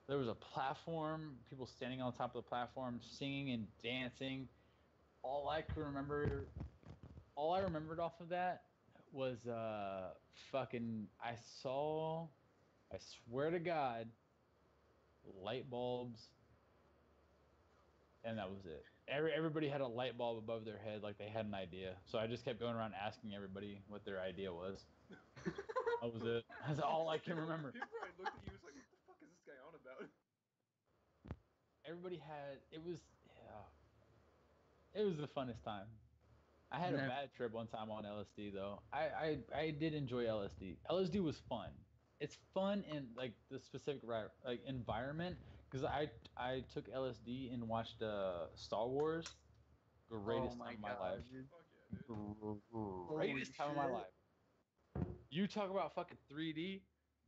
There was a platform, people standing on top of the platform, singing and dancing. All I could remember, all I remembered off of that was fucking. I swear to God, light bulbs, and that was it. Everybody had a light bulb above their head, like they had an idea. So I just kept going around asking everybody what their idea was. That was it. That's all I can remember. People probably looked at you and was like, what the fuck is this guy on about? Everybody had. It was the funnest time. I had a bad trip one time on LSD though. I did enjoy LSD. LSD was fun. It's fun in like the specific like environment because I took LSD and watched Star Wars. Greatest time of my life. dude. Fuck yeah, dude. Greatest time of my shit. life. You talk about fucking 3D,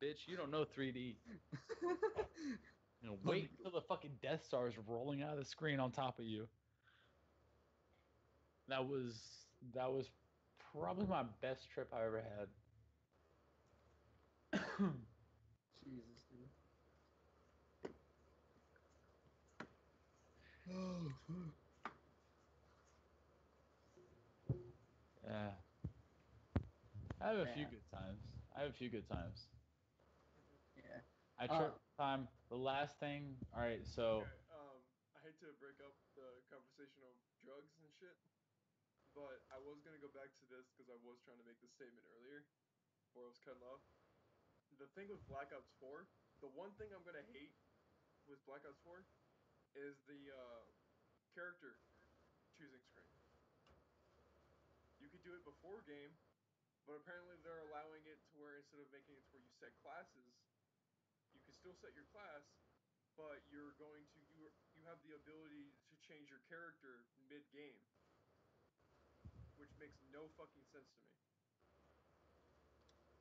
bitch. You don't know 3D. Wait until the fucking Death Star is rolling out of the screen on top of you. That was probably my best trip I ever had. Jesus, dude. Oh, fuck. Yeah. I have a few Man. good times. Yeah. I tripped time. The last thing. All right, so Okay, I hate to break up the conversation on drugs and shit, but I was gonna go back to this because I was trying to make this statement earlier, before I was cutting off. The thing with Black Ops 4, the one thing I'm gonna hate with Black Ops 4 is the character choosing screen. You could do it before game, but apparently they're allowing it to where instead of making it to where you set classes, you can still set your class, but you have the ability to change your character mid game, which makes no fucking sense to me.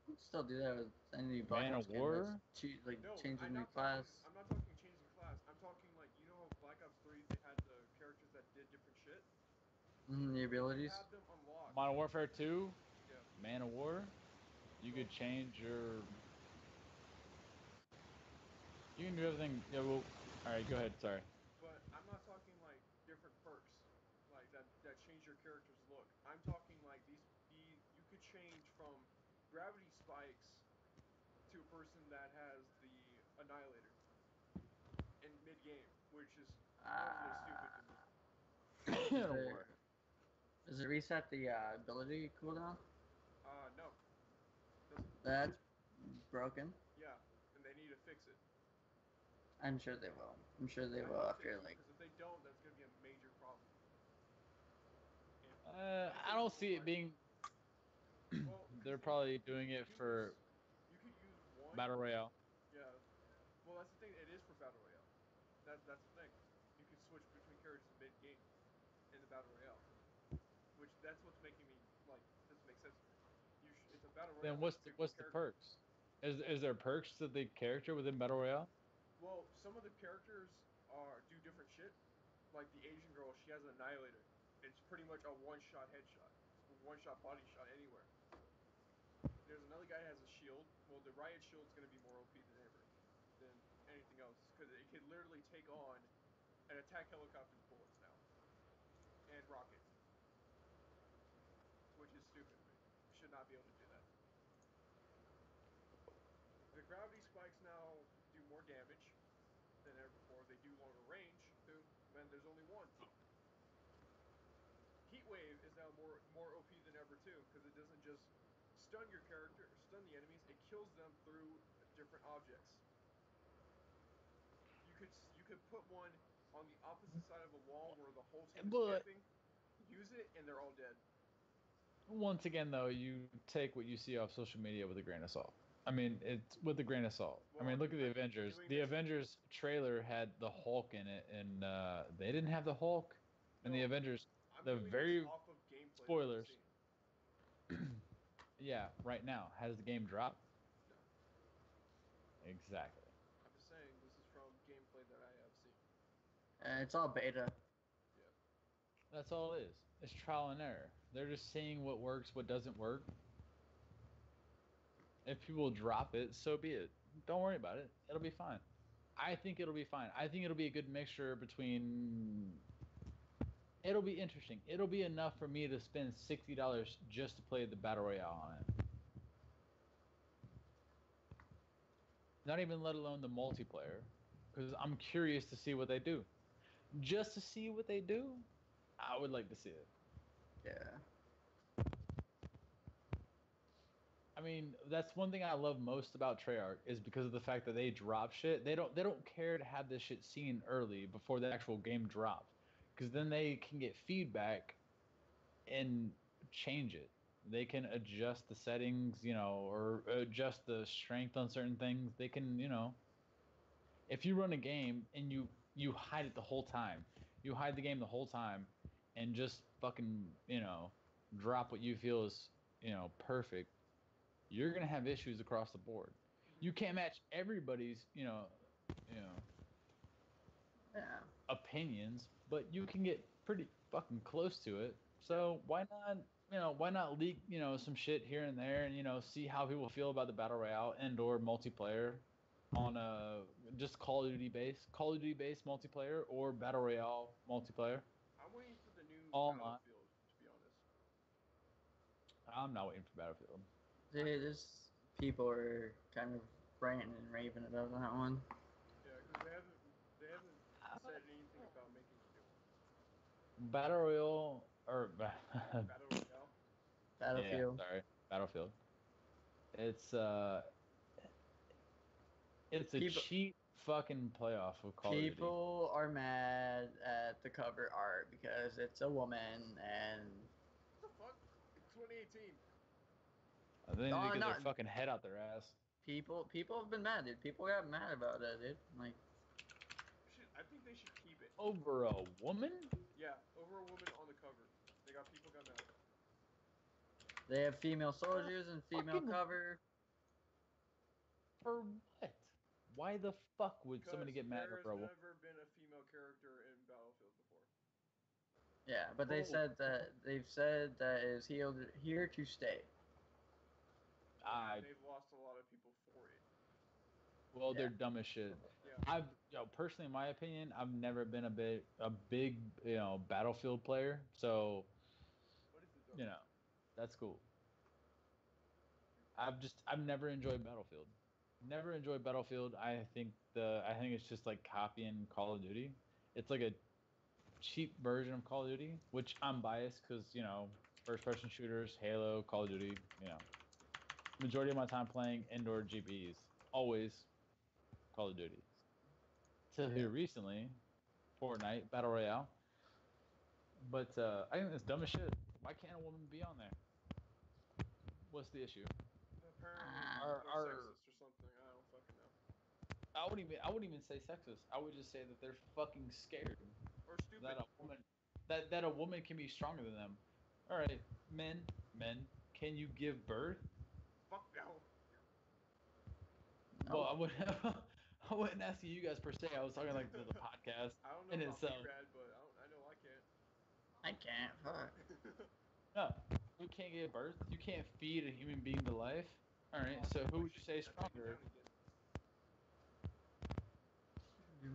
You can still do that with any Black Man Ops of game that's War. No, changing the class. I'm not talking changing class. I'm talking like you know how Black Ops 3 they had the characters that did different shit. The abilities. You have them unlocked. Modern Warfare 2. Yeah. Man of War. You could change your. You can do everything. Yeah. Well. All right. Go ahead. Sorry. But I'm not talking like different perks, like that change your character's look. I'm talking like you could change from gravity spikes to a person that has the annihilator in mid game, which is totally stupid to me. Man of War. Does it reset the ability cooldown? No, doesn't. That's broken. Yeah, and they need to fix it. I'm sure they will. I'm sure they I will hope they after do, like. because if they don't, that's gonna be a major problem. I don't see it being. Well, They're probably doing it for you could use one. Battle Royale. Yeah. Well, that's the thing. It is for battle royale. That's the thing. You can switch between characters mid game in the battle royale, which that's what's making me like doesn't make sense to me. It's a battle royale. Then You pick what's one the character. perks? Is there perks to the character within Battle Royale? Well, some of the characters do different shit. Like the Asian girl, she has an annihilator. It's pretty much a one-shot headshot, one-shot body shot anywhere. There's another guy who has a shield. Well, the riot shield's gonna be more OP than anything else because it can literally take on and attack helicopters' bullets now and rockets, which is stupid. It should not be able to do that. The gravity spikes now do more damage than ever before. They do longer range too. Man, there's only one. Heat wave is now more OP than ever too because it doesn't just stun your character or stun the enemies. It kills them through different objects. You could put one on the opposite side of a wall where the whole team is camping, use it, and they're all dead. Once again, though, you take what you see off social media with a grain of salt. I mean, it's with a grain of salt. Well, I mean, look at the Avengers. The Avengers trailer had the Hulk in it, and they didn't have the Hulk in the Avengers. I'm the doing very this off of gameplay spoilers. that I've seen. Yeah, right now. Has the game dropped? No. Exactly. I'm just saying this is from gameplay that I have seen. It's all beta. Yeah. That's all it is. It's trial and error. They're just seeing what works, what doesn't work. If people drop it, so be it. Don't worry about it. It'll be fine. I think it'll be fine. I think it'll be a good mixture between... It'll be interesting. It'll be enough for me to spend $60 just to play the Battle Royale on it. Not even let alone the multiplayer. Because I'm curious to see what they do. Just to see what they do, I would like to see it. Yeah. I mean, that's one thing I love most about Treyarch is because of the fact that they drop shit. They don't care to have this shit seen early before the actual game drops, because then they can get feedback and change it. They can adjust the settings, or adjust the strength on certain things. They can, if you run a game and you hide it the whole time, you hide the game the whole time, and just fucking, drop what you feel is, perfect. You're gonna have issues across the board. You can't match everybody's, Yeah. opinions, but you can get pretty fucking close to it. So why not leak, some shit here and there, and see how people feel about the battle royale and/or multiplayer on just Call of Duty based multiplayer or battle royale multiplayer. I'm waiting for the new Online. Battlefield, to be honest. I'm not waiting for Battlefield. There's people are kind of ranting and raving about that one. Yeah, because they haven't said anything about making a new one. Battle Royale or Battle Royale. Battlefield. Yeah, sorry, Battlefield. It's a cheap fucking playoff of Call of Duty. People are mad at the cover art because it's a woman and. What the fuck? It's 2018. They need to get their fucking head out their ass. People have been mad, dude. People got mad about that, dude. Like, I think they should keep it. Over a woman? Yeah, over a woman on the cover. People got mad. They have female soldiers and female cover. For what? Why the fuck would somebody get mad over a woman? There's never been a female character in Battlefield before. Yeah, but they've said that is here to stay. They've lost a lot of people for it. Well, they're dumb as shit. Yeah. Personally, in my opinion, I've never been a big, Battlefield player. So, What is it, that's cool. I've never enjoyed Battlefield. Never enjoyed Battlefield. I think it's just like copying Call of Duty. It's like a cheap version of Call of Duty, which I'm biased because, first person shooters, Halo, Call of Duty, majority of my time playing indoor GBs. Always Call of Duty. Till here recently, Fortnite, Battle Royale. But I think that's dumb as shit. Why can't a woman be on there? What's the issue? Apparently, they're sexist or something. I don't fucking know. I wouldn't even say sexist. I would just say that they're fucking scared. Or stupid. That a woman can be stronger than them. All right, men, can you give birth? Fuck no. Well, I wouldn't ask you guys per se. I was talking like to the podcast. I don't know about BeRad, but I know I can't. I can't. Fuck. No, who can't give birth? You can't feed a human being to life. All right, so who would you say is stronger?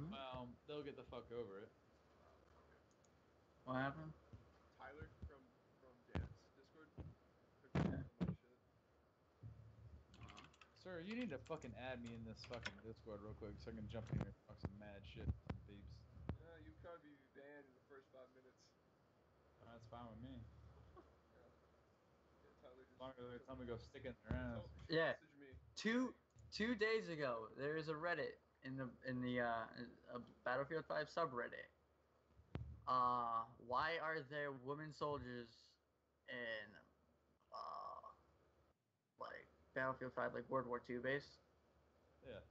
Well, they'll get the fuck over it. What happened? Tyler from Dance Discord. Took me on my shit. Sir, you need to fucking add me in this fucking Discord real quick so I can jump in here and talk some mad shit with some beeps. You probably be banned in the first 5 minutes. That's fine with me. Yeah, Tyler just. As long as they tell me to go stick it in their ass. Yeah. Message me. 2 days ago, there is a Reddit in the Battlefield 5 subreddit. Why are there women soldiers in like Battlefield 5, like World War II base? Yeah.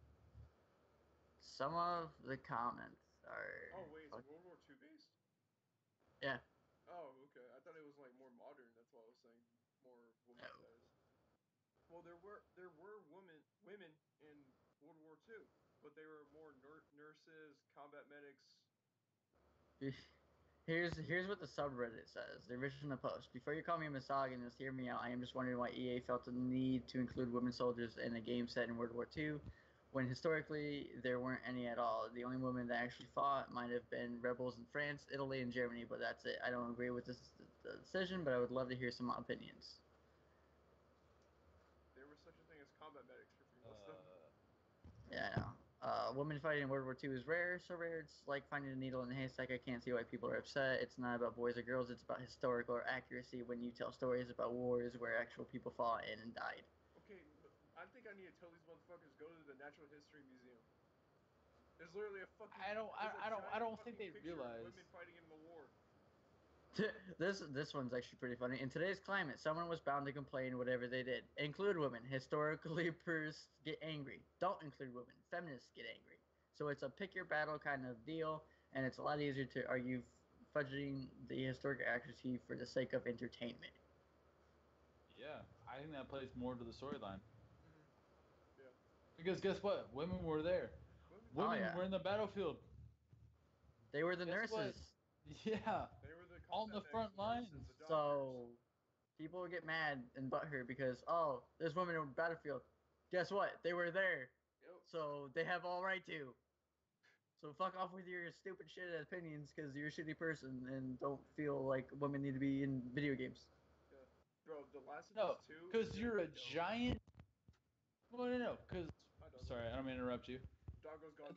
Some of the comments are. Oh wait, it's World War II based? Yeah. Oh, okay. I thought it was like more modern. That's why I was saying more woman-sized. Well, there were women in World War II, but they were more nurses, combat medics. Here's what the subreddit says. The original post. Before you call me a misogynist, hear me out. I am just wondering why EA felt the need to include women soldiers in a game set in World War II, when historically there weren't any at all. The only women that actually fought might have been rebels in France, Italy, and Germany, but that's it. I don't agree with this decision, but I would love to hear some opinions. There was such a thing as combat medics for female stuff. Yeah, I know. Women fighting in World War II is rare, so rare it's like finding a needle in a haystack. I can't see why people are upset. It's not about boys or girls, it's about historical accuracy when you tell stories about wars where actual people fought in and died. Okay, I think I need to tell these motherfuckers go to the Natural History Museum. There's literally a fucking. I don't think they realize. Women fighting in the war. This one's actually pretty funny. In today's climate, someone was bound to complain whatever they did. Include women. Historically, get angry. Don't include women. Feminists get angry. So it's a pick your battle kind of deal, and it's a lot easier to argue fudging the historical accuracy for the sake of entertainment. Yeah, I think that plays more to the storyline. Yeah. Because guess what? Women were there. Women were in the battlefield. They were the nurses. Yeah. They were the on the front lines. So people get mad and butthurt because there's women on the battlefield. Guess what? They were there. Yep. So they have all right to. So fuck off with your stupid shit opinions because you're a shitty person and don't feel like women need to be in video games. Yeah. Bro, The Last of Us 2. Because you're a giant. Well, no, because. Sorry, I don't mean to interrupt you. Doggo's gone.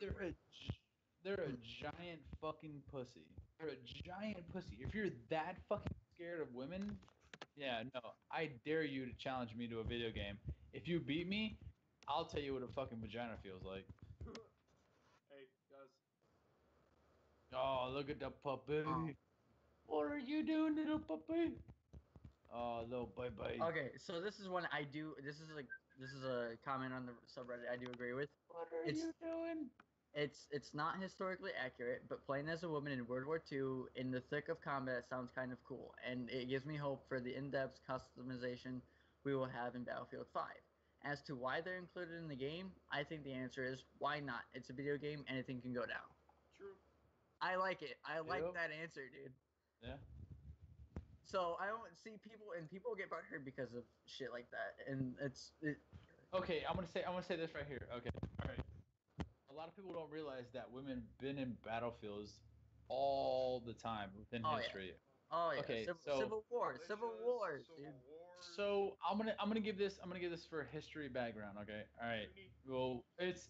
They're a giant fucking pussy. They're a giant pussy. If you're that fucking scared of women, yeah, no, I dare you to challenge me to a video game. If you beat me, I'll tell you what a fucking vagina feels like. Hey, guys. Oh, look at the puppy. Oh. What are you doing, little puppy? Oh, little bye-bye. Okay, so this is one I do. This is a comment on the subreddit I do agree with. What are you doing? It's not historically accurate, but playing as a woman in World War II in the thick of combat sounds kind of cool, and it gives me hope for the in-depth customization we will have in Battlefield 5. As to why they're included in the game, I think the answer is why not? It's a video game, anything can go down. True. I like it. I like that answer, dude. Yeah. So I don't see people get butthurt because of shit like that, and Okay, I'm gonna say this right here. Okay, all right. A lot of people don't realize that women been in battlefields all the time within history. Yeah. Oh yeah. Okay, Civil Wars, dude. So I'm gonna give this for history background. Okay, all right. Well, it's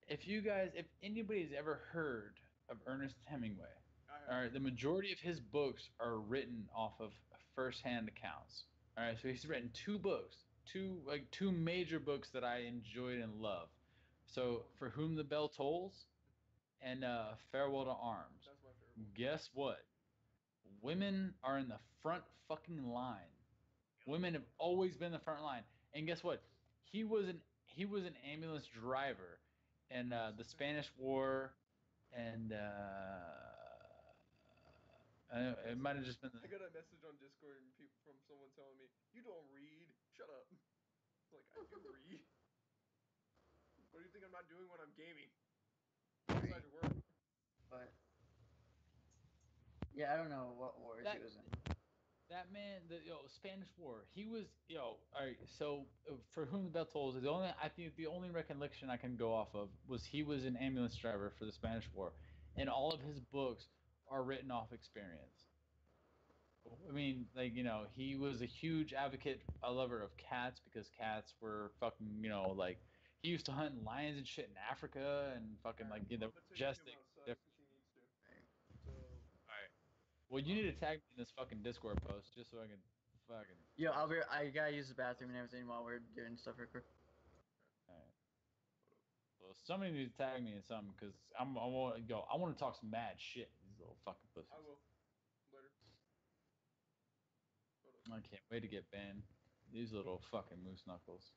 if anybody's ever heard of Ernest Hemingway, all right, the majority of his books are written off of first-hand accounts. All right, so he's written two major books that I enjoyed and loved. So, For Whom the Bell Tolls and Farewell to Arms. That's my favorite one. Guess what? Women are in the front fucking line. Women have always been in the front line. And guess what? He was an ambulance driver in the Spanish War, and it might have just been. I got a message on Discord from someone telling me, "You don't read. Shut up." It's like, I do read. What do you think I'm not doing when I'm gaming? Besides work. But yeah, I don't know what war he was in. That man, Spanish War. He was All right. So for whom the bell tolls, I think the only recollection I can go off of was he was an ambulance driver for the Spanish War, and all of his books are written off experience. I mean, like, he was a huge advocate, a lover of cats because cats were fucking, like, he used to hunt lions and shit in Africa and fucking, like, I'm gonna take him majestic. outside because he needs to. So Alright. Well, you need to tag me in this fucking Discord post just so I can fucking. Yo, I gotta use the bathroom and everything while we're doing stuff real quick. Alright. Well, somebody needs to tag me in something because I want to go. I want to talk some mad shit. These little fucking pussies. I will later. I can't wait to get banned. These little fucking moose knuckles.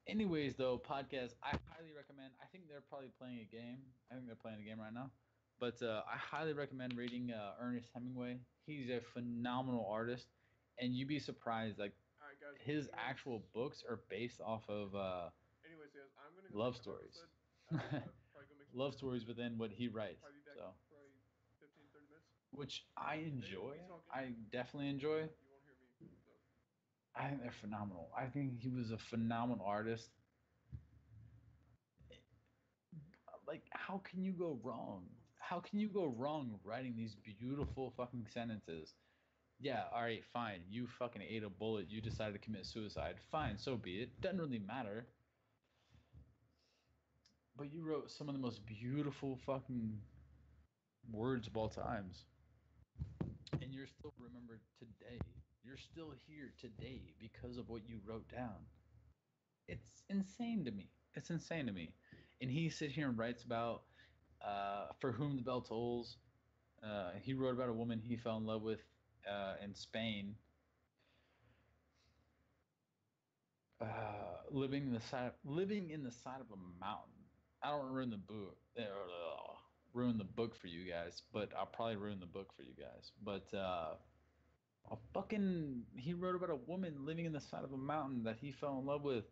Anyways, though, podcast, I highly recommend. I think they're probably playing a game. I think they're playing a game right now. But I highly recommend reading Ernest Hemingway. He's a phenomenal artist, and you'd be surprised. Like, Alright, guys. his actual books are based off of Anyways, guys, I'm gonna go love make an stories. episode. Probably go make some love dinner. stories within what he writes. Probably be back So, probably 15, 30 minutes. which I enjoy. Maybe we'll be talking. I definitely enjoy. You won't hear me. So. I think they're phenomenal. I think he was a phenomenal artist. Like, how can you go wrong? How can you go wrong writing these beautiful fucking sentences? Yeah, alright, fine. You fucking ate a bullet. You decided to commit suicide. Fine, so be it. Doesn't really matter. But you wrote some of the most beautiful fucking words of all times. And you're still remembered today. You're still here today because of what you wrote down. It's insane to me. It's insane to me. And he sits here and writes about For Whom the Bell Tolls. He wrote about a woman he fell in love with in Spain. Living in the side of a mountain. I don't ruin the book. Ruin the book for you guys, but I'll probably ruin the book for you guys. But he wrote about a woman living in the side of a mountain that he fell in love with,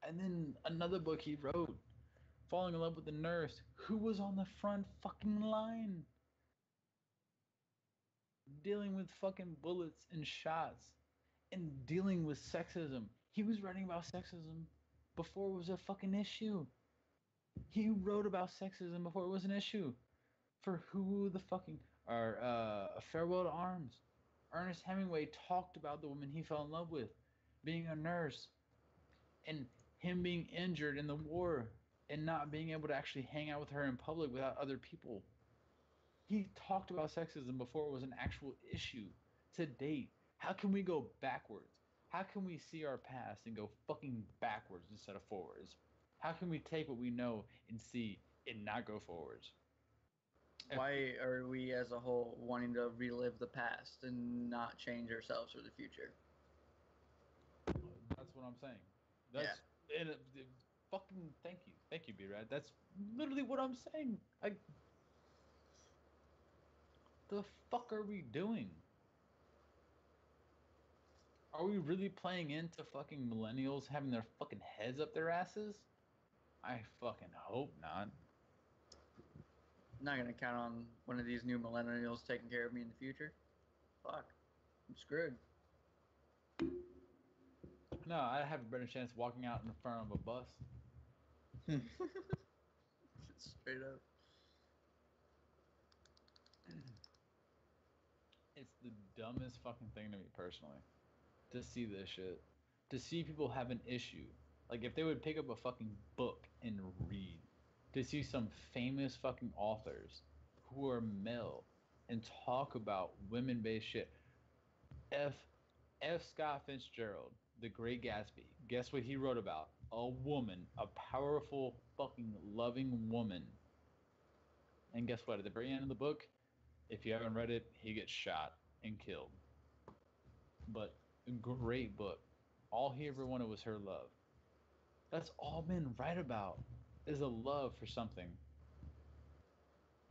and then another book he wrote, falling in love with a nurse who was on the front fucking line, dealing with fucking bullets and shots, and dealing with sexism. He was writing about sexism before it was a fucking issue. He wrote about sexism before it was an issue. For who the fucking A Farewell to Arms. Ernest Hemingway talked about the woman he fell in love with, being a nurse, and him being injured in the war and not being able to actually hang out with her in public without other people. He talked about sexism before it was an actual issue. To date, how can we go backwards? How can we see our past and go fucking backwards instead of forwards? How can we take what we know and see and not go forwards? Why are we as a whole wanting to relive the past and not change ourselves for the future? That's what I'm saying. Fucking thank you, BeRad. That's literally what I'm saying. The fuck are we doing? Are we really playing into fucking millennials having their fucking heads up their asses? I fucking hope not. I'm not gonna count on one of these new millennials taking care of me in the future. Fuck. I'm screwed. No, I have a better chance walking out in front of a bus. Straight up. It's the dumbest fucking thing to me personally. To see this shit. To see people have an issue. Like, if they would pick up a fucking book and read. To see some famous fucking authors who are male and talk about women-based shit. F. Scott Fitzgerald, The Great Gatsby. Guess what he wrote about? A woman. A powerful fucking loving woman. And guess what? At the very end of the book, if you haven't read it, he gets shot and killed. But a great book. All he ever wanted was her love. That's all men write about, is a love for something.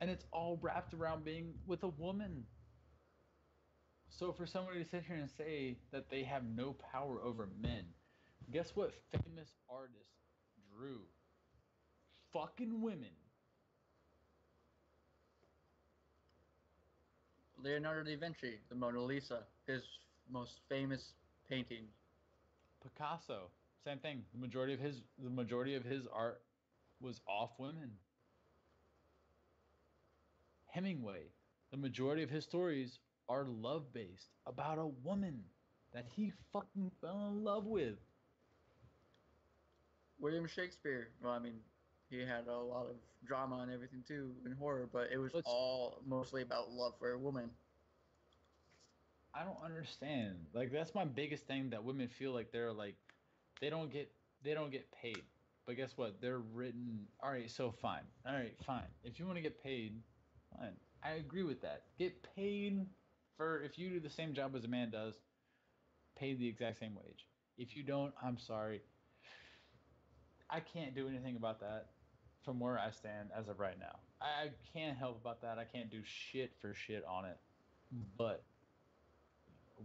And it's all wrapped around being with a woman. So for somebody to sit here and say that they have no power over men, guess what famous artist drew? Fucking women. Leonardo da Vinci, the Mona Lisa, his most famous painting. Picasso, same thing. The majority of his art was off women. Hemingway, the majority of his stories are love based about a woman that he fucking fell in love with. William Shakespeare. Well, I mean, he had a lot of drama and everything too in horror, but it was Let's- all mostly about love for a woman. I don't understand. Like that's my biggest thing, that women feel like they're like they don't get paid. But guess what? They're written. All right, so fine. All right, fine. If you want to get paid, fine. I agree with that. Get paid for if you do the same job as a man does, paid the exact same wage. If you don't, I'm sorry. I can't do anything about that from where I stand as of right now. I can't help about that. I can't do shit for shit on it. But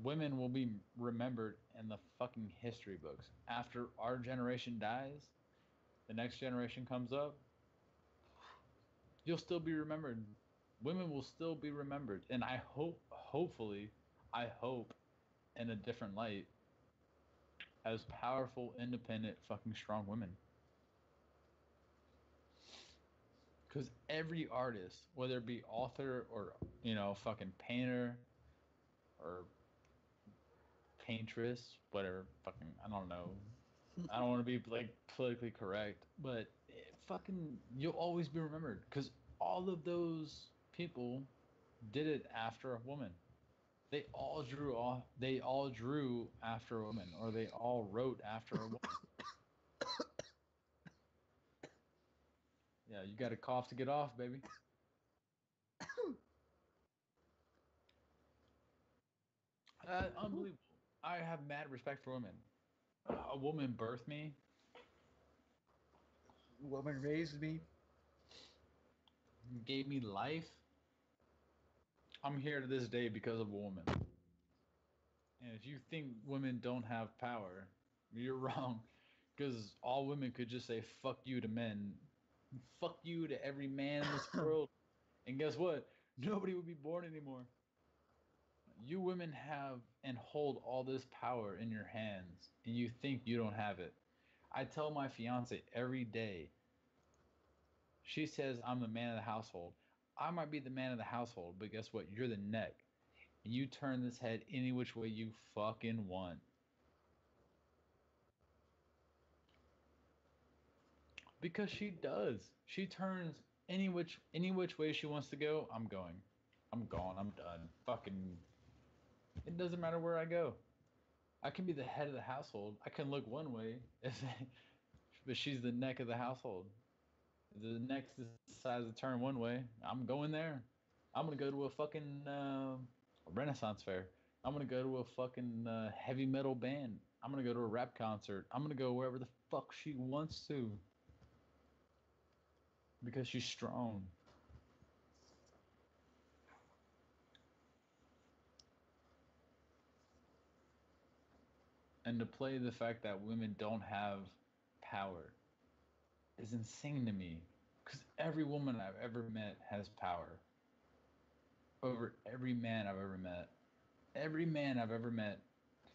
women will be remembered in the fucking history books. After our generation dies, the next generation comes up, you'll still be remembered. Women will still be remembered. And I hope, hopefully, I hope in a different light as powerful, independent, fucking strong women. Because every artist, whether it be author or, fucking painter or paintress, whatever, fucking, I don't know. I don't want to be like politically correct, but fucking, you'll always be remembered because all of those people did it after a woman. They all drew after a woman, or they all wrote after a woman. Yeah, you got to cough to get off, baby. Unbelievable. I have mad respect for women. A woman birthed me. Woman raised me. Gave me life. I'm here to this day because of a woman. And if you think women don't have power, you're wrong. Because all women could just say fuck you to men. Fuck you to every man in this world. And guess what? Nobody would be born anymore. You women have and hold all this power in your hands, and you think you don't have it. I tell my fiance every day, she says I'm the man of the household. I might be the man of the household, but guess what? You're the neck. And you turn this head any which way you fucking want. Because she does. She turns any which way she wants to go, I'm going. I'm gone. I'm done. Fucking. It doesn't matter where I go. I can be the head of the household. I can look one way, but she's the neck of the household. The neck decides to turn one way. I'm going there. I'm gonna go to a fucking Renaissance fair. I'm gonna go to a fucking heavy metal band. I'm gonna go to a rap concert. I'm gonna go wherever the fuck she wants to. Because she's strong. And to play the fact that women don't have power is insane to me. Because every woman I've ever met has power over every man I've ever met. Every man I've ever met,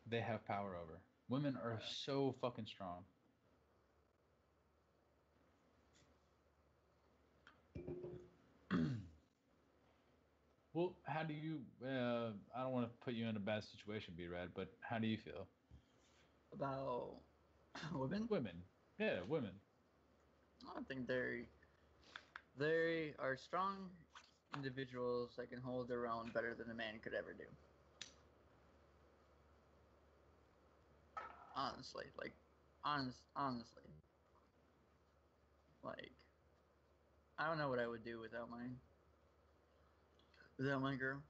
they have power over. Women are so fucking strong. Well, how do you? I don't want to put you in a bad situation, BeRad, but how do you feel? About women? Women, yeah, women. I think they are strong individuals that can hold their own better than a man could ever do. Honestly, honestly, like I don't know what I would do without my girl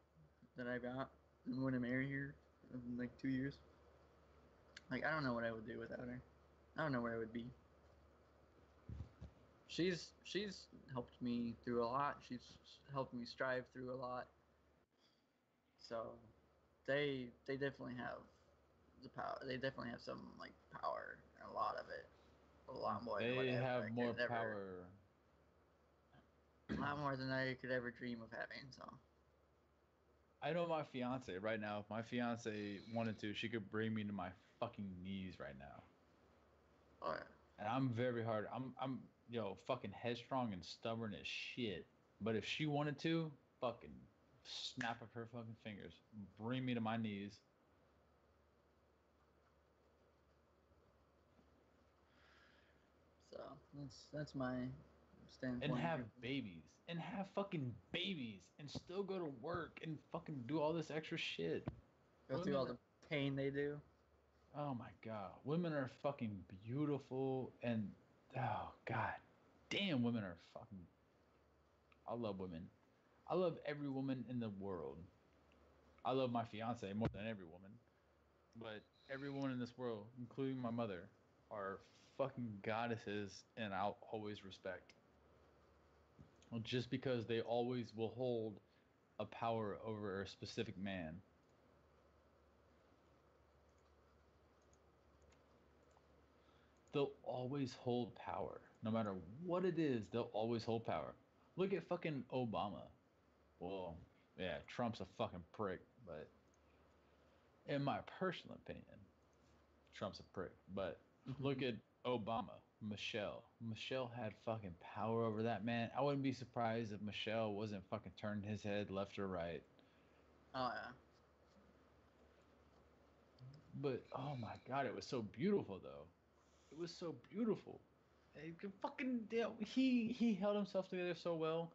that I got. I'm going to marry her in like 2 years. Like I don't know what I would do without her. I don't know where I would be. She's helped me through a lot. She's helped me strive through a lot. So they definitely have the power. They definitely have some like power, and a lot of it, a lot more. Than They whatever have I more could ever, power. a lot more than I could ever dream of having. So I know my fiance right now. If my fiance wanted to, she could bring me to my fucking knees right now. Oh yeah. And I'm very hard. I'm fucking headstrong and stubborn as shit. But if she wanted to, fucking snap of her fucking fingers, bring me to my knees. So that's my standpoint. And have babies. And have fucking babies. And still go to work and fucking do all this extra shit. Go through all the pain they do. Oh my god. Women are fucking beautiful and oh god. Damn, women are fucking I love women. I love every woman in the world. I love my fiance more than every woman. But every woman in this world, including my mother, are fucking goddesses and I'll always respect. Well, just because they always will hold a power over a specific man. They'll always hold power. No matter what it is, they'll always hold power. Look at fucking Obama. Well, yeah, Trump's a fucking prick, but in my personal opinion, Trump's a prick. But look at Obama, Michelle. Michelle had fucking power over that man. I wouldn't be surprised if Michelle wasn't fucking turning his head left or right. Oh yeah. But oh my god, it was so beautiful though. It was so beautiful. He held himself together so well.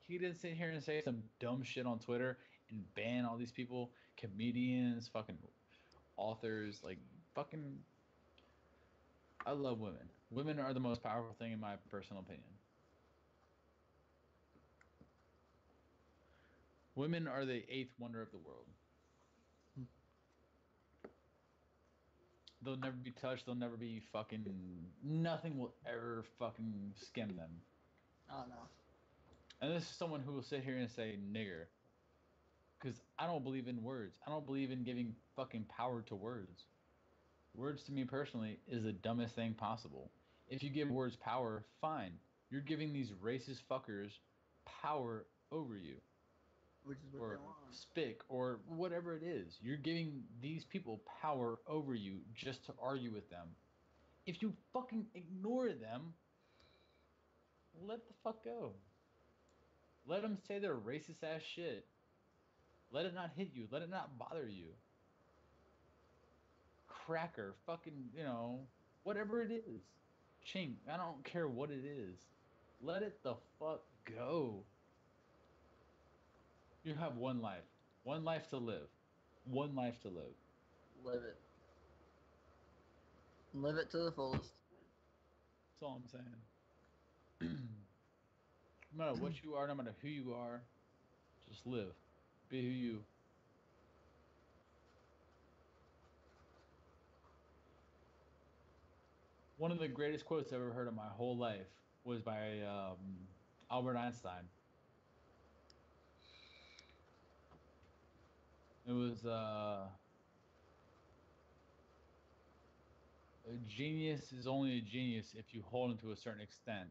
He didn't sit here and say some dumb shit on Twitter and ban all these people, comedians, fucking authors, like fucking. I love women. Women are the most powerful thing in my personal opinion. Women are the eighth wonder of the world. They'll never be touched. They'll never be fucking. Nothing will ever fucking skim them. Oh no. And this is someone who will sit here and say nigger. Because I don't believe in words. I don't believe in giving fucking power to words. Words to me personally is the dumbest thing possible. If you give words power, fine. You're giving these racist fuckers power over you. Which is what Or they want. spick or whatever it is. You're giving these people power over you just to argue with them. If you fucking ignore them, let the fuck go. Let them say their racist ass shit. Let it not hit you. Let it not bother you. Cracker, fucking, whatever it is. Chink, I don't care what it is. Let it the fuck go. You have one life. One life to live. One life to live. Live it. Live it to the fullest. That's all I'm saying. No matter what you are, no matter who you are, just live. Be who you. One of the greatest quotes I've ever heard in my whole life was by Albert Einstein. It was a genius is only a genius if you hold him to a certain extent.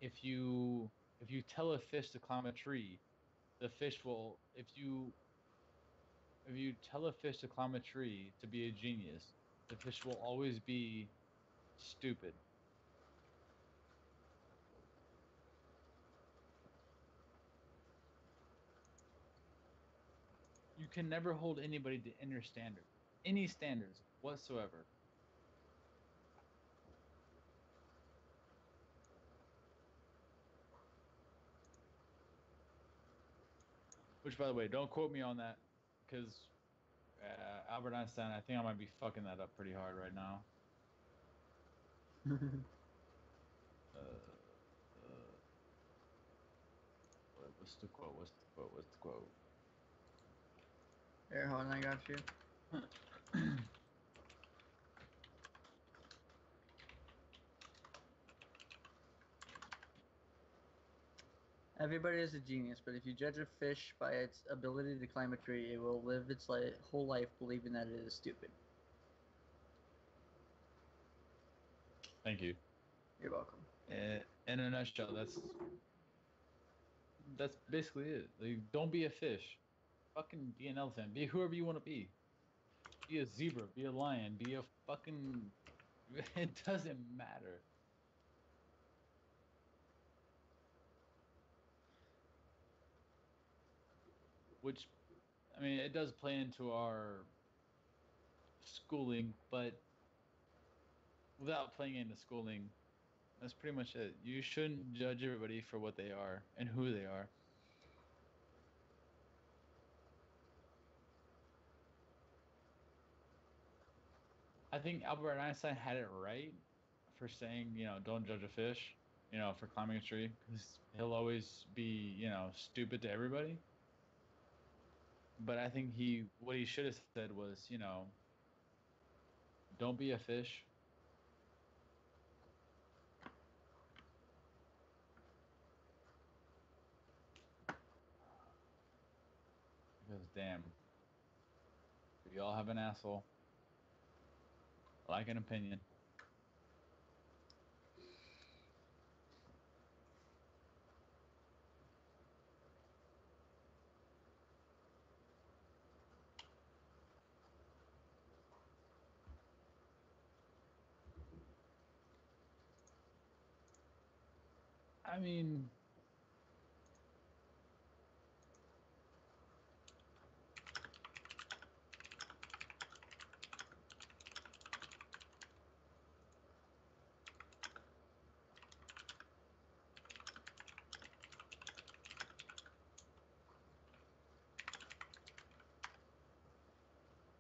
If you tell a fish to climb a tree, the fish will if you tell a fish to climb a tree to be a genius, the fish will always be stupid. You can never hold anybody to any standards whatsoever. Which, by the way, don't quote me on that, because Albert Einstein, I think I might be fucking that up pretty hard right now. What's the quote? What's the quote? What's the quote? Here, hold on, I got you. Everybody is a genius, but if you judge a fish by its ability to climb a tree, it will live its whole life believing that it is stupid. Thank you. You're welcome. In a nutshell, that's basically it. Like, don't be a fish. Fucking be an elephant. Be whoever you want to be. Be a zebra. Be a lion. Be a fucking. It doesn't matter. Which, I mean, it does play into our schooling, but without playing into schooling, that's pretty much it. You shouldn't judge everybody for what they are and who they are. I think Albert Einstein had it right for saying, don't judge a fish, for climbing a tree, because he'll always be, stupid to everybody. But I think what he should have said was, don't be a fish. Because damn, we all have an asshole, like an opinion. I mean,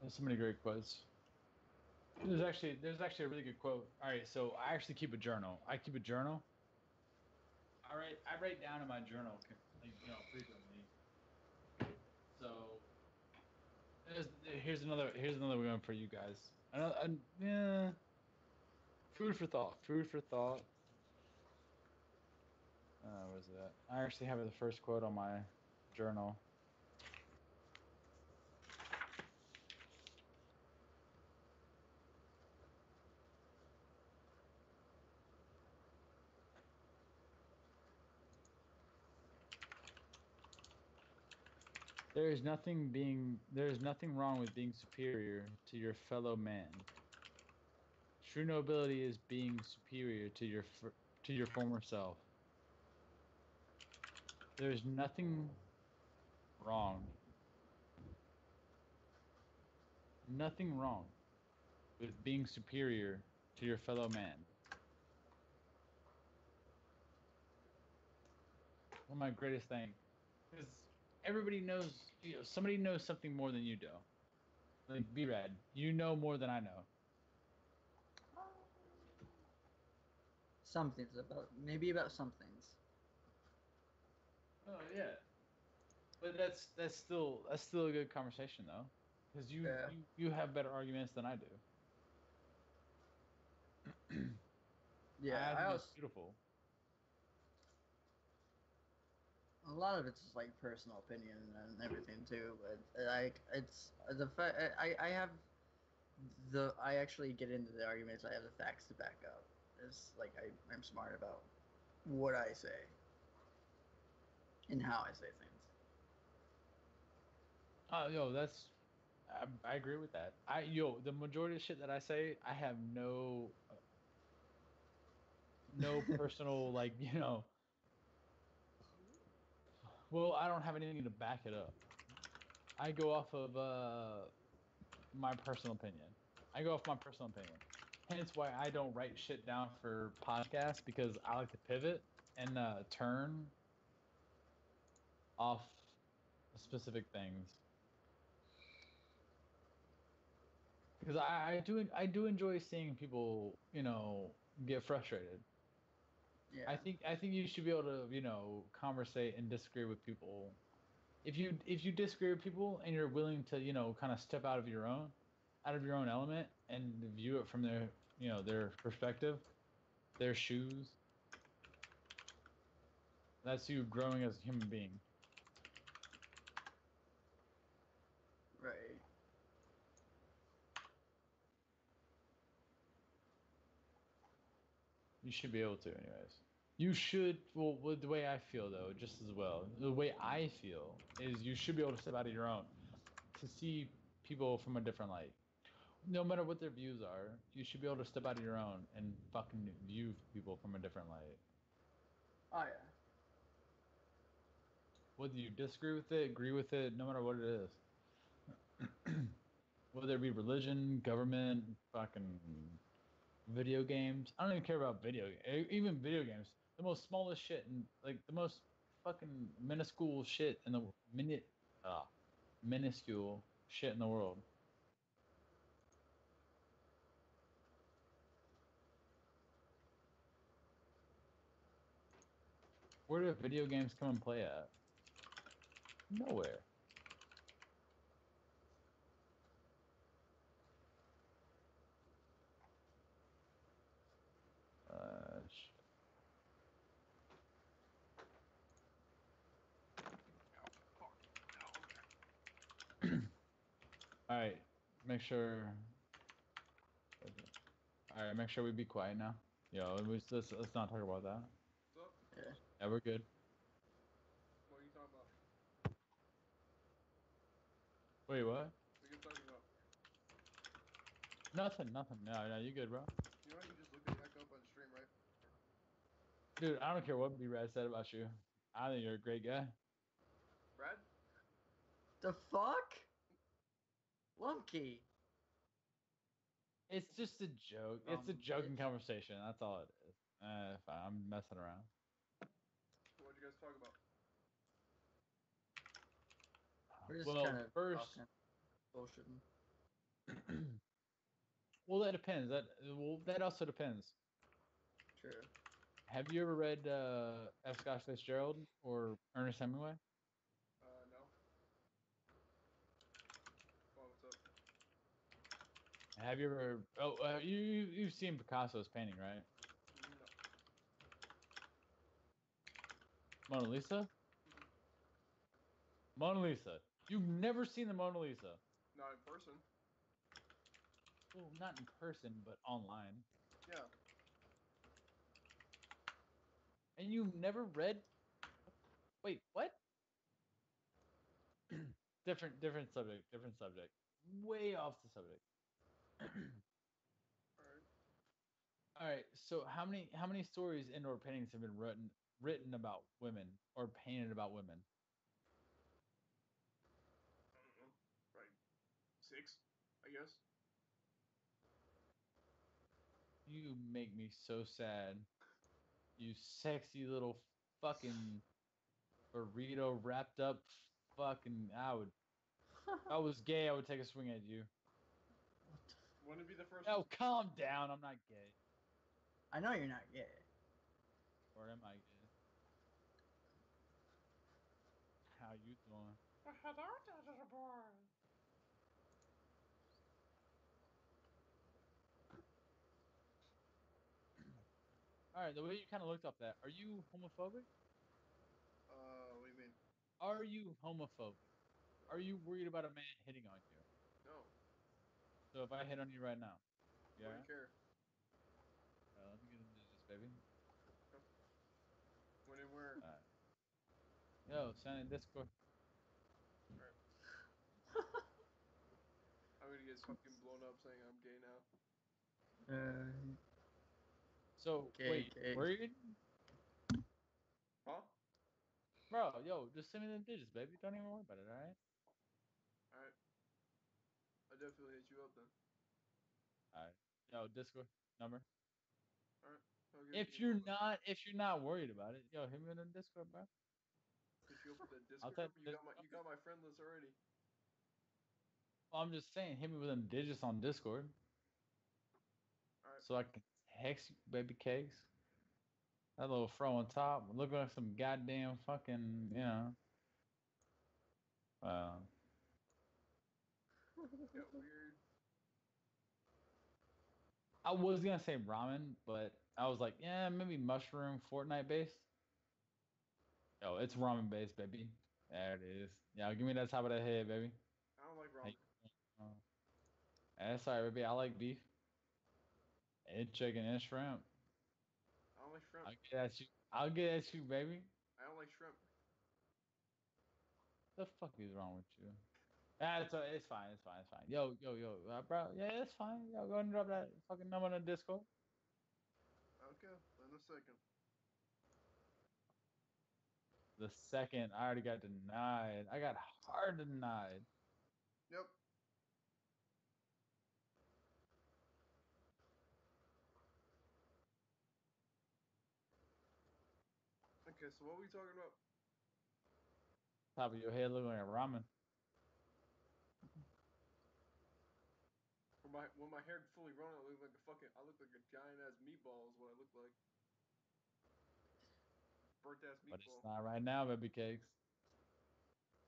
there's so many great quotes. There's actually a really good quote. All right, so I actually keep a journal. I keep a journal. I write down in my journal, like, frequently. So here's another one for you guys. Yeah, food for thought. Food for thought. Where's it at? I actually have the first quote on my journal. There is nothing wrong with being superior to your fellow man. True nobility is being superior to your former self. There is wrong, nothing wrong with being superior to your fellow man. One of my greatest things, because everybody knows, somebody knows something more than you do. Like BeRad, you know more than I know. Some things maybe about some things. Oh yeah, but that's still a good conversation though, because you have better arguments than I do. Yeah, I I think also that's beautiful. a lot of it's just like personal opinion and everything too. But like it's the fact I actually get into the arguments. I have the facts to back up. It's like I'm smart about what I say and how I say things. Oh, I agree with that. The majority of shit that I say, I have no personal, like, well, I don't have anything to back it up. I go off of my personal opinion. I go off my personal opinion. Hence why I don't write shit down for podcasts, because I like to pivot and turn off specific things. Because I do enjoy seeing people, get frustrated. Yeah. I think you should be able to, conversate and disagree with people. If you disagree with people and you're willing to, kind of step out of your own element and view it from their perspective, their shoes, that's you growing as a human being. Right. You should be able to, anyways. You should. Well, the way I feel though, just as well. The way I feel is you should be able to step out of your own to see people from a different light. No matter what their views are, you should be able to step out of your own and fucking view people from a different light. Oh yeah. Whether you disagree with it, agree with it, no matter what it is. Whether it be religion, government, fucking video games. I don't even care about even video games. The most smallest shit and like the most fucking minuscule shit in the minuscule shit in the world. Where do video games come and play at? Nowhere. Shit. All right, make sure. All right, make sure we be quiet now. Yo, let's not talk about that. What's up? Yeah. Yeah, we're good. What are you talking about? Wait, what? What are you talking about? Nothing. No, you good, bro. You know how you just looked me back up on stream, right? Dude, I don't care what BeRad said about you. I think you're a great guy. Brad? The fuck? Lumpkii. It's just a joke. It's a joking conversation. That's all it is. Fine, I'm messing around. What'd you guys talk about? We're just Well, kind of first, bullshitting. well, that depends. That also depends. True. Have you ever read F. Scott Fitzgerald or Ernest Hemingway? No. Oh, what's up? Have you ever? Oh, you've seen Picasso's painting, right? No. Mona Lisa. Mona Lisa. You've never seen the Mona Lisa? Not in person. Well, not in person, but online. Yeah. And you've never read? Wait, what? different subject. Different subject. Way off the subject. Alright. All right. So how many stories indoor paintings have been written about women or painted about women? I don't know. Right. 6, I guess. You make me so sad. You sexy little fucking burrito wrapped up fucking. If I was gay, I would take a swing at you. Wouldn't it be the first? Oh, calm down. I'm not gay. I know you're not gay. Or am I gay? How you doing? All right, the way you kind of looked up that, are you homophobic? What do you mean? Are you homophobic? Are you worried about a man hitting on you? No. So if I hit on you right now, yeah? Wouldn't care. Let me get into this, baby. When and where? Yo, send in Discord. Alright. I'm gonna get fucking blown up saying I'm gay now. So Gay, wait, gay. worried? Huh? Bro, yo, just send me the digits, baby. Don't even worry about it, alright? Alright. I'll definitely hit you up then. Alright. Yo, Discord number. Alright. If you're not worried about it, yo, hit me on the Discord, bro. Hit you up with that I'll Discord type number? You got my friend list already. Well, I'm just saying, hit me with them digits on Discord. Alright. So I can text you, baby cakes. That little fro on top, looking like some goddamn fucking, you know. Got weird. I was gonna say ramen, but I was like, yeah, maybe mushroom Fortnite based. Yo, it's ramen based, baby. There it is. Yeah, give me that top of the head, baby. I don't like ramen. That's alright, baby. I like beef and chicken and shrimp. I don't like shrimp. I'll get at you. I'll get at you, baby. I don't like shrimp. The fuck is wrong with you? It's fine. It's fine. It's fine. Yo, bro. Yeah, it's fine. Yo, go and drop that fucking number on the Discord. Okay, in a second. The second I already got denied. I got hard denied. Yep. Okay, so what are we talking about? Top of your head looking like ramen. When my hair fully grown, I look like I look like a giant ass meatball is what I look like. Burnt ass But it's meatball. not right now, baby cakes.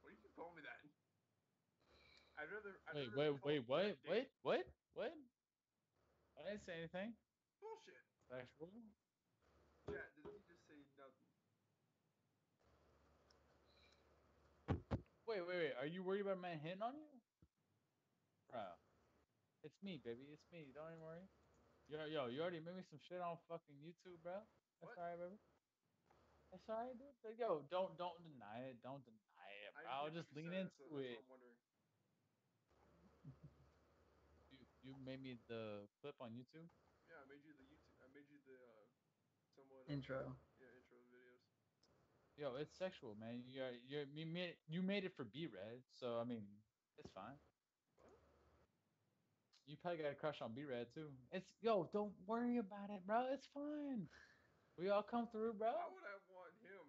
Why do you keep calling me that? I'd rather Wait, be called Dick. what? I didn't say anything. Bullshit. Sexual. Chat, did he just say nothing? Wait. Are you worried about a man hitting on you? Bro. It's me, baby. It's me. Don't even worry. Yo, you already made me some shit on fucking YouTube, bro. That's What? alright, baby. That's alright, dude. But yo, don't deny it. Don't deny it, I bro. didn't hear I'll what just you lean said, so into that's it. what I'm wondering. You made me the clip on YouTube. Yeah, I made you the YouTube. I made you the somewhat Intro. Yeah, intro videos. Yo, it's sexual, man. You made it for BeRad, so I mean, it's fine. What? You probably got a crush on BeRad too. It's yo, don't worry about it, bro. It's fine. We all come through, bro. Why would I want him?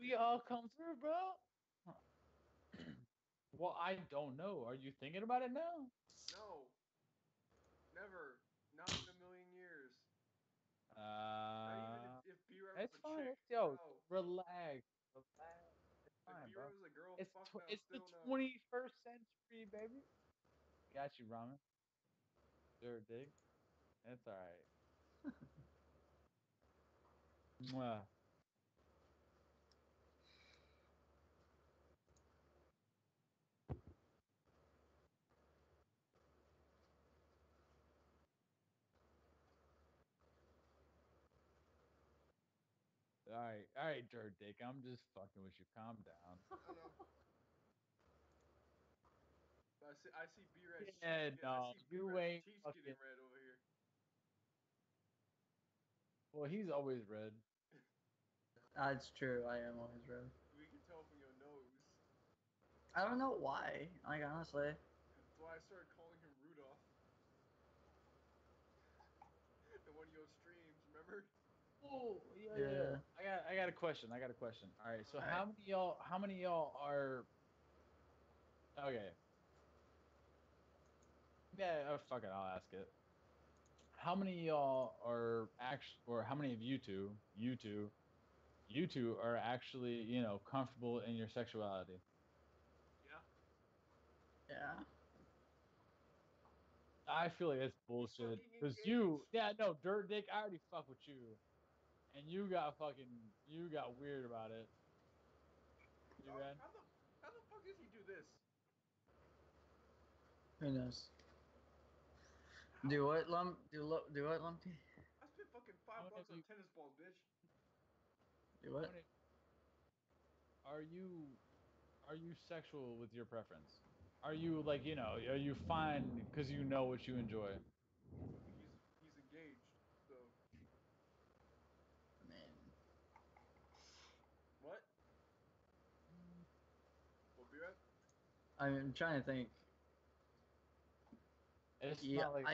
We all come through, bro. Well, I don't know. Are you thinking about it now? No. Never. Not in a million years. Not even if B-Rad was It's a fine. chick. It's yo, No. Relax. It's If fine, bro. B-Rad was a girl, It's fuck tw- no. it's the Still no. 21st century, baby. Got you, ramen. Sure, dig. It's all right. Mwah. All right, dirt dick. I'm just fucking with you. Calm down. I know. But I see B-Rad's Yeah, cheeks. I no, see you B-Rad's ain't cheeks getting fucking. red over here. Well, he's always red. It's true. I am always red. We can tell from your nose. I don't know why. Like honestly. That's why I started calling him Rudolph. In one of your streams, remember? Oh, Yeah. I got a question. All right. So Alright. how many of y'all are okay? Yeah, fuck it. I'll ask it. How many of y'all are actually, or how many of you two are actually, comfortable in your sexuality? Yeah. Yeah. I feel like it's He's bullshit. fucking Cause engaged. no, dirt dick. I already fuck with you, and you got weird about it. You Oh, read? how the fuck does he do this? Who knows? How? Do what, Lumpy? I spent fucking How $5 many of on you? tennis balls, bitch. Do How what? many? Are you are you sexual with your preference? Are you like, are you fine because you know what you enjoy? He's engaged. So I mean, what? Well, be right. I'm trying to think. It's Yeah, not like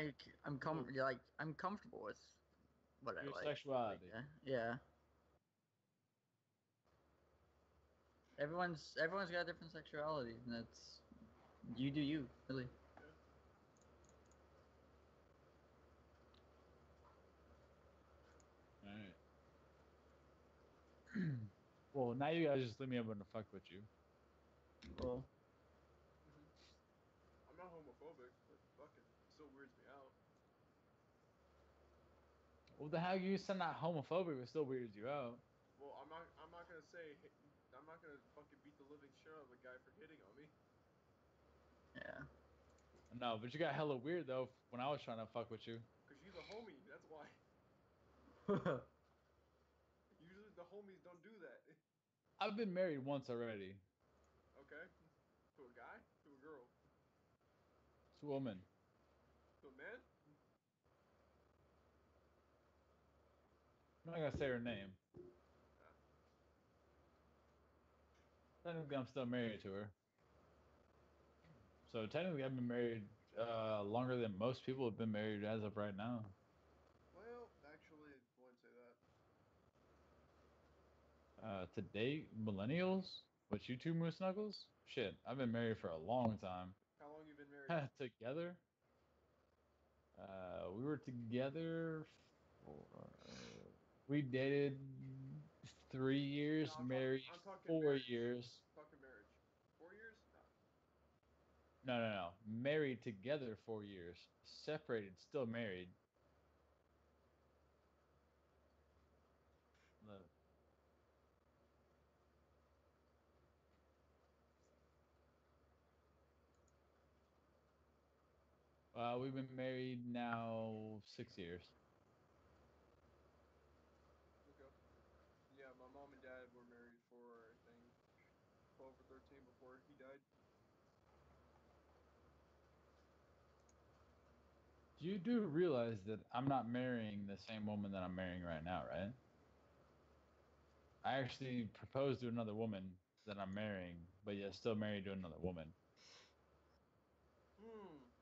I'm comfortable with what I your like. But sexuality. yeah. Everyone's got a different sexuality, and that's you do you, really. Yeah. All right. Well, now you guys just leave me up to fuck with you. Well, I'm not homophobic, but fuck it still weirds me out. Well, the hell you said not homophobic, but still weirds you out. Well, I'm not gonna say I'm not gonna fucking beat the living shit out of a guy for hitting on me. yeah. No, but you got hella weird though when I was trying to fuck with you. Cause you the homie. That's why. Usually the homies don't do that. I've been married once already. Okay. To a guy? To a girl? It's a woman. To a man? I'm not gonna say her name. Ah. Technically, I'm still married to her. So technically, I've been married longer than most people have been married as of right now. Well, actually, I wouldn't say that. To date, millennials with you two moose knuckles. Shit, I've been married for a long time. How long you been married? Together. We were together for. We dated 3 years, No, married I'm talking 4 marriage. years. I'm talking marriage. 4 years? No. No. Married together 4 years. Separated, still married. Look. We've been married now 6 years. Okay. Yeah, my mom and dad were married for, I think, 12 or 13 before he died. You do realize that I'm not marrying the same woman that I'm marrying right now, right? I actually proposed to another woman that I'm marrying, but yet still married to another woman.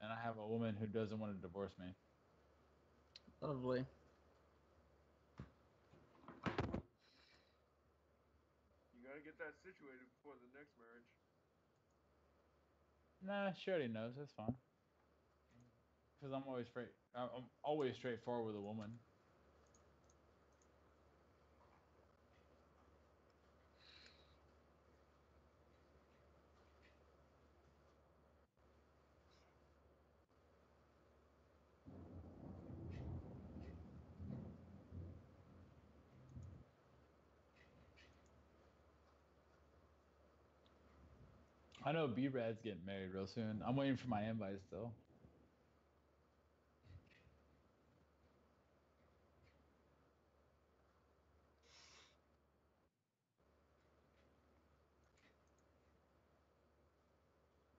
And I have a woman who doesn't want to divorce me. Lovely. You gotta get that situated before the next marriage. Nah, she already knows. That's fine. Because I'm always straight. I'm always straightforward with a woman. I know BeRad's getting married real soon. I'm waiting for my invite still.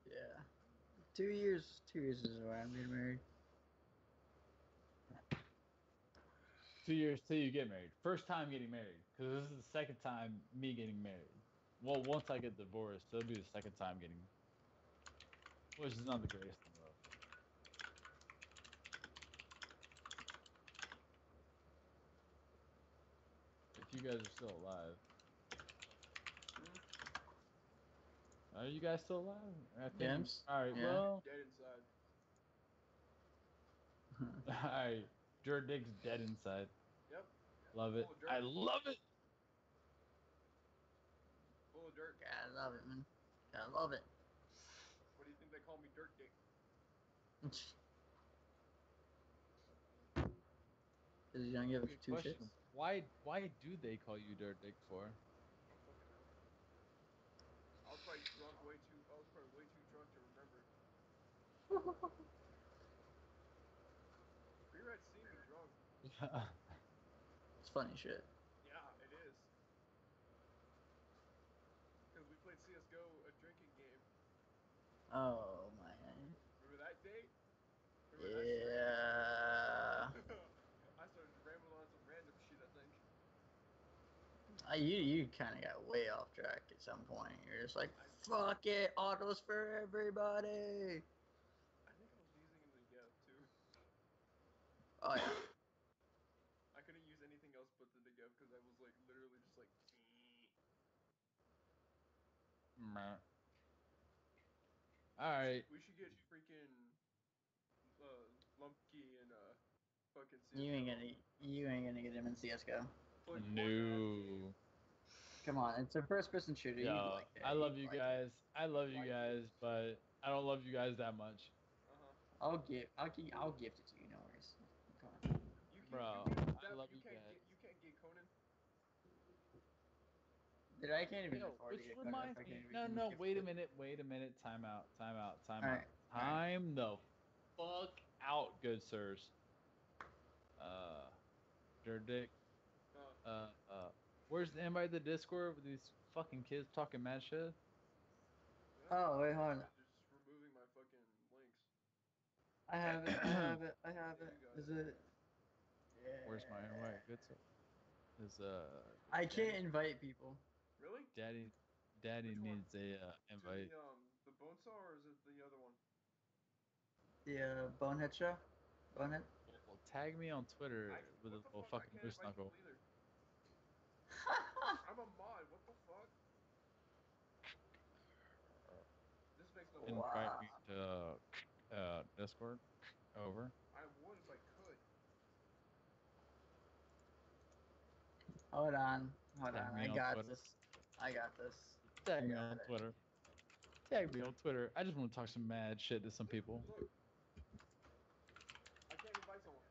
Yeah. 2 years. 2 years is why I'm getting married. 2 years till you get married. First time getting married. Because this is the second time me getting married. Well, once I get divorced, it'll be the second time getting. Which is not the greatest in the world. If you guys are still alive. Are you guys still alive? I think. Yes. Alright, Yeah. well. Dead inside. Alright. Dirt Dick's dead inside. Yep. Love it. Full of dirt. I love it. Full of dirt. Gotta love it, man. Gotta love it. What do you think they call me, Dirt Dick? Because you don't give Good two question. shits. Why do they call you Dirt Dick for? I don't fucking know. I was probably way too drunk to remember. BeRad seen me drunk. It's funny shit. Yeah, it is. Because we played CSGO, a drinking game. Oh man. Remember that day? Remember that Yeah. shit? I started rambling on some random shit, I think. You kind of got way off track at some point. You're just like, fuck it, autos for everybody. I think I was using the Negev too. Oh yeah. I couldn't use anything else but the Negev because I was like literally just like. Alright. We should get freaking Lumpkii and fucking CSGO. You ain't gonna get him in CS:GO. But No. Come on, it's a first-person shooter. You'd Yeah, like it. I love You'd you like guys. it. I love you guys, but I don't love you guys that much. I'll gift it to you. No worries. Come on. Bro, I love you guys. You can't get Conan. Dude, I can't even Yo, afford to which get Conan if reminds I me. can't No, even no, gift wait a it. minute. Time out. Alright. Time the fuck out, good sirs. Dirt Dick. Where's the invite to the Discord with these fucking kids talking mad shit? Oh, wait, hold on. Just removing my fucking links. I have it. I have it. I have Yeah, it. you got Is it. it? Yeah. Where's my invite? Good so. Is I can't invite people. Really? Daddy Which one? needs a invite. To the bone saw, or is it the other one? The Bonehead show. Bonehead. Well, tag me on Twitter with a What the little fuck? I fucking can't moose invite knuckle. people either. I'm a mod. What the fuck? This makes no sense. Invite Wow. me to Discord. Over. I would if I could. Hold on. Hold Tag on. me I on got Twitter. this. I got this. Tag I me got on it. Twitter. Tag me on Twitter. I just want to talk some mad shit to some people. Look. I can't invite someone.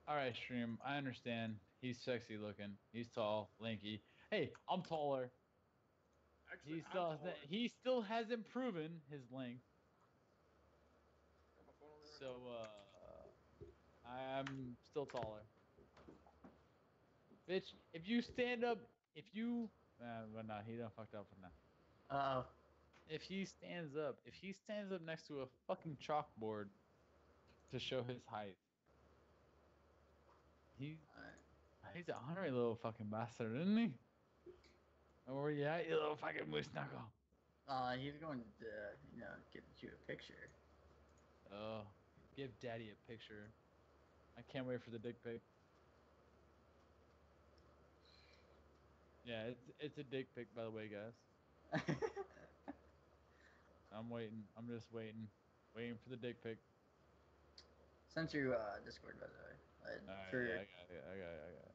All right, stream. I understand. He's sexy looking. He's tall, lanky. Hey, I'm taller. Actually, I'm taller. He still hasn't proven his length. Got my phone on there right So I'm still taller. Bitch, if you stand up, but no, he done fucked up for now. Uh If he stands up next to a fucking chalkboard to show his height, he's a hungry little fucking bastard, isn't he? Where you at, you little fucking moose knuckle? he's going to, get you a picture. Oh, give daddy a picture. I can't wait for the dick pic. Yeah, it's a dick pic, by the way, guys. I'm waiting. I'm just waiting for the dick pic. Sent you Discord, by the way. Alright, For yeah, I got it.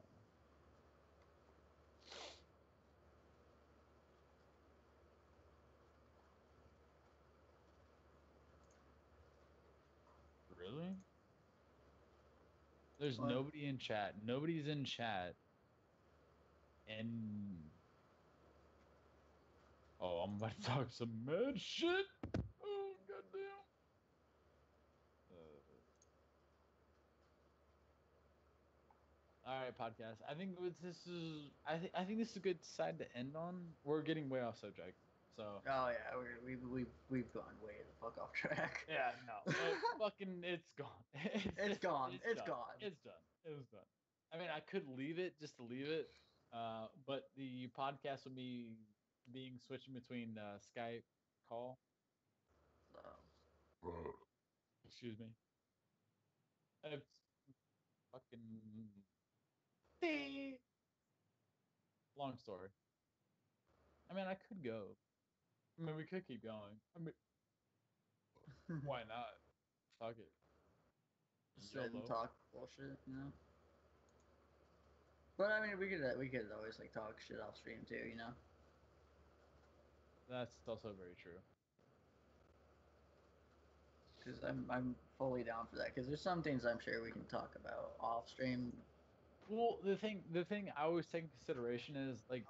Really? There's What? nobody in chat. Nobody's in chat. And oh, I'm about to talk some mad shit. Oh goddamn. All right, podcast. I think this is. I think this is a good side to end on. We're getting way off subject. So. Oh yeah, we've gone way the fuck off track. Yeah, no. Fucking, it's gone. It's gone. It's done. gone. It's done. It was done. I mean, I could leave it just to leave it, but the podcast would be being switching between Skype call. So Excuse me. It's fucking long story. I mean, I could go. I mean, we could keep going. I mean, why not? Fuck it. sit and YOLO. talk bullshit. But I mean, we could always like talk shit off stream too. That's also very true. Because I'm fully down for that. Because there's some things I'm sure we can talk about off stream. Well, the thing I always take into consideration is like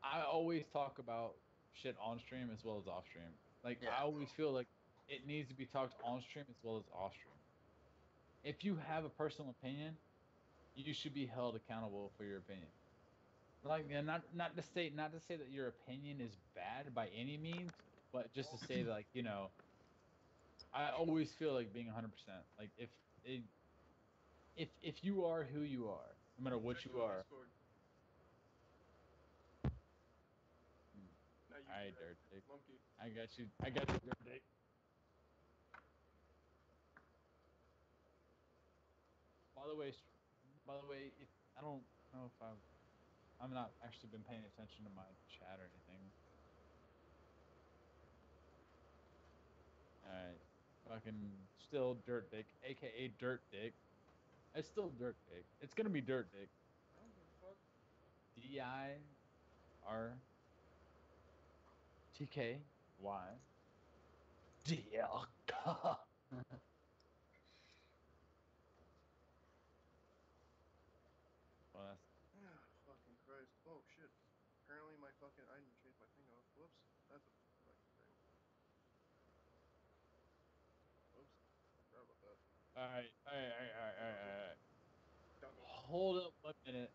I always talk about shit on stream as well as off stream. Like Yeah. I always feel like it needs to be talked on stream as well as off stream. If you have a personal opinion, you should be held accountable for your opinion. Like, and not to say that your opinion is bad by any means, but just to say that, like, I always feel like being 100%. Like if you are who you are, no matter what you are. Discord. Now you All right, do that. dirt dick. Lumpkii. I got you. I got you, dirt dick. By the way, if, I don't know if I'm not actually been paying attention to my chat or anything. All right, fucking still dirt dick, aka dirt dick. It's still dirt dick. It's gonna be dirt dick. I don't give a fuck. DIRTKY. DL. Well, that's Fucking Christ. Oh shit. Apparently my fucking I didn't change my thing off. Whoops. That's a fucking thing. Oops. Forgot about that. All right. Duckle. Hold up 1 minute.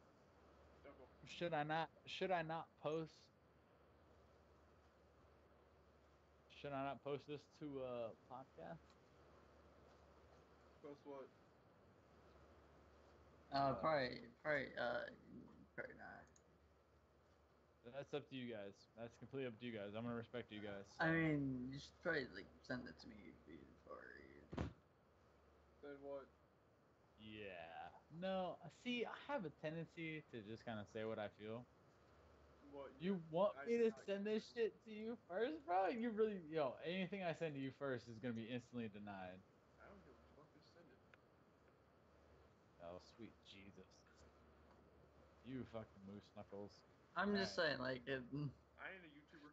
Duckle. Should I not? Should I not post? Should I not post this to a podcast? Post what? Probably not. That's up to you guys. That's completely up to you guys. I'm gonna respect you guys. So. I mean, you should probably like send it to me before you. Then what? Yeah. No. See, I have a tendency to just kind of say what I feel. What? You want me to send this shit to you first, bro? You really, anything I send to you first is gonna be instantly denied. I don't give a fuck. Just send it. Oh, sweet Jesus. You fucking moose knuckles. I'm just Alright. saying, like, I ain't a YouTuber.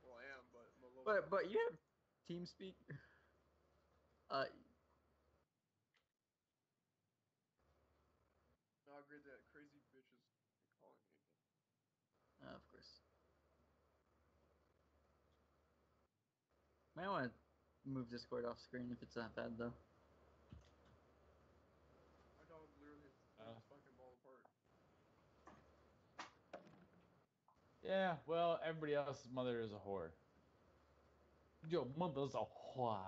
Well, I am, but I'm a low. but you have TeamSpeak. Not great that crazy bitches calling me again. Of course. Might want to move Discord off screen if it's that bad though. My dog literally ripped his fucking ball apart. Yeah, well, everybody else's mother is a whore. Your mother's a whore.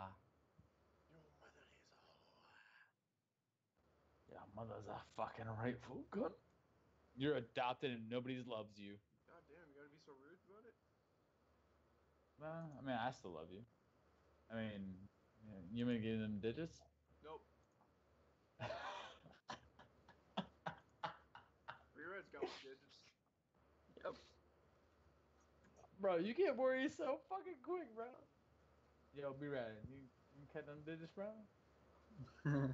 Your mother is a whore. Your mother's a fucking rightful cunt. You're adopted and nobody loves you. God damn, you gotta be so rude about it. Well, I mean, I still love you. I mean, you gonna give them digits? Nope. BeRad's got my digits. Yep. Bro, you get worried so fucking quick, bro. Yo, BeRad, you catch them digits, bro? Nope.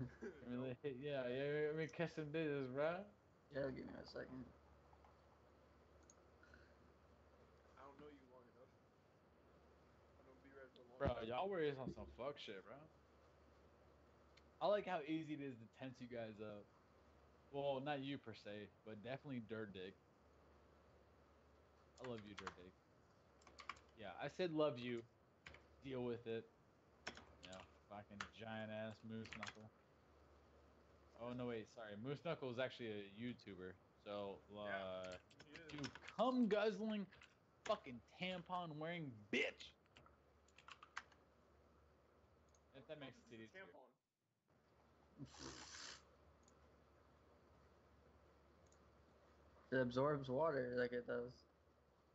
Yeah, let me catch some digits, bro. Yeah, give me a second. I don't know you long enough. I know BeRad for a long Bro, time. y'all worry on some fuck shit, bro. I like how easy it is to tense you guys up. Well, not you per se, but definitely Dirt Dick. I love you, Dirt Dick. Yeah, I said love you. Deal with it. Fucking giant ass Moose Knuckle. Oh no, wait, sorry. Moose Knuckle is actually a YouTuber. So, Yeah, he is. you cum guzzling, fucking tampon wearing bitch. If that makes it This is easier. a tampon. It absorbs water like it does.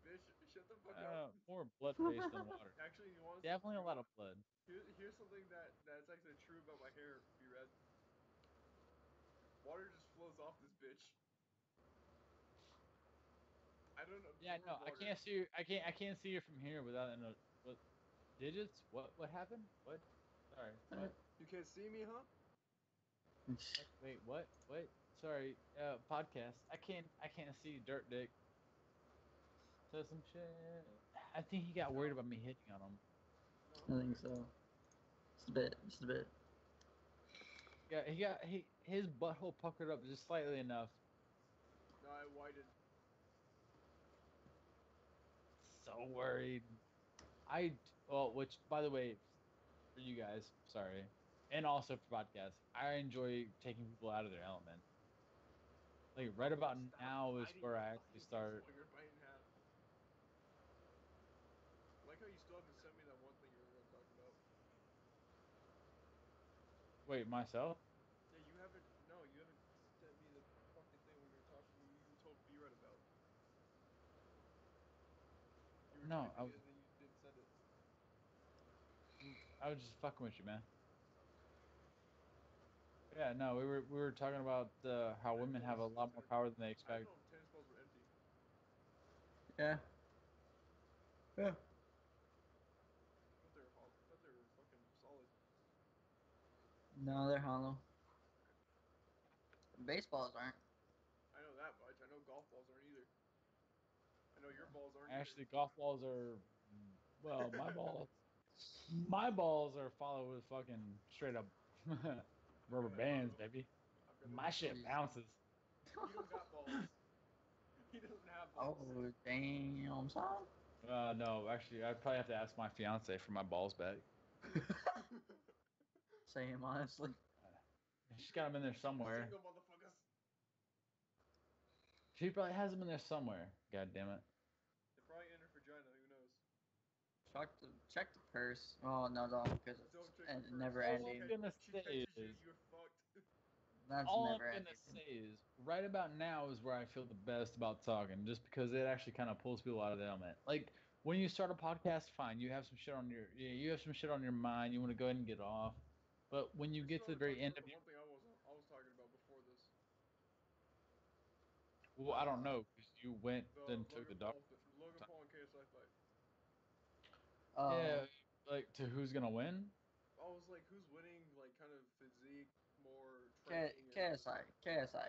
Bitch, shut the fuck up. More blood based than water. Actually, you want Definitely a lot of blood. Here's something that's actually true about my hair, BeRad. Water just flows off this bitch. I don't absorb Yeah, no, water. I can't see you. I can't see you from here without what digits? What happened? What? Sorry. What? You can't see me, huh? Wait, what? What? Sorry. Podcast. I can't see Dirt Dick. Says some shit. I think he got worried about me hitting on him. No. I think so. Just a bit. Just a bit. Yeah, his butthole puckered up just slightly enough. No, I widened. So worried. Which by the way, for you guys, sorry, and also for podcasts, I enjoy taking people out of their element. Like right about Stop now is biting where your I actually fucking face start. while you're biting half. I like how you still haven't sent me that one thing you were gonna talk about. Wait, myself? Yeah, you haven't. No, you haven't sent me the fucking thing we were talking. You told BeRad about. You were No, typing it and then you didn't send it. I was just fucking with you, man. Yeah, no, we were talking about how I didn't women know have a lot more power than they I didn't expect. know tennis balls were empty. Yeah. Yeah. I thought they were fucking solid. No, they're hollow. Baseballs aren't. I know that much. I know golf balls aren't either. I know your balls aren't Actually, golf balls are, well, my balls are followed with fucking straight up rubber Okay, bands, hollow. baby. I'm gonna My shit bounces. You don't got balls. He doesn't have balls. Oh damn, son. No, actually, I'd probably have to ask my fiance for my balls back. same, honestly. She's got him in there somewhere. Single motherfuckers. She probably has him in there somewhere. God damn it. They're probably in her vagina. Who knows? Check the purse. Oh no, don't, because Don't check it's the purse. never All ending. I'm gonna She say catches you, is, you're fucked. That's all I'm never gonna ending. say is, right about now is where I feel the best about talking, just because it actually kind of pulls people out of the element. Like when you start a podcast, fine, you have some shit on your mind, you want to go ahead and get off. But when you We get still to the haven't very talked end about of the your, one thing I was talking about before this. well, I don't know, because you went The then took the dog. Logan Paul and KSI fight. Yeah, like to who's gonna win? I was like, who's winning? Like, kind of physique, more K- training, and KSI, KSI.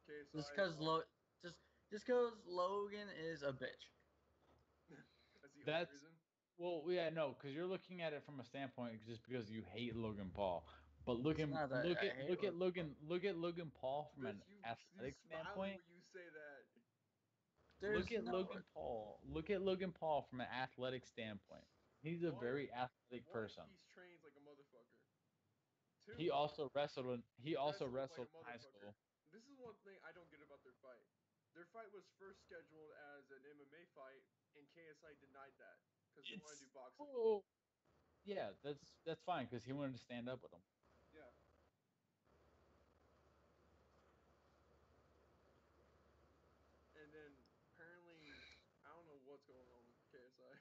KSI. Just because just because Logan is a bitch. That's the only That's reason. well, yeah, no, because you're looking at it from a standpoint just because you hate Logan Paul. But It's not that I hate look at Logan Paul from an You athletic smiling standpoint. when you say that. There's Look at no. Logan Paul. Look at Logan Paul from an athletic standpoint. He's a One, very athletic one, person. he trains like a motherfucker. Two, He also wrestled in like a high motherfucker. school. This is one thing I don't get about their fight. Their fight was first scheduled as an MMA fight, and KSI denied that because they want to do boxing. Oh, yeah, that's fine because he wanted to stand up with him. Yeah. And then apparently, I don't know what's going on with KSI.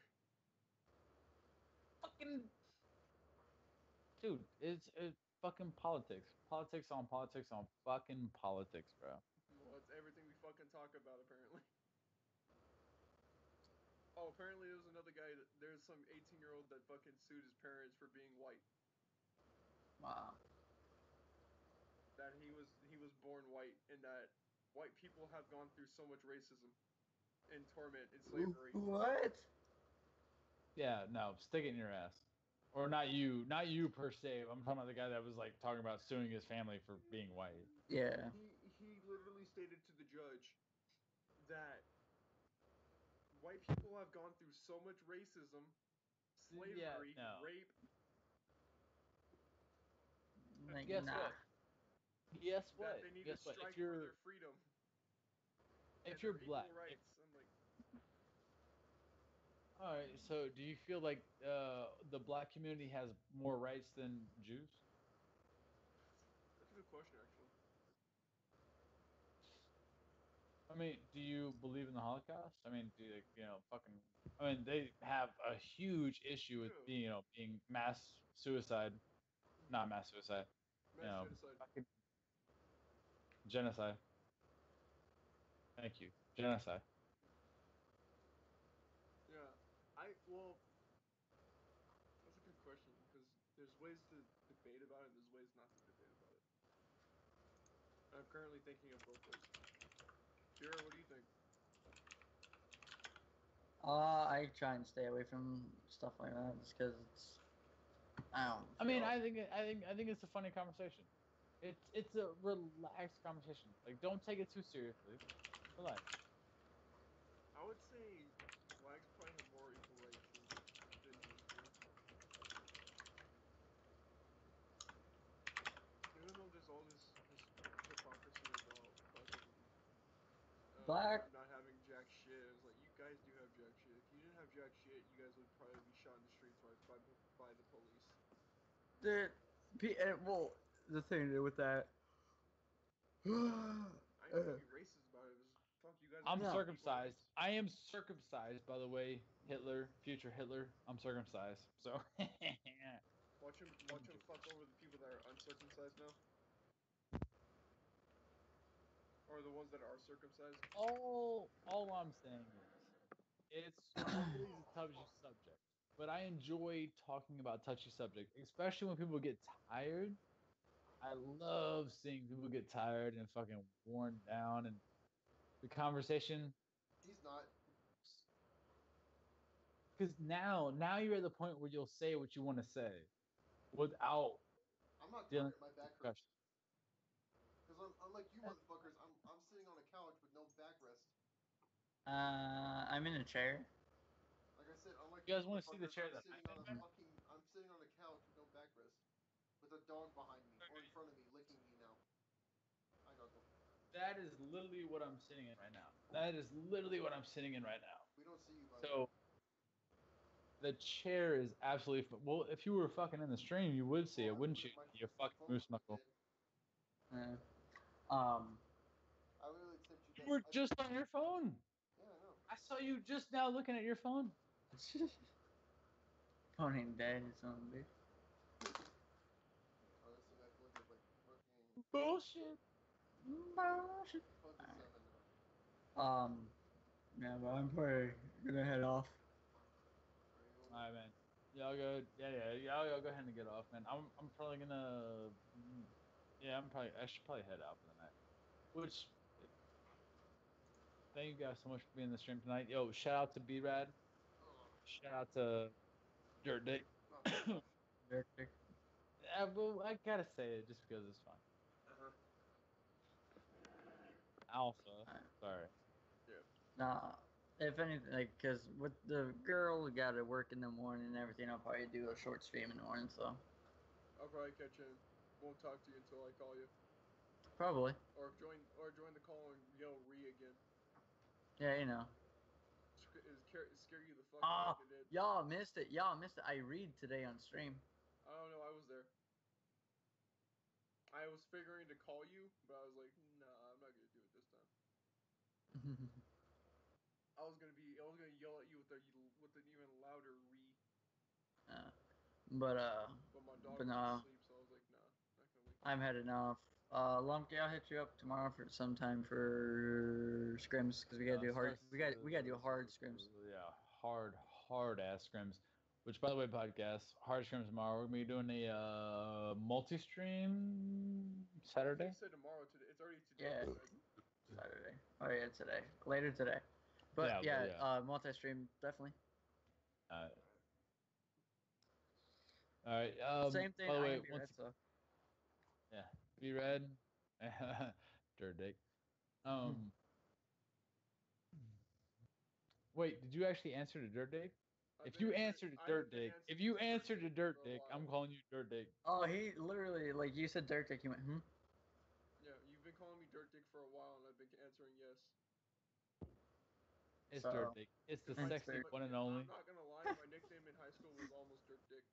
Fucking dude, it's fucking politics. Politics on fucking politics, bro. Well, it's everything we fucking talk about apparently. Oh, apparently there's another guy there's some 18-year-old that fucking sued his parents for being white. Wow. That he was born white and that white people have gone through so much racism and torment and slavery. What? Yeah, no, stick it in your ass. Or not you per se. I'm talking about the guy that was like talking about suing his family for being white. Yeah. He literally stated to the judge that white people have gone through so much racism, slavery, no. rape. Like, Guess nah. what? Guess what? That they need Guess to what? strike for their freedom and If you're their black, equal rights. I'm like, all right. So, do you feel like the black community has more rights than Jews? that's a good question, actually. I mean, do you believe in the Holocaust? I mean, do you fucking? I mean, they have a huge issue with being mass suicide, not mass suicide. Mass genocide. Fucking genocide. Thank you, genocide. Yeah, that's a good question because there's ways to debate about it and there's ways not to debate about it. I'm currently thinking of both ways. Kira, what do you think? I try and stay away from stuff like that just because it's. I don't. I mean, feel- I think it's a funny conversation. It's a relaxed conversation. Like, don't take it too seriously. Relax. I would say blacks probably have more equal rights than Jews do. Even though there's all this hypocrisy about fucking Black. them not having jack shit. It's like, you guys do have jack shit. If you didn't have jack shit, you guys would probably be shot in the streets by the police. Well, the thing with that. I ain't gonna be racist about it. It's, fuck, you guys. I'm have equal circumcised. rights. I am circumcised, by the way. Hitler, future Hitler. I'm circumcised. So. Watch him fuck over the people that are uncircumcised now. Or the ones that are circumcised. All I'm saying is, it's always a touchy subject. But I enjoy talking about touchy subject, especially when people get tired. I love seeing people get tired and fucking worn down, and the conversation. He's not. Because now you're at the point where you'll say what you want to say, without I'm not dealing tired. My with back hurts. repercussions. Because unlike you motherfuckers, I'm sitting on a couch with no backrest. I'm in a chair. Like I said, unlike You you guys want to see the motherfuckers, chair I'm that sitting on a I'm in? I'm sitting on a couch with no backrest. With a dog behind me or in front of me licking me now. I know. That is literally what I'm sitting in right now. That is literally what I'm sitting in right now. We don't see you, by the way. So the chair is absolutely well. If you were fucking in the stream, you would see Well, it, wouldn't you? my You fucking phone moose was knuckle. Yeah. I literally sent you that. You were just on your phone. Yeah, I know. I saw you just now looking at your phone. Phone ain't dead, it's on, bitch. Oh, this thing I feel like it's like fucking. Bullshit. Bullshit. Fuck is 7 now. Yeah, but I'm probably gonna head off. All right, man. Y'all go. Yeah. Y'all go ahead and get off, man. I'm probably gonna. Yeah, I should probably head out for the night. Which. Thank you guys so much for being in the stream tonight. Yo, shout out to BeRad. Shout out to Dirt Dick. Dirt Dick. Well, I gotta say it just because it's fun. Uh-huh. Alpha. Sorry. Yeah. Nah, if anything, like, cause with the girl, we gotta work in the morning and everything. I'll probably do a short stream in the morning, so I'll probably catch in. Won't talk to you until I call you. probably. Or join the call and yell re again. Yeah, you know. Scare you the fuck Oh, like it did. y'all missed it. Y'all missed it. I read today on stream. I don't know, I was there. I was figuring to call you, but I was like, nah, I'm not gonna do it this time. I was gonna yell at you with an even louder re. But my dog but was no, asleep, so I was like, nah, not gonna wake I'm heading off. Lumpkii, I'll hit you up tomorrow for some time for scrims because we gotta do hard. We gotta do hard scrims. Yeah, hard ass scrims. Which, by the way, podcast hard scrims tomorrow. We're gonna be doing a multi-stream Saturday. They said tomorrow. Today, it's already today. Yeah, Saturday. Oh yeah, today. Later today. But yeah. Multi-stream definitely. All right. Same thing. By the I way, am BeRad, so. Yeah, BeRad, Dirt Dick. Wait, did you actually answer to Dirt Dick? If you answered to Dirt Dick, I'm calling you Dirt Dick. Oh, he literally, like, you said Dirt Dick, he went, Yeah, you've been calling me Dirt Dick for a while, and I've been answering yes. It's Dirt Dick. It's the sexy one and only. I'm not gonna lie, my nickname in high school was almost Dirt Dick.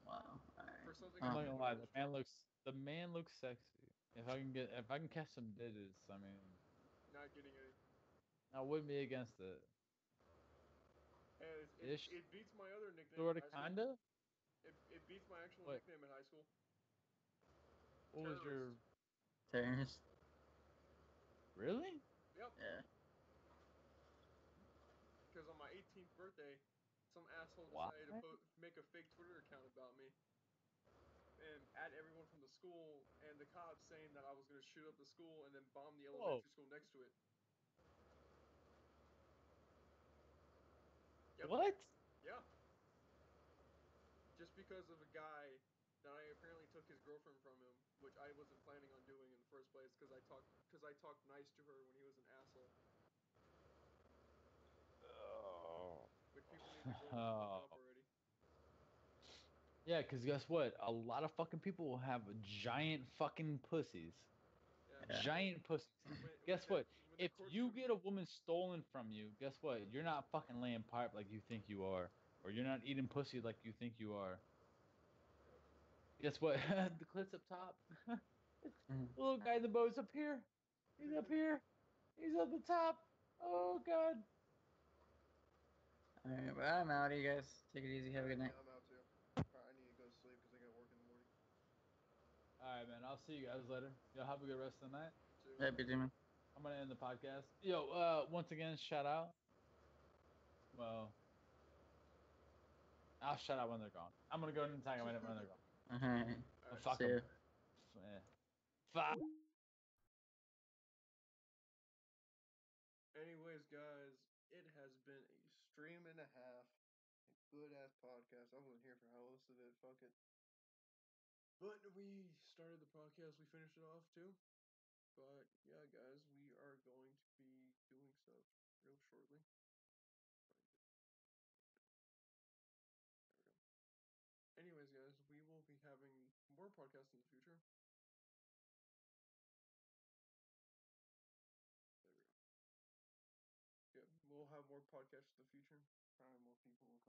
Wow. For something I'm not gonna lie, the man looks sexy. If I can catch some digits, I mean. Not getting any. I wouldn't be against it. It beats my other nickname. Sorta, kinda. It beats my actual nickname in high school. What was your terrorist? Really? Yep. Yeah. Because on my 18th birthday, some asshole decided to make a fake Twitter account about me and add everyone from the school and the cops, saying that I was gonna shoot up the school and then bomb the elementary school next to it. Yep. What? Yeah. Just because of a guy that I apparently took his girlfriend from him, which I wasn't planning on doing in the first place because I talked nice to her when he was an asshole. Oh. Which people need to grow the fuck up already. Yeah, because guess what? A lot of fucking people will have giant fucking pussies. Yeah. Giant pussies. Guess what? If you get a woman stolen from you, guess what? You're not fucking laying pipe like you think you are. Or you're not eating pussy like you think you are. Guess what? The clip's up top. The little guy in the boat's up here. He's up here. He's up the top. Oh, God. Alright, but I'm out, you guys. Take it easy. Have a good night. Yeah, I'm out too. I need to go to sleep because I got work in the morning. Alright, man. I'll see you guys later. Y'all have a good rest of the night. Yeah, be man. I'm going to end the podcast. Yo, once again, shout out. Well, I'll shout out when they're gone. I'm going to go and tag them when they're gone. Alright. Fuck See them. ya. Fuck. Anyways, guys, it has been a stream and a half. A good ass podcast. I wasn't here for most of it. Fuck it. But we started the podcast. We finished it off too. But yeah, guys, we are going to be doing stuff real shortly. There we go. Anyways, having more podcasts in the future. There we go. Yeah, we'll have more podcasts in the future. Probably more people will